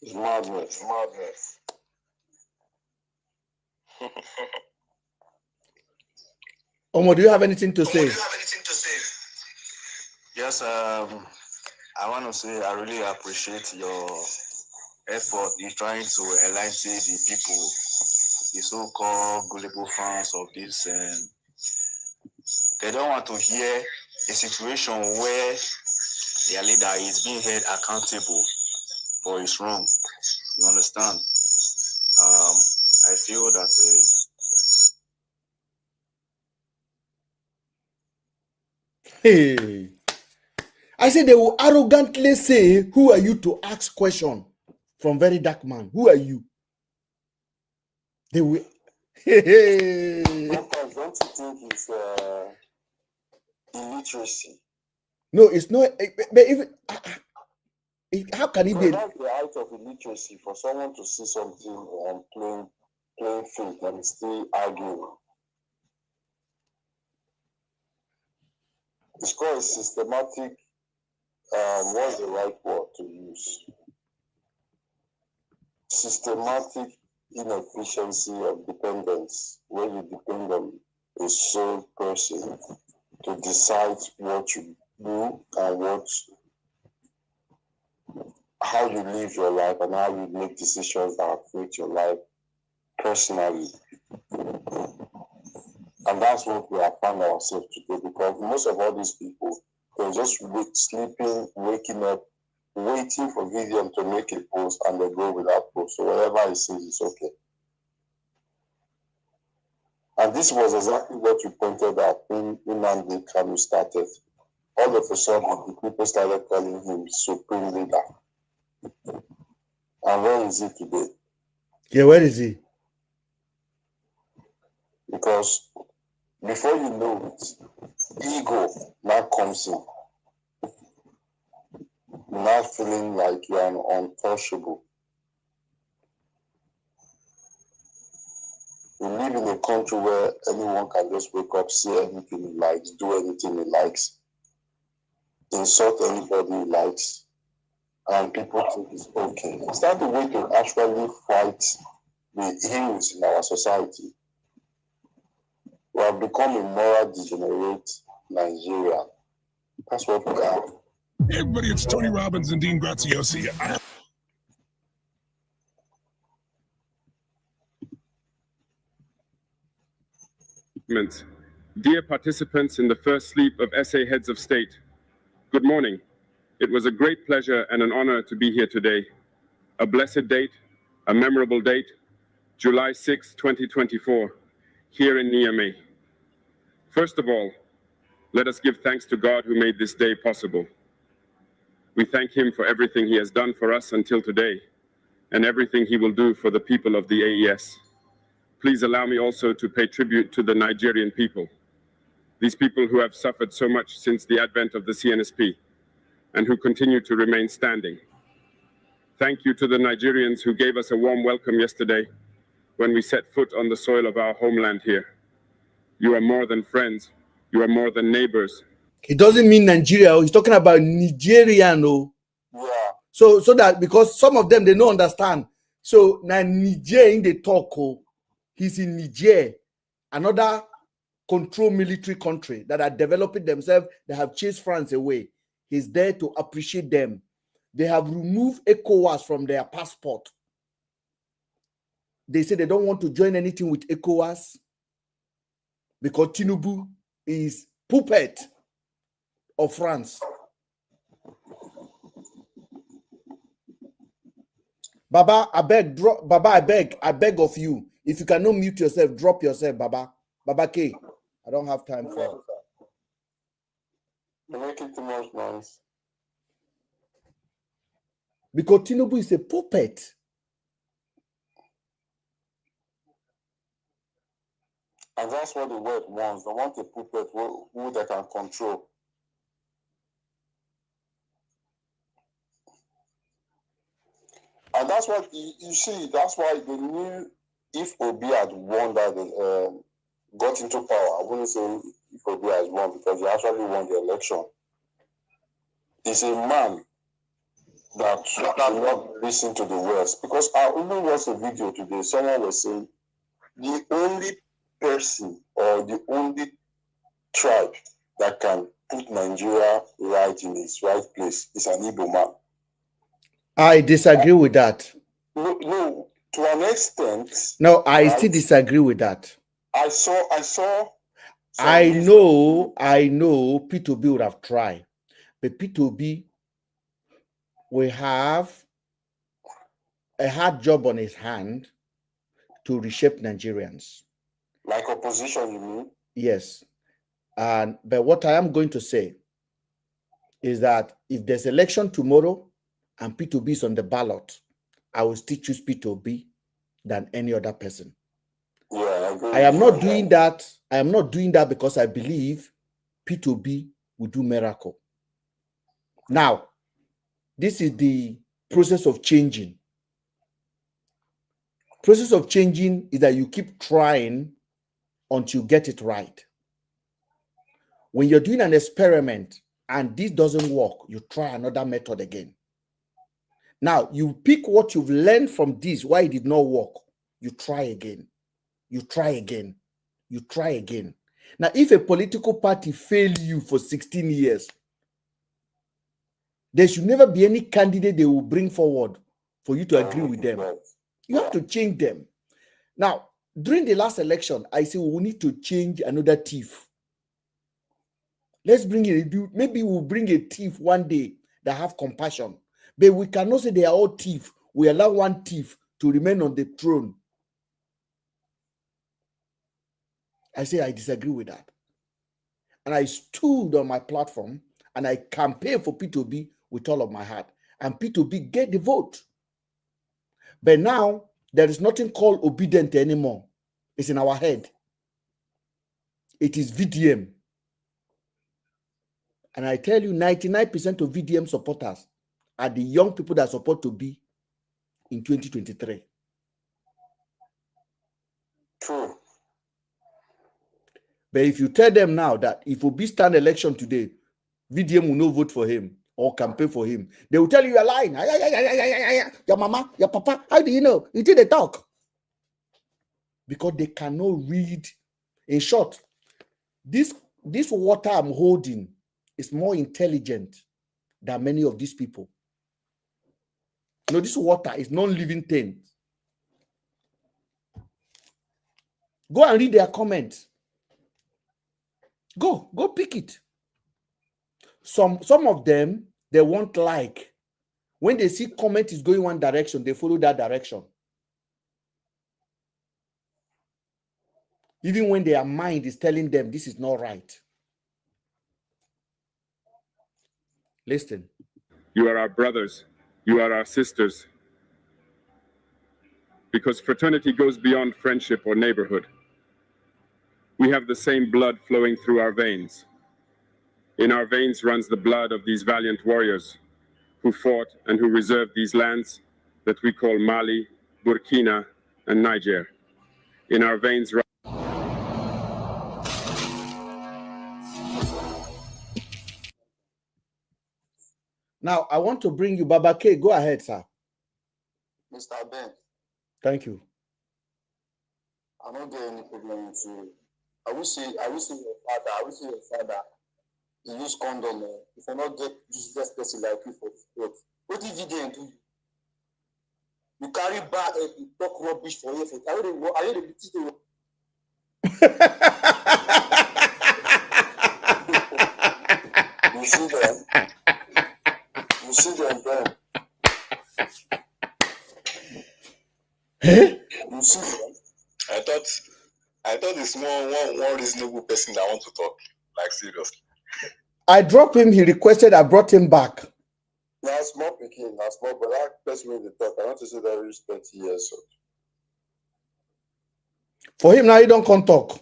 S2: It's madness.
S4: Omo, do you have anything to say?
S14: Yes, I want to say I really appreciate your effort in trying to enlighten the people, the so-called gullible fans of this. They don't want to hear a situation where their leader is being held accountable for his wrong. You understand? I feel that
S4: Hey, I said they will arrogantly say, "Who are you to ask question from very dark man? Who are you?" They will. Hey.
S2: Sometimes don't you think it's illiteracy?
S4: No, it's not. But even how can it be?
S2: That's the height of illiteracy for someone to see something on plain faith and still arguing. It's called systematic. What's the right word to use? Systematic inefficiency of dependence, where you depend on a sole person to decide what you do and how you live your life and how you make decisions that affect your life personally. And that's what we have found ourselves today, because most of all these people, they're just sleeping, waking up, waiting for VDM to make a post, and they go with that post. So whatever he says, it's okay. And this was exactly what you pointed out when Nnamdi Kanu started. All of a sudden, the people started calling him Supreme Leader. And where is he today?
S4: Yeah, where is he?
S2: Because before you know it, ego now comes in. You're now feeling like you're untouchable. We live in a country where anyone can just wake up, say anything he likes, do anything he likes, insult anybody he likes, and people think it's okay. Is that the way to actually fight the ills in our society? We have become a moral degenerate Nigeria. That's what we are.
S8: Hey everybody, it's Tony Robbins and Dean Graziosi.
S13: Dear participants in the first sleep of SA Heads of State, good morning. It was a great pleasure and an honor to be here today. A blessed date, a memorable date, July 6, 2024, here in Niamey. First of all, let us give thanks to God who made this day possible. We thank him for everything he has done for us until today, and everything he will do for the people of the AES. Please allow me also to pay tribute to the Nigerian people, these people who have suffered so much since the advent of the CNSP, and who continue to remain standing. Thank you to the Nigerians who gave us a warm welcome yesterday when we set foot on the soil of our homeland here. You are more than friends, you are more than neighbors.
S4: He doesn't mean Nigeria. He's talking about Nigerian.
S2: Yeah.
S4: So that because some of them they don't understand. So now Niger in the talk, he's in Niger, another control military country that are developing themselves. They have chased France away. He's there to appreciate them. They have removed ECOWAS from their passport. They say they don't want to join anything with ECOWAS because Tinubu is puppet of France. Baba, I beg, drop. Baba, I beg of you. If you cannot mute yourself, drop yourself, Baba. Baba K. I don't have time for it.
S2: You're making too much noise.
S4: Because Tinubu is a puppet.
S2: And that's what the world wants. They want a puppet who they can control. And that's what you see. That's why they knew if Obi had won that, got into power. I wouldn't say if Obi has won because he actually won the election. He's a man that will not listen to the West. Because I only watched a video today. Someone was saying the only person or the only tribe that can put Nigeria right in its right place is an Igbo man.
S4: I disagree with that.
S2: No, to an extent.
S4: No, I still disagree with that.
S2: I
S4: know P2B would have tried, but P2B will have a hard job on his hand to reshape Nigerians.
S2: Like opposition, you mean?
S4: Yes. But what I am going to say is that if there's election tomorrow and P2B is on the ballot, I will still choose P2B than any other person.
S2: Yeah,
S4: I am not doing that. I am not doing that because I believe P2B will do miracle. Now, this is the process of changing. Process of changing is that you keep trying until you get it right. When you're doing an experiment and this doesn't work, you try another method again. Now, you pick what you've learned from this, why it did not work. You try again. You try again. You try again. Now, if a political party failed you for 16 years, there should never be any candidate they will bring forward for you to agree with them. You have to change them. Now, during the last election, I said we need to change another thief. Let's bring it. Maybe we'll bring a thief one day that have compassion. But we cannot say they are all thieves. We allow one thief to remain on the throne. I say I disagree with that. And I stood on my platform and I campaigned for P2B with all of my heart. And P2B get the vote. But now, there is nothing called obedient anymore. It's in our head. It is VDM. And I tell you, 99% of VDM supporters are the young people that support to be in 2023.
S2: True.
S4: But if you tell them now that if Obi stand election today, VDM will not vote for him or campaign for him, they will tell you you're lying. Your mama, your papa, how do you know? You did they talk. Because they cannot read. In short, this water I'm holding is more intelligent than many of these people. You know, this water is non-living thing. Go and read their comments. Go pick it. Some of them, they won't like. When they see comment is going one direction, they follow that direction. Even when their mind is telling them this is not right. Listen.
S13: You are our brothers. You are our sisters. Because fraternity goes beyond friendship or neighborhood. We have the same blood flowing through our veins. In our veins runs the blood of these valiant warriors who fought and who reserved these lands that we call Mali, Burkina, and Niger. In our veins run...
S4: Now, I want to bring you Baba K. Go ahead, sir.
S2: Mr. Ben.
S4: Thank you.
S2: I don't get any problem with you. I will say your father, he use condom. If I not get useless person like you for sport, what did you do? You carry bag and you talk rubbish for you. Are you the
S3: least one reasonable person that want to talk. Like seriously.
S4: I dropped him, he requested, I brought him back.
S2: Now small picking, now small, but that person when they talk, I want to say that he's 20 years old.
S4: For him now, he don't come talk.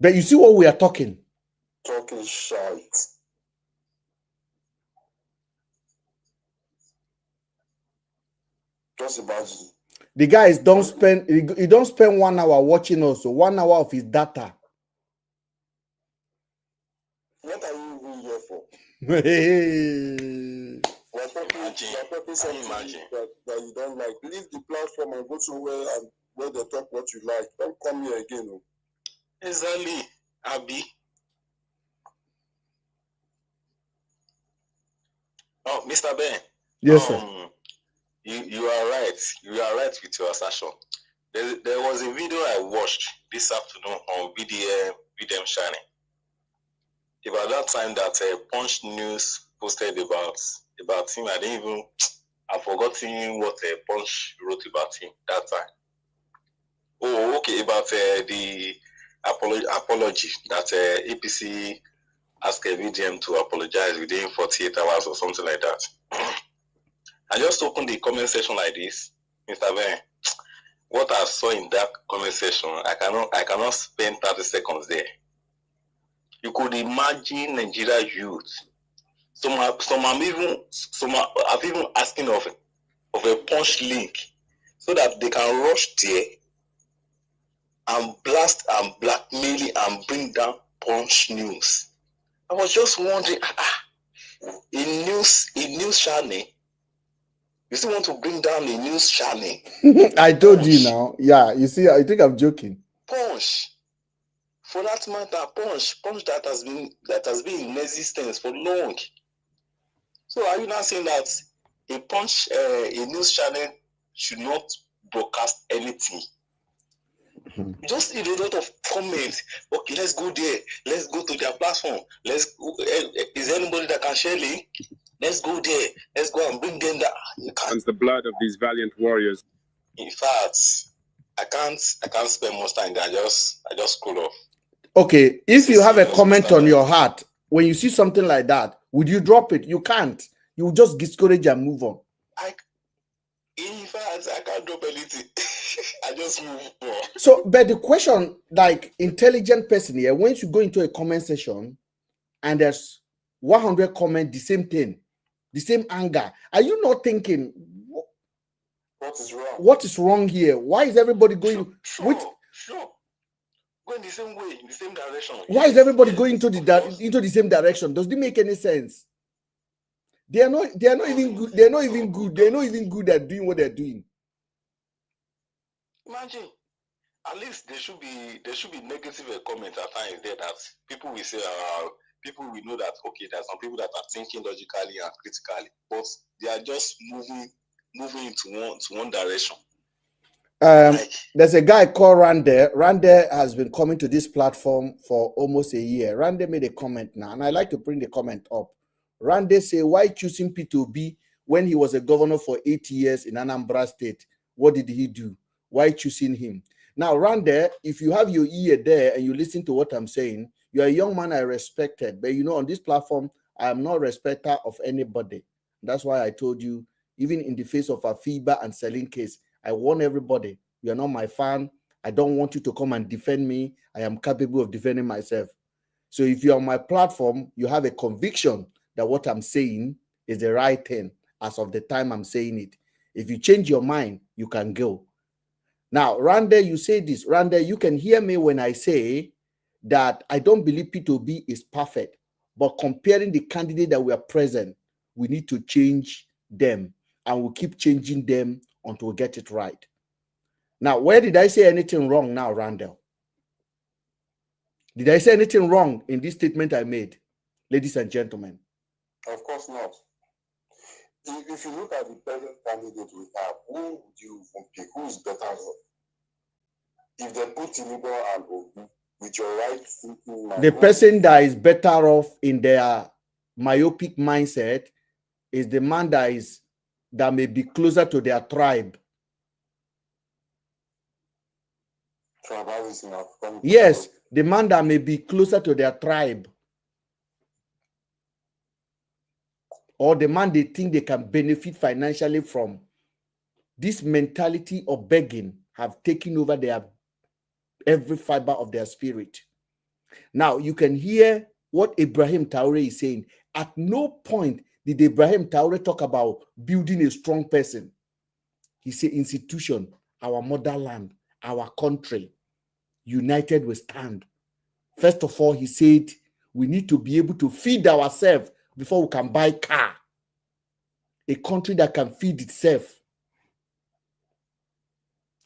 S4: But you see what we are talking.
S2: Talking shite. Just imagine.
S4: The guys don't spend, he don't spend 1 hour watching us, so 1 hour of his data.
S2: What are you even here for?
S4: Hey.
S2: We're talking something that you don't like. Leave the platform and go somewhere and where they talk what you like. Don't come here again. Oh.
S3: Exactly, Abby. Oh, Mr. Ben.
S4: Yes, sir.
S3: You are right. You are right with your assertion. There was a video I watched this afternoon on VDM channel. About that time that Punch News posted about him. I've forgotten what Punch wrote about him that time. Oh, okay, about the apology that APC asked VDM to apologize within 48 hours or something like that. I just opened the comment section like this, Mr. Ben. What I saw in that comment section, I cannot spend 30 seconds there. You could imagine Nigeria youth. Some are even asking of a Punch link so that they can rush there and blast and blackmail and bring down Punch News. I was just wondering, a news channel. You still want to bring down a news channel?
S4: I told you now. Yeah, you see, I think I'm joking.
S3: Punch. For that matter, Punch that has been in existence for long. So are you not saying that a news channel should not broadcast anything? Just a lot of comments. Okay, let's go there. Let's go to their platform. Is there anybody that can share link? Let's go there. Let's go and bring them down.
S13: And the blood of these valiant warriors.
S3: In fact, I can't spend most time there. I just scroll off.
S4: Okay, if you have a comment on your heart, when you see something like that, would you drop it? You can't. You just discourage and move on.
S3: In fact, I can't drop anything. I just move on.
S4: So, but the question, like intelligent person here, once you go into a comment section and there's 100 comments, the same thing, the same anger, are you not thinking,
S2: what is wrong?
S4: What is wrong here? Why is everybody going with?
S3: Sure. Going the same way, in the same direction.
S4: Why is everybody going into the same direction? Does it make any sense? They are not even good. They're not even good. They're not even good at doing what they're doing.
S3: Imagine, at least there should be negative comments at times there that people will say, people will know that okay, there are some people that are thinking logically and critically, but they are just moving into one direction.
S4: There's a guy called Rande. Rande has been coming to this platform for almost a year. Rande made a comment now, and I like to bring the comment up. Rande say, why choosing P2B when he was a governor for 8 years in Anambra State? What did he do? Why choosing him? Now, Rande, if you have your ear there and you listen to what I'm saying, you're a young man I respected. But you know, on this platform, I am not a respecter of anybody. That's why I told you, even in the face of a FIBA and selling case, I warn everybody, you're not my fan. I don't want you to come and defend me. I am capable of defending myself. So if you're on my platform, you have a conviction that what I'm saying is the right thing as of the time I'm saying it. If you change your mind, you can go. Now, Rande, you say this. Rande, you can hear me when I say that I don't believe P2B is perfect, but comparing the candidate that we are present, we need to change them, and we'll keep changing them until we get it right. Now, where did I say anything wrong now, Randall? Did I say anything wrong in this statement I made, ladies and gentlemen?
S2: Of course not. If you look at the present candidate we have, who would you pick? Who is better off? If they put Tinubu and Obi with your right thinking mind,
S4: the person that is better off in their myopic mindset is the man that may be closer to their tribe.
S2: tribalism have come.
S4: Yes, the man that may be closer to their tribe, or the man they think they can benefit financially from. This mentality of begging have taken over their every fiber of their spirit. Now you can hear what Ibrahim Traore is saying. At no point did Ibrahim Traore talk about building a strong person. He said institution, our motherland, our country, united we stand. First of all, he said we need to be able to feed ourselves before we can buy car. A country that can feed itself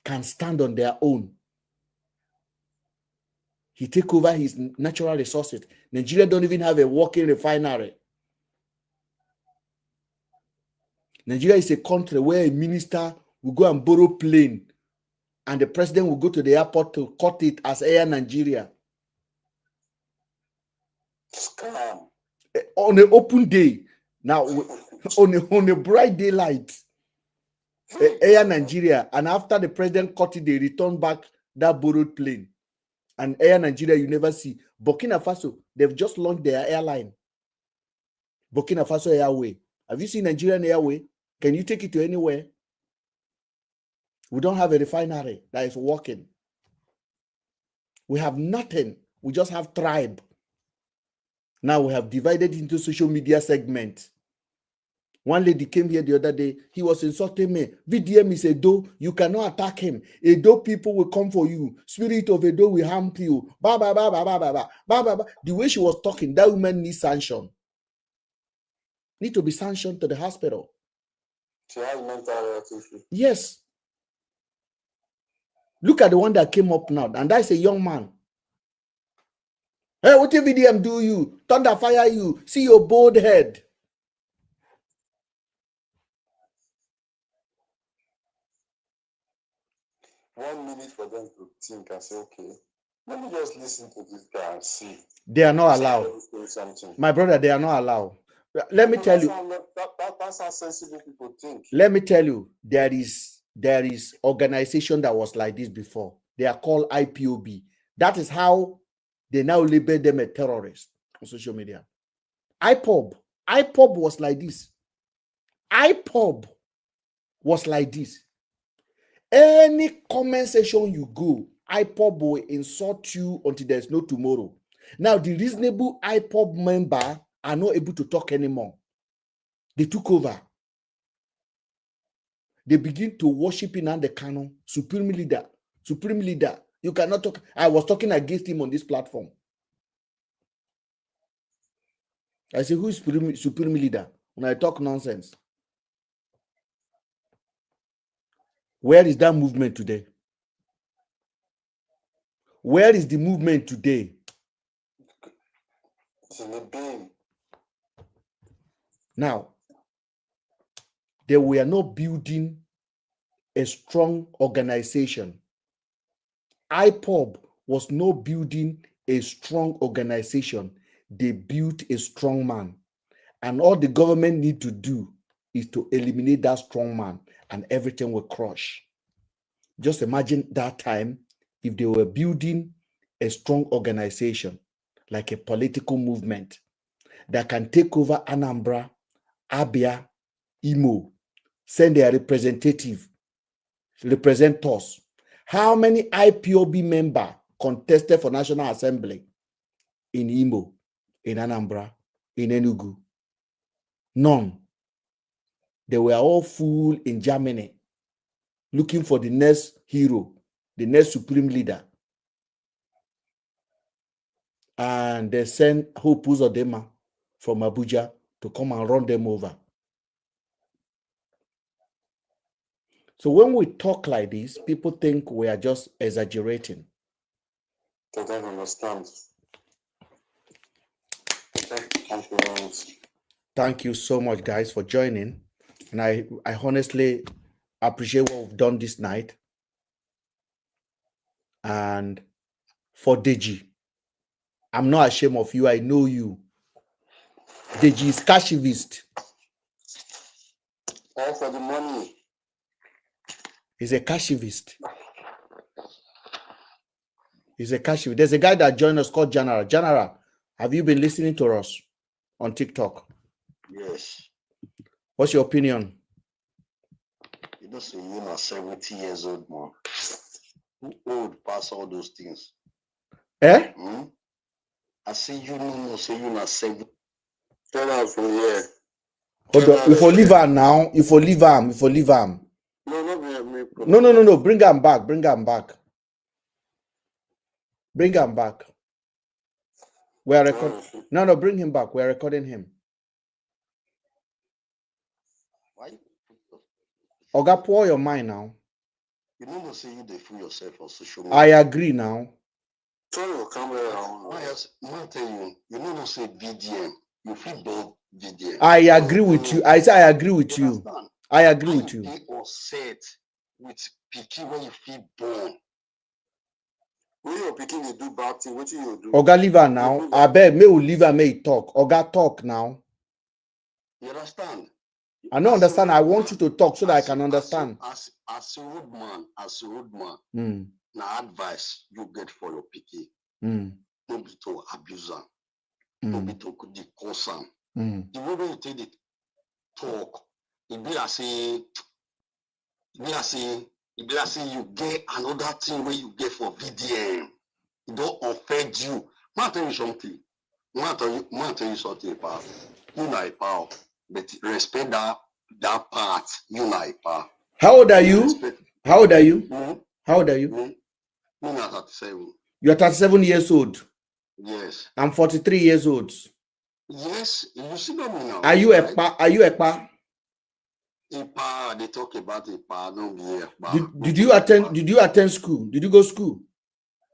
S4: can stand on their own. He take over his natural resources. Nigeria don't even have a working refinery. Nigeria is a country where a minister will go and borrow plane and the president will go to the airport to cut it as Air Nigeria.
S2: Scam.
S4: On an open day. Now, on a bright daylight, Air Nigeria, and after the president cut it, they return back that borrowed plane. And Air Nigeria, you never see. Burkina Faso, they've just launched their airline. Burkina Faso Airway. Have you seen Nigerian Airway? Can you take it to anywhere? We don't have a refinery that is working. We have nothing. We just have tribe. Now we have divided into social media segments. One lady came here the other day. He was insulting me. VDM is Edo. You cannot attack him. Edo people will come for you. Spirit of Edo will harm you. Ba, ba, ba, ba, ba, ba, ba, ba, ba, ba. The way she was talking, that woman needs sanction. Need to be sanctioned to the hospital.
S2: She has mental health issues.
S4: Yes. Look at the one that came up now. And that's a young man. Hey, what did VDM do you? Thunder fire you. See your bald head.
S2: One minute for them to think and say, okay, let me just listen to this guy and see.
S4: They are not allowed. My brother, they are not allowed. Let me tell you.
S2: That's how sensible people think.
S4: Let me tell you, there is organization that was like this before. They are called IPOB. That is how they now label them a terrorist on social media. IPOB was like this. IPOB was like this. Any comment section you go, IPOB will insult you until there's no tomorrow. Now, the reasonable IPOB member are not able to talk anymore. They took over. They begin to worship Nnamdi Kanu, supreme leader, supreme leader. You cannot talk. I was talking against him on this platform. I say, who is supreme leader? When I talk nonsense. Where is that movement today? Where is the movement today?
S2: It's in the bin.
S4: Now, they were not building a strong organization. IPOB was not building a strong organization. They built a strong man. And all the government need to do is to eliminate that strong man and everything will crush. Just imagine that time if they were building a strong organization, like a political movement that can take over Anambra, Abia, Imo, send their representative, represent us. How many IPOB members contested for National Assembly in Imo, in Anambra, in Enugu? None. They were all full in Germany, looking for the next hero, the next supreme leader. And they sent Hope Uzodinma from Abuja to come and run them over. So when we talk like this, people think we are just exaggerating.
S2: They don't understand. Thank you very much.
S4: Thank you so much, guys, for joining. And I honestly appreciate what we've done this night. And for Deji, I'm not ashamed of you. I know you. Deji is cashivist.
S2: All for the money.
S4: He's a cashivist. He's a cashier. There's a guy that joined us called Janara. Janara, have you been listening to us on TikTok?
S3: Yes.
S4: What's your opinion?
S3: You know, so you're not 70 years old, man. Who old past all those things?
S4: Eh?
S3: I say you know, say you're not 70. Turn out from here.
S4: Hold on. If you leave him now, if you leave him. No. Bring him back. Bring him back. We are recording. No, bring him back. We are recording him.
S3: Why?
S4: Oga, pour your mind now.
S3: You know, say you fool yourself on social media.
S4: I agree now.
S3: Turn your camera around. I tell you, you know, say VDM. You feel both VDM.
S4: I agree with you. I say I agree with you. I agree with you.
S3: Be upset with picky when you feel born. When your picking you do bad thing, what you do?
S4: Oga, leave her now. I bet me will leave her, may talk. Oga, talk now.
S3: You understand?
S4: I don't understand. I want you to talk so that I can understand.
S3: As a road man, now advice you get for your picky. No be to abuse them. No be to discourse them. The way you take the talk, it be like say you get another thing where you get for VDM. It don't offend you. Man, tell you something. Man, tell you something, pal. You know it, pal. But respect that part. You know it, pal.
S4: How old are you? How old are you? How old are you?
S3: Me not 37.
S4: You are 37 years old.
S3: Yes.
S4: I'm 43 years old.
S3: Yes, you see me now.
S4: Are you a pa? Are you a pa?
S3: Ipa, they talk about Ipa, don't be Ipa.
S4: Did you attend school? Did you go school?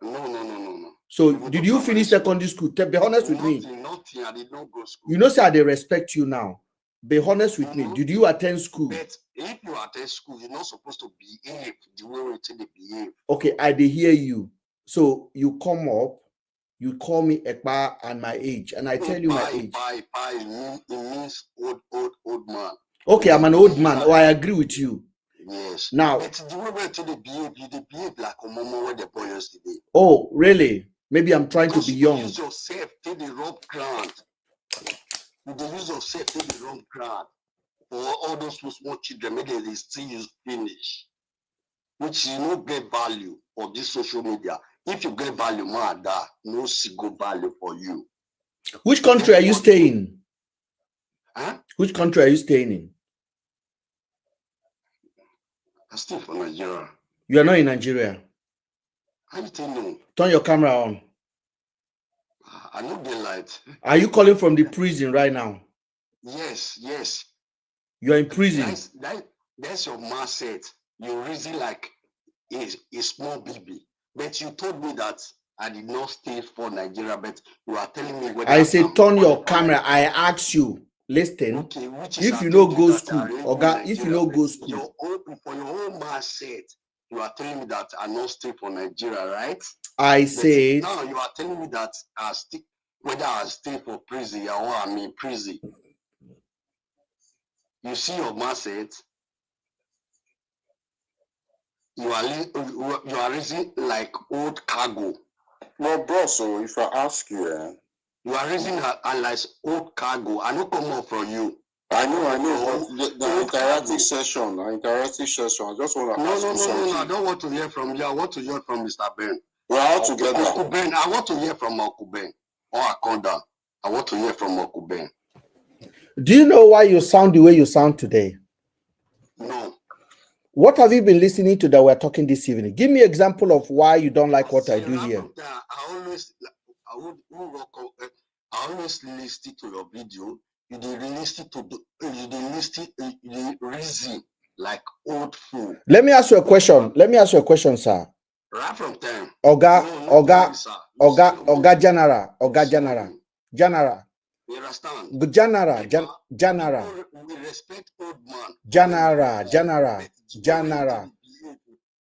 S3: No.
S4: So did you finish secondary school? Be honest with me.
S3: Nothing. I did not go school.
S4: You know, sir, they respect you now. Be honest with me. Did you attend school?
S3: But if you attend school, you're not supposed to behave the way we tell they behave.
S4: Okay, I did hear you. So you come up, you call me Ekpa and my age, and I tell you my age.
S3: It means old man.
S4: Okay, I'm an old man. Oh, I agree with you.
S3: Yes.
S4: Now,
S3: but the way they behave like a mama where the boy yesterday.
S4: Oh, really? Maybe I'm trying to be young.
S3: You use yourself take the wrong ground. You use yourself take the wrong ground. For all those small children, maybe they still use finish. Which you don't get value for this social media. If you get value, man, that no single value for you.
S4: Which country are you staying in?
S3: Huh?
S4: Which country are you staying in?
S3: I'm still from Nigeria.
S4: You are not in Nigeria.
S3: How you tell me?
S4: Turn your camera on.
S3: I know the light.
S4: Are you calling from the prison right now?
S3: Yes.
S4: You are in prison.
S3: That's your mindset. You reason like a small baby. But you told me that I did not stay for Nigeria, but you are telling me whether
S4: I say turn your camera. I ask you. Listen.
S3: Okay,
S4: if you don't go school, Oga, if you don't go school.
S3: For your own mindset, you are telling me that I not stay for Nigeria, right?
S4: I said.
S3: Now you are telling me that whether I stay for prison or I'm in prison. You see your mindset. You are raising like old cargo.
S2: No, bro, so if I ask you,
S3: you are raising like old cargo. I don't come up from you.
S2: I know. The interactive session. I just want to ask you something.
S3: No. I don't want to hear from you. I want to hear from Mr. Ben.
S2: We're all together.
S3: Uncle Ben. I want to hear from Uncle Ben. Or Akonda. I want to hear from Uncle Ben.
S4: Do you know why you sound the way you sound today?
S3: No.
S4: What have you been listening to that we're talking this evening? Give me an example of why you don't like what I do here.
S3: I always listen to your video. You reason like old fool.
S4: Let me ask you a question. Sir.
S3: Right from time.
S4: Oga Janara.
S3: You understand?
S4: Janara.
S3: We respect old man.
S4: Janara.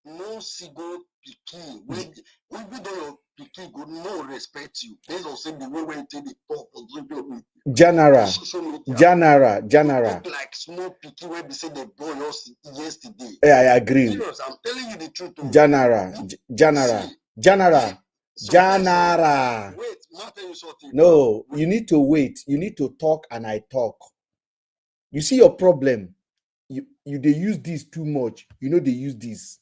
S3: No single picky. When we do your picky go no respect you. Based on saying the way we take the talk for
S4: Janara.
S3: Like small picky when we say they born us yesterday.
S4: Yeah, I agree.
S3: Serious, I'm telling you the truth.
S4: Janara. Janara.
S2: Wait, Martin, you something.
S4: No, you need to wait. You need to talk and I talk. You see your problem. They use this too much. You know they use this.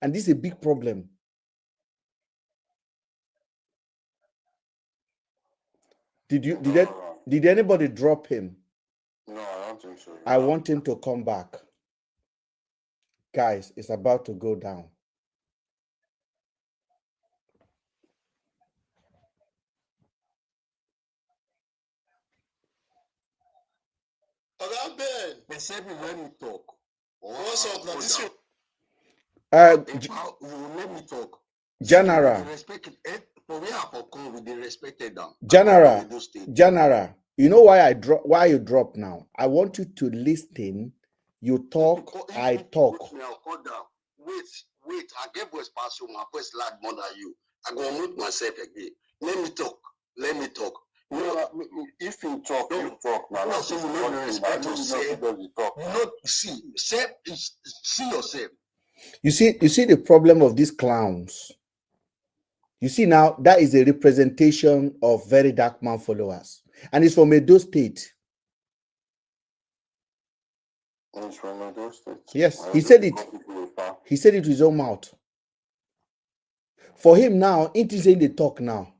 S4: And this is a big problem. Did anybody drop him?
S2: No, I don't think so.
S4: I want him to come back. Guys, it's about to go down.
S2: They said we let me talk. What's up now? This let me talk.
S4: Janara. Janara. You know why you drop now? I want you to listen. You talk, I talk.
S2: Wait, I get voice pass you, my voice loud more than you. I'm gonna mute myself again. Let me talk. You know, if you talk, you talk. Now, so you know the respect yourself. See yourself.
S4: You see the problem of these clowns. You see now, that is a representation of very dark man followers. And it's from Edo State.
S2: It's from Edo State.
S4: Yes, he said it. He said it with his own mouth. For him now, it is in the talk now.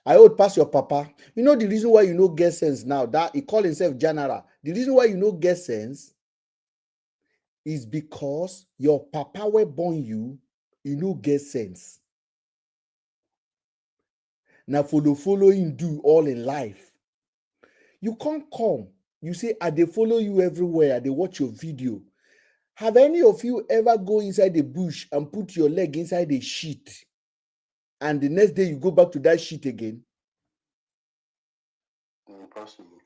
S4: I would pass your papa. You know the reason why you know get sense now, that he call himself Janara. The reason why you know get sense is because your papa will born you know get sense. Now follow him do all in life. You can't come. You say, they follow you everywhere. They watch your video. Have any of you ever go inside the bush and put your leg inside the sheet and the next day you go back to that sheet again?
S2: Impossible.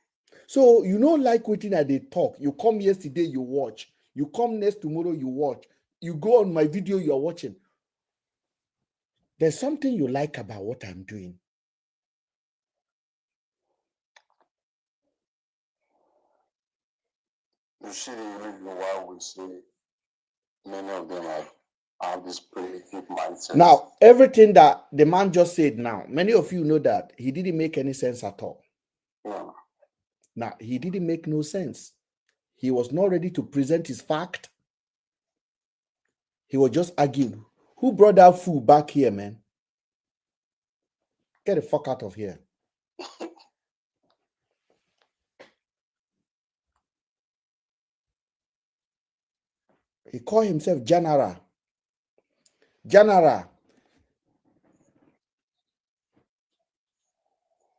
S4: So you know, like waiting at the talk. You come yesterday, you watch. You come next tomorrow, you watch. You go on my video, you are watching. There's something you like about what I'm doing.
S2: You see the reason why we say many of them have this primitive mindset.
S4: Now, everything that the man just said now, many of you know that he didn't make any sense at all.
S2: No.
S4: Now, he didn't make no sense. He was not ready to present his fact. He was just arguing. Who brought that fool back here, man? Get the fuck out of here. He called himself Janara. Janara.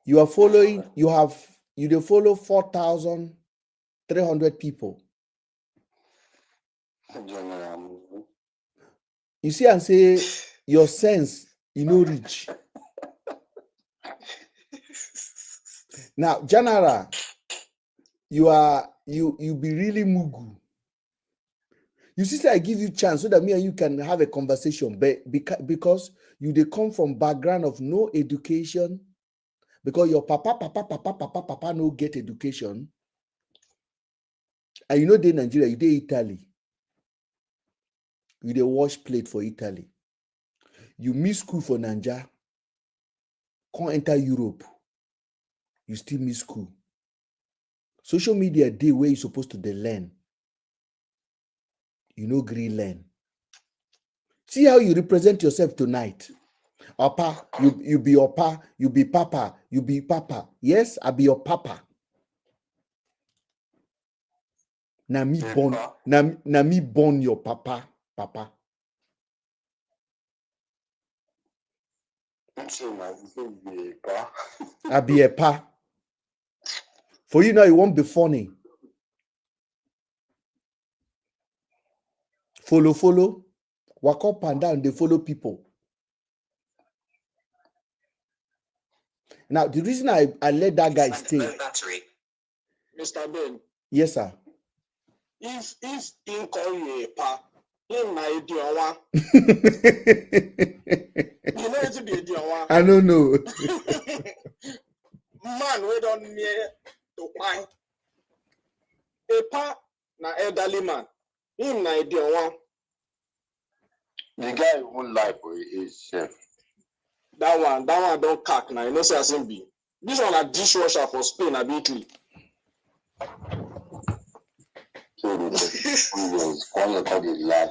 S4: You are following, you follow 4,300 people. You see and say your sense, reach. Now, Janara, you be really mugu. You see, I give you chance so that me and you can have a conversation, but because they come from background of no education, because your papa no get education, and they in Nigeria, you dey Italy, you dey wash plate for Italy, you miss school for Nigeria, can't enter Europe, you still miss school. Social media day where you supposed to learn. Green learn. See how you represent yourself tonight. Opa, you be Opa, you be Papa, you be Papa. Yes, I be your Papa. Na me born your Papa. I be a pa. For you now, it won't be funny. Follow. Walk up and down, they follow people. Now, the reason I let that guy stay.
S7: Mr. Ben.
S4: Yes, sir.
S7: If in call you a pa, him na idiot. You know it's be idiot.
S4: I don't know.
S7: Man, we don't near to find a pa na elderly man. Him na idiot.
S2: The guy won't lie for his chef.
S8: That one don't cack now. You know, say as him be. This one a dishwasher for Spain, a Italy.
S2: So the call it lie.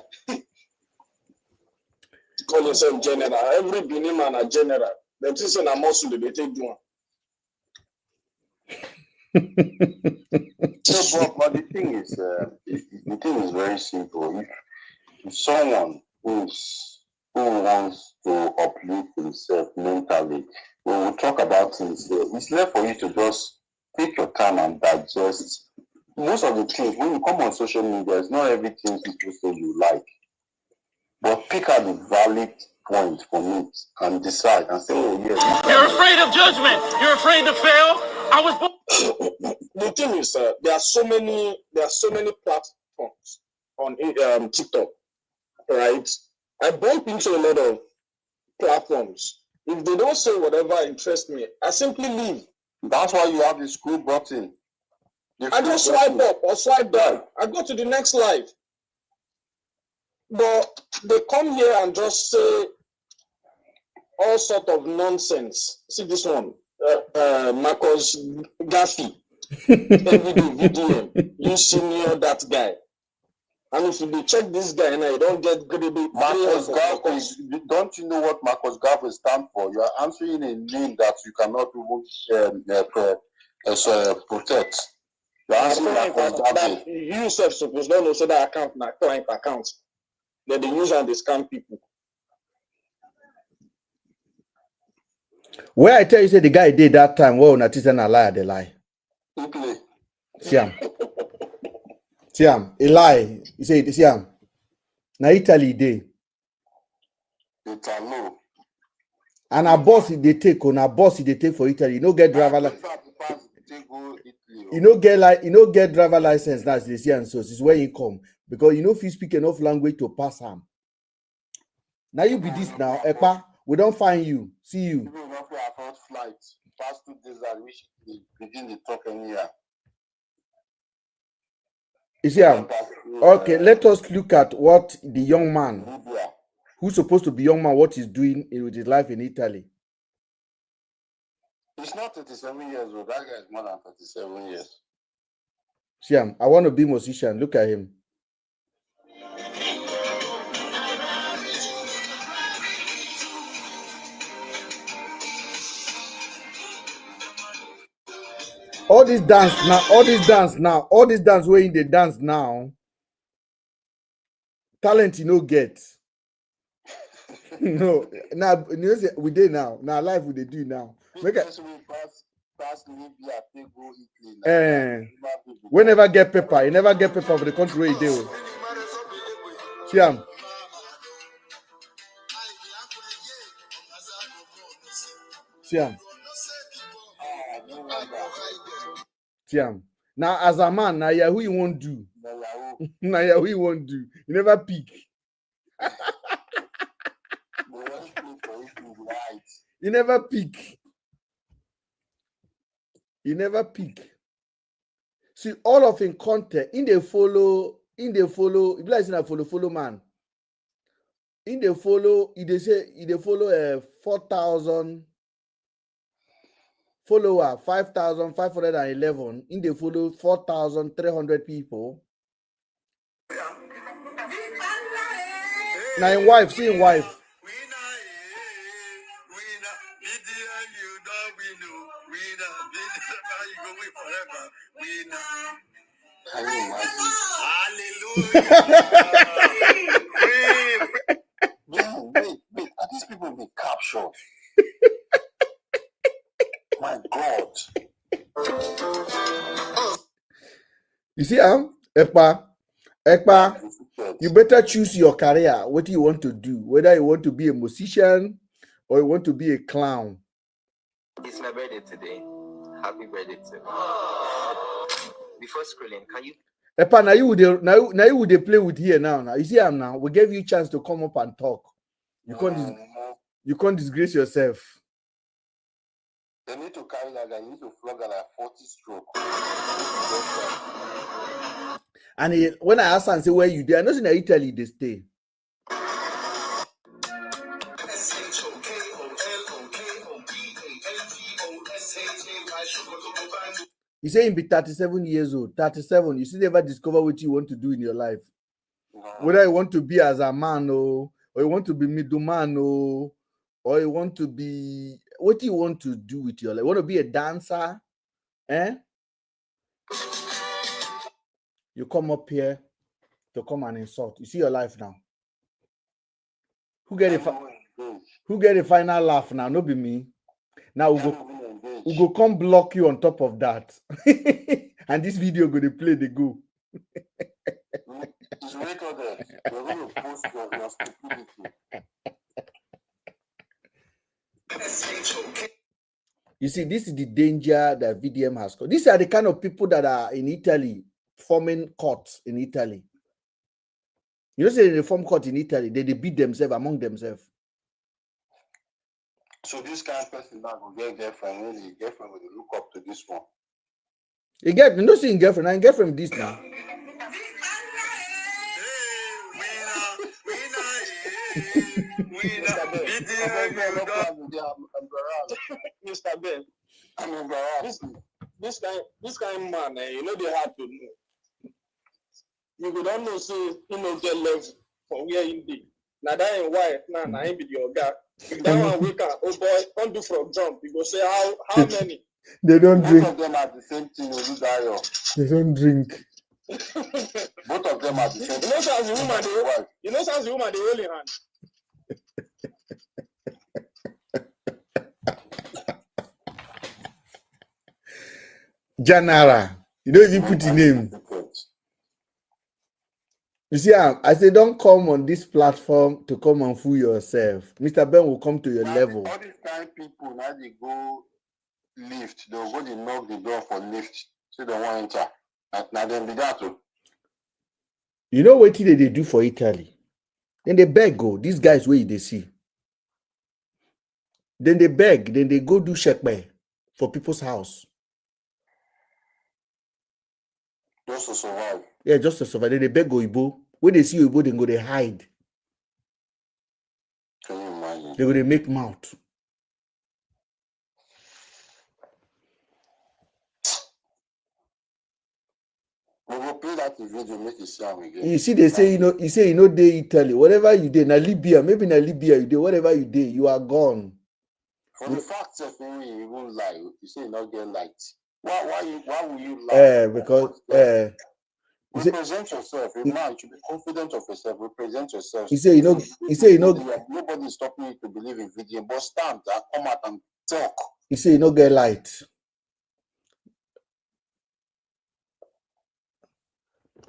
S8: Call yourself general. Every Benin man a general. Them things say na muscle they take do one.
S2: So, but the thing is very simple. If someone who wants to uplift himself mentally, when we talk about things here, it's left for you to just take your time and digest. Most of the things, when you come on social media, it's not everything people say you like. But pick out the valid point from it and decide and say, oh, yes.
S15: You're afraid of judgment. You're afraid to fail. I was born.
S8: The thing is, there are so many platforms on TikTok, right? I bump into a lot of platforms. If they don't say whatever interests me, I simply leave.
S2: That's why you have the scroll button.
S8: I just swipe up or swipe down. I go to the next live. But they come here and just say all sort of nonsense. See this one, Marcus Gaffey, VDM, you senior that guy. And if you check this guy and you don't get credible.
S2: Marcus Gaffey, don't you know what Marcus Gaffey stands for? You are answering a name that you cannot even protect. You are answering Marcus Gaffey.
S8: You yourself supposed not know so that account na client account. That they use and they scam people.
S4: Where I tell you, say the guy did that time, well, not is a lie, they lie.
S8: Okay.
S4: Siam, a lie. He said, Siam. Now Italy day.
S2: Italo.
S4: And a boss they take for Italy. You no get driver license. You no get driver license. That's the Siam source. Is where you come. Because you know if you speak enough language to pass him. Now you be this now, Ekpa. We don't find you. See you.
S2: People don't afford flights. Past 2 days that we should begin the talk here.
S4: You see, okay, let us look at what the young man, who's supposed to be young man, what he's doing with his life in Italy.
S2: He's not 37 years old. That guy is more than 37 years.
S4: See, I want to be a musician. Look at him. All this dance where in the dance now. Talent you no get. No, now we did now. Now life we they do now. We never get paper. You never get paper for the country where you do. Siam. Siam. Now as a man, now yeah, who you won't do? Now yeah, who you won't do? You never pick. You never pick. You never pick. See, all of in content, in the follow, if you like saying follow man. In the follow, they follow 4,000 follower, 5,511. In the follow 4,300 people. Now in wife, see in wife.
S2: Wait. Are these people be captured? My God.
S4: You see, Ekpa, you better choose your career. What do you want to do? Whether you want to be a musician or you want to be a clown.
S16: It's my birthday today. Happy birthday to me. Before scrolling, can you?
S4: Ekpa, now you would play with here now. Now you see, now we gave you a chance to come up and talk. You can't disgrace yourself.
S2: They need to carry that guy. They need to flog her like 40 stroke.
S4: And when I asked and say where you there, I know in Italy they stay. You say him be 37 years old. 37. You still never discover what you want to do in your life. Whether you want to be as a man or you want to be middleman or you want to be, what do you want to do with your life? You want to be a dancer? Eh? You come up here to come and insult. You see your life now. Who get the final laugh now? No be me. Now we go come block you on top of that. And this video go to play the go.
S2: It's recorded. We're going to post your stupidity.
S4: You see, this is the danger that VDM has caused. These are the kind of people that are in Italy forming courts in Italy. You know, say they form court in Italy, they beat themselves among themselves.
S2: So this kind of person now will get girlfriend, really, girlfriend will look up to this one.
S4: You get, you know, seeing girlfriend, I get from this now.
S8: Mr. Ben, I'm embarrassed. This kind of man, you know they have to know. You could not know, say, you know, get level for where he be. Now that ain't why, now I ain't be your guy. If that one wake up, oh boy, don't do from jump. You go say, how many?
S4: They don't drink.
S2: Both of them are the same thing,
S4: they don't drink.
S2: Both of them are the same thing.
S8: You know, sounds the woman, you know, sounds the woman, they hold in hand.
S4: Janara, you don't even put the name. You see, I say don't come on this platform to come and fool yourself. Mr. Ben will come to your level.
S2: All these kind of people, now they go lift. They'll go, they knock the door for lift. So they want to enter. Now then be that too.
S4: You know what they do for Italy? Then they beg go. These guys where they see. Then they beg. Then they go do shekbe for people's house.
S2: Just to survive.
S4: Yeah, just to survive. Then they beg Oibo. When they see Oibo, they go they hide.
S2: Can you imagine?
S4: They go they make mouth.
S2: We will play that video, make it sound again.
S4: You see, they say, you know, they Italy. Whatever you did, na Libya, maybe na Libya you did, whatever you did, you are gone.
S2: For the fact that you won't lie, you say you not get light. Why will you lie?
S4: Because
S2: represent yourself. A man should be confident of yourself. Represent yourself.
S4: You say you know.
S2: Nobody is stopping you to believe in video, but stand and come out and talk.
S4: You say you no get light.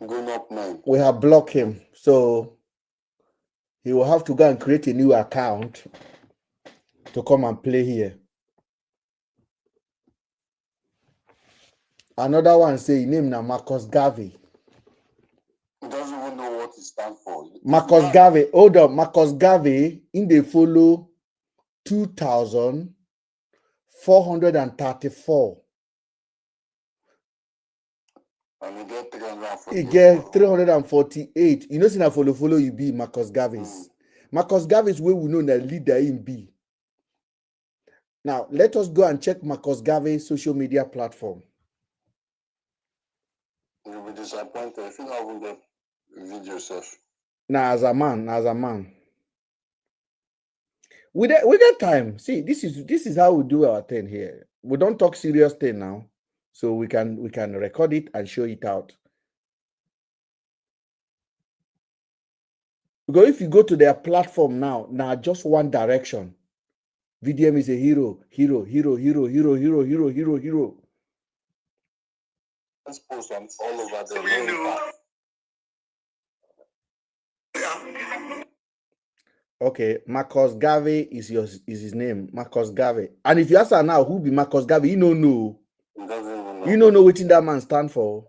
S2: Going up, man.
S4: We have blocked him, so he will have to go and create a new account to come and play here. Another one say name na Marcus Garvey.
S2: He doesn't even know what it stands for.
S4: Marcus Garvey, hold up. Marcus Garvey in the follow 2,434.
S2: And he get 348.
S4: He get 348. You know, since I follow you be Marcus Garvey's. Marcus Garvey's way we know that leader in B. Now let us go and check Marcus Garvey's social media platform.
S2: You'll be disappointed if you don't even get video yourself.
S4: Now as a man. We get time. See, this is how we do our thing here. We don't talk serious thing now. So we can record it and show it out. Because if you go to their platform now just one direction. VDM is a hero.
S2: Let's post on all over the
S4: Okay, Marcus Garvey is his name. Marcus Garvey. And if you ask her now who be Marcus Garvey, you don't know. You don't know what that man stand for.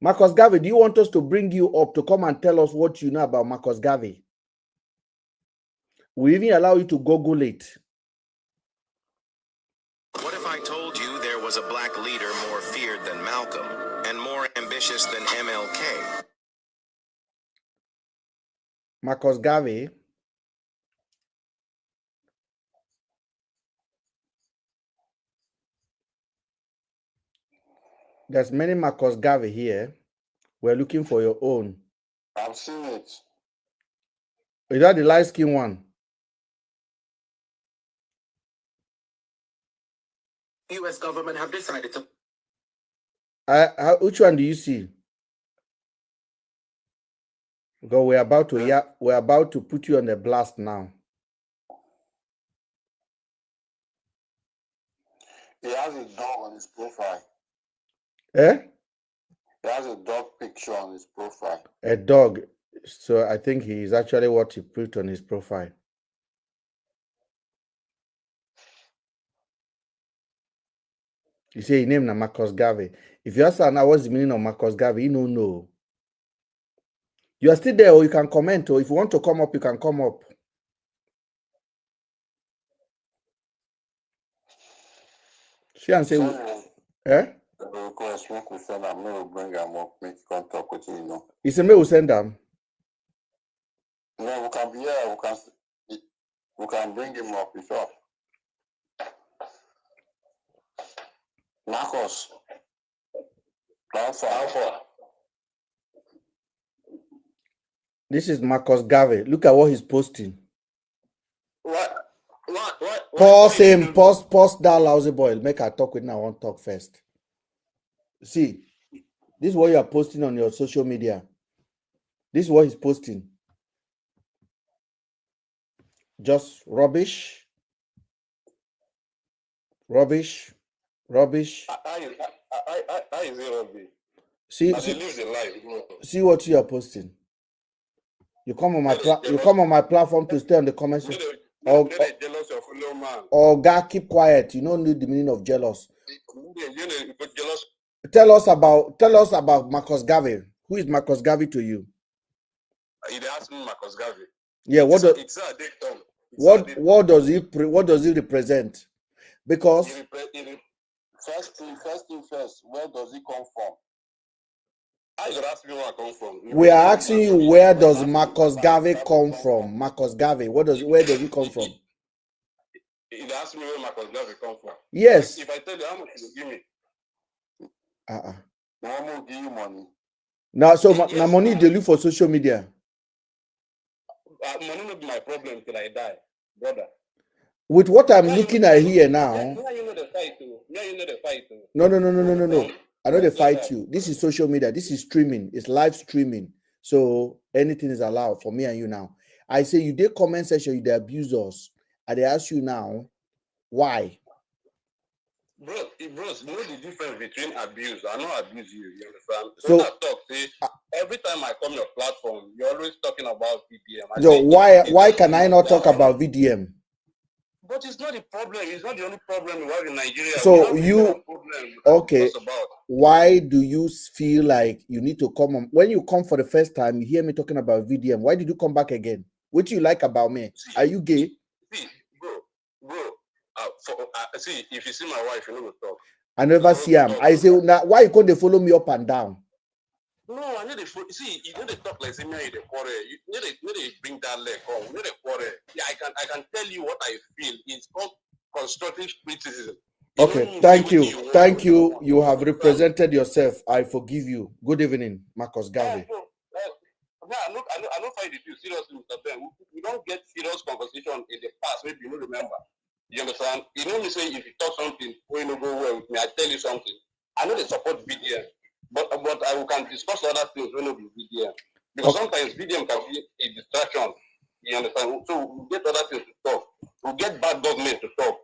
S4: Marcus Garvey, do you want us to bring you up to come and tell us what you know about Marcus Garvey? We even allow you to Google it.
S17: What if I told you there was a black leader more feared than Malcolm and more ambitious than MLK?
S4: Marcus Garvey. There's many Marcus Garvey here. We're looking for your own.
S2: I've seen it.
S4: Is that the light skin one?
S5: U.S. government have decided to.
S4: Which one do you see? Because we're about to put you on the blast now.
S2: He has a dog on his profile.
S4: Eh?
S2: He has a dog picture on his profile.
S4: A dog. So I think he is actually what he put on his profile. You say his name na Marcus Garvey. If you ask now what's the meaning of Marcus Garvey, you don't know. You are still there, or you can comment, or if you want to come up, you can come up. She and say, eh? He said, "Me will send them."
S2: No, we can be here. We can bring him up. It's up. Marcus. Alpha.
S4: This is Marcus Garvey. Look at what he's posting.
S7: What?
S4: Pause him. Pause that lousy boy. Make her talk with me. I want to talk first. See, this is what you are posting on your social media. This is what he's posting. Just rubbish. Rubbish. Rubbish.
S7: How is it rubbish?
S4: See what you are posting. You come on my platform to stay on the comment section. Or God, keep quiet. You don't know the meaning of jealous. Tell us about Marcus Garvey. Who is Marcus Garvey to you?
S7: You asked me Marcus Garvey.
S4: Yeah, what does he represent? Because
S2: first thing first, where does he come from?
S7: You ask me where I come from.
S4: We are asking you, where does Marcus Garvey come from? Marcus Garvey, where does he come from?
S7: You ask me where Marcus Garvey come from.
S4: Yes.
S7: If I tell you, how much you give me?
S2: I'm gonna give you money.
S4: Now, so now money they look for social media.
S7: Money not be my problem till I die, brother.
S4: With what I'm looking at here now.
S7: Yeah, you know the fight too. Yeah, you know the fight too.
S4: No. I know they fight you. This is social media. This is streaming. It's live streaming. So anything is allowed for me and you now. I say you did comment section, you they abuse us. And they ask you now, why?
S7: Bros, you know the difference between abuse. I don't abuse you, you understand?
S4: So
S7: I talk, see, every time I come your platform, you're always talking about VDM.
S4: So why can I not talk about VDM?
S7: But it's not the problem. It's not the only problem we have in Nigeria.
S4: So okay. Why do you feel like you need to come on? When you come for the first time, you hear me talking about VDM. Why did you come back again? What do you like about me? Are you gay?
S7: See, bro. See, if you see my wife, you know to talk.
S4: I never see him. I say, now why you can't they follow me up and down?
S7: No, I need to see. You know they talk like say me in the quarrel. You need to bring that leg home. You know the quarrel. Yeah, I can tell you what I feel. It's called constructive criticism.
S4: Okay, thank you. You have represented yourself. I forgive you. Good evening, Marcus Garvey.
S7: I don't find it seriously, Mr. Ben. We don't get serious conversation in the past. Maybe you don't remember. You understand? You know me say if you talk something, when you go well with me, I tell you something. I know they support VDM, but I can discuss other things when it be VDM. Because sometimes VDM can be a distraction. You understand? So we get other things to talk. We get bad government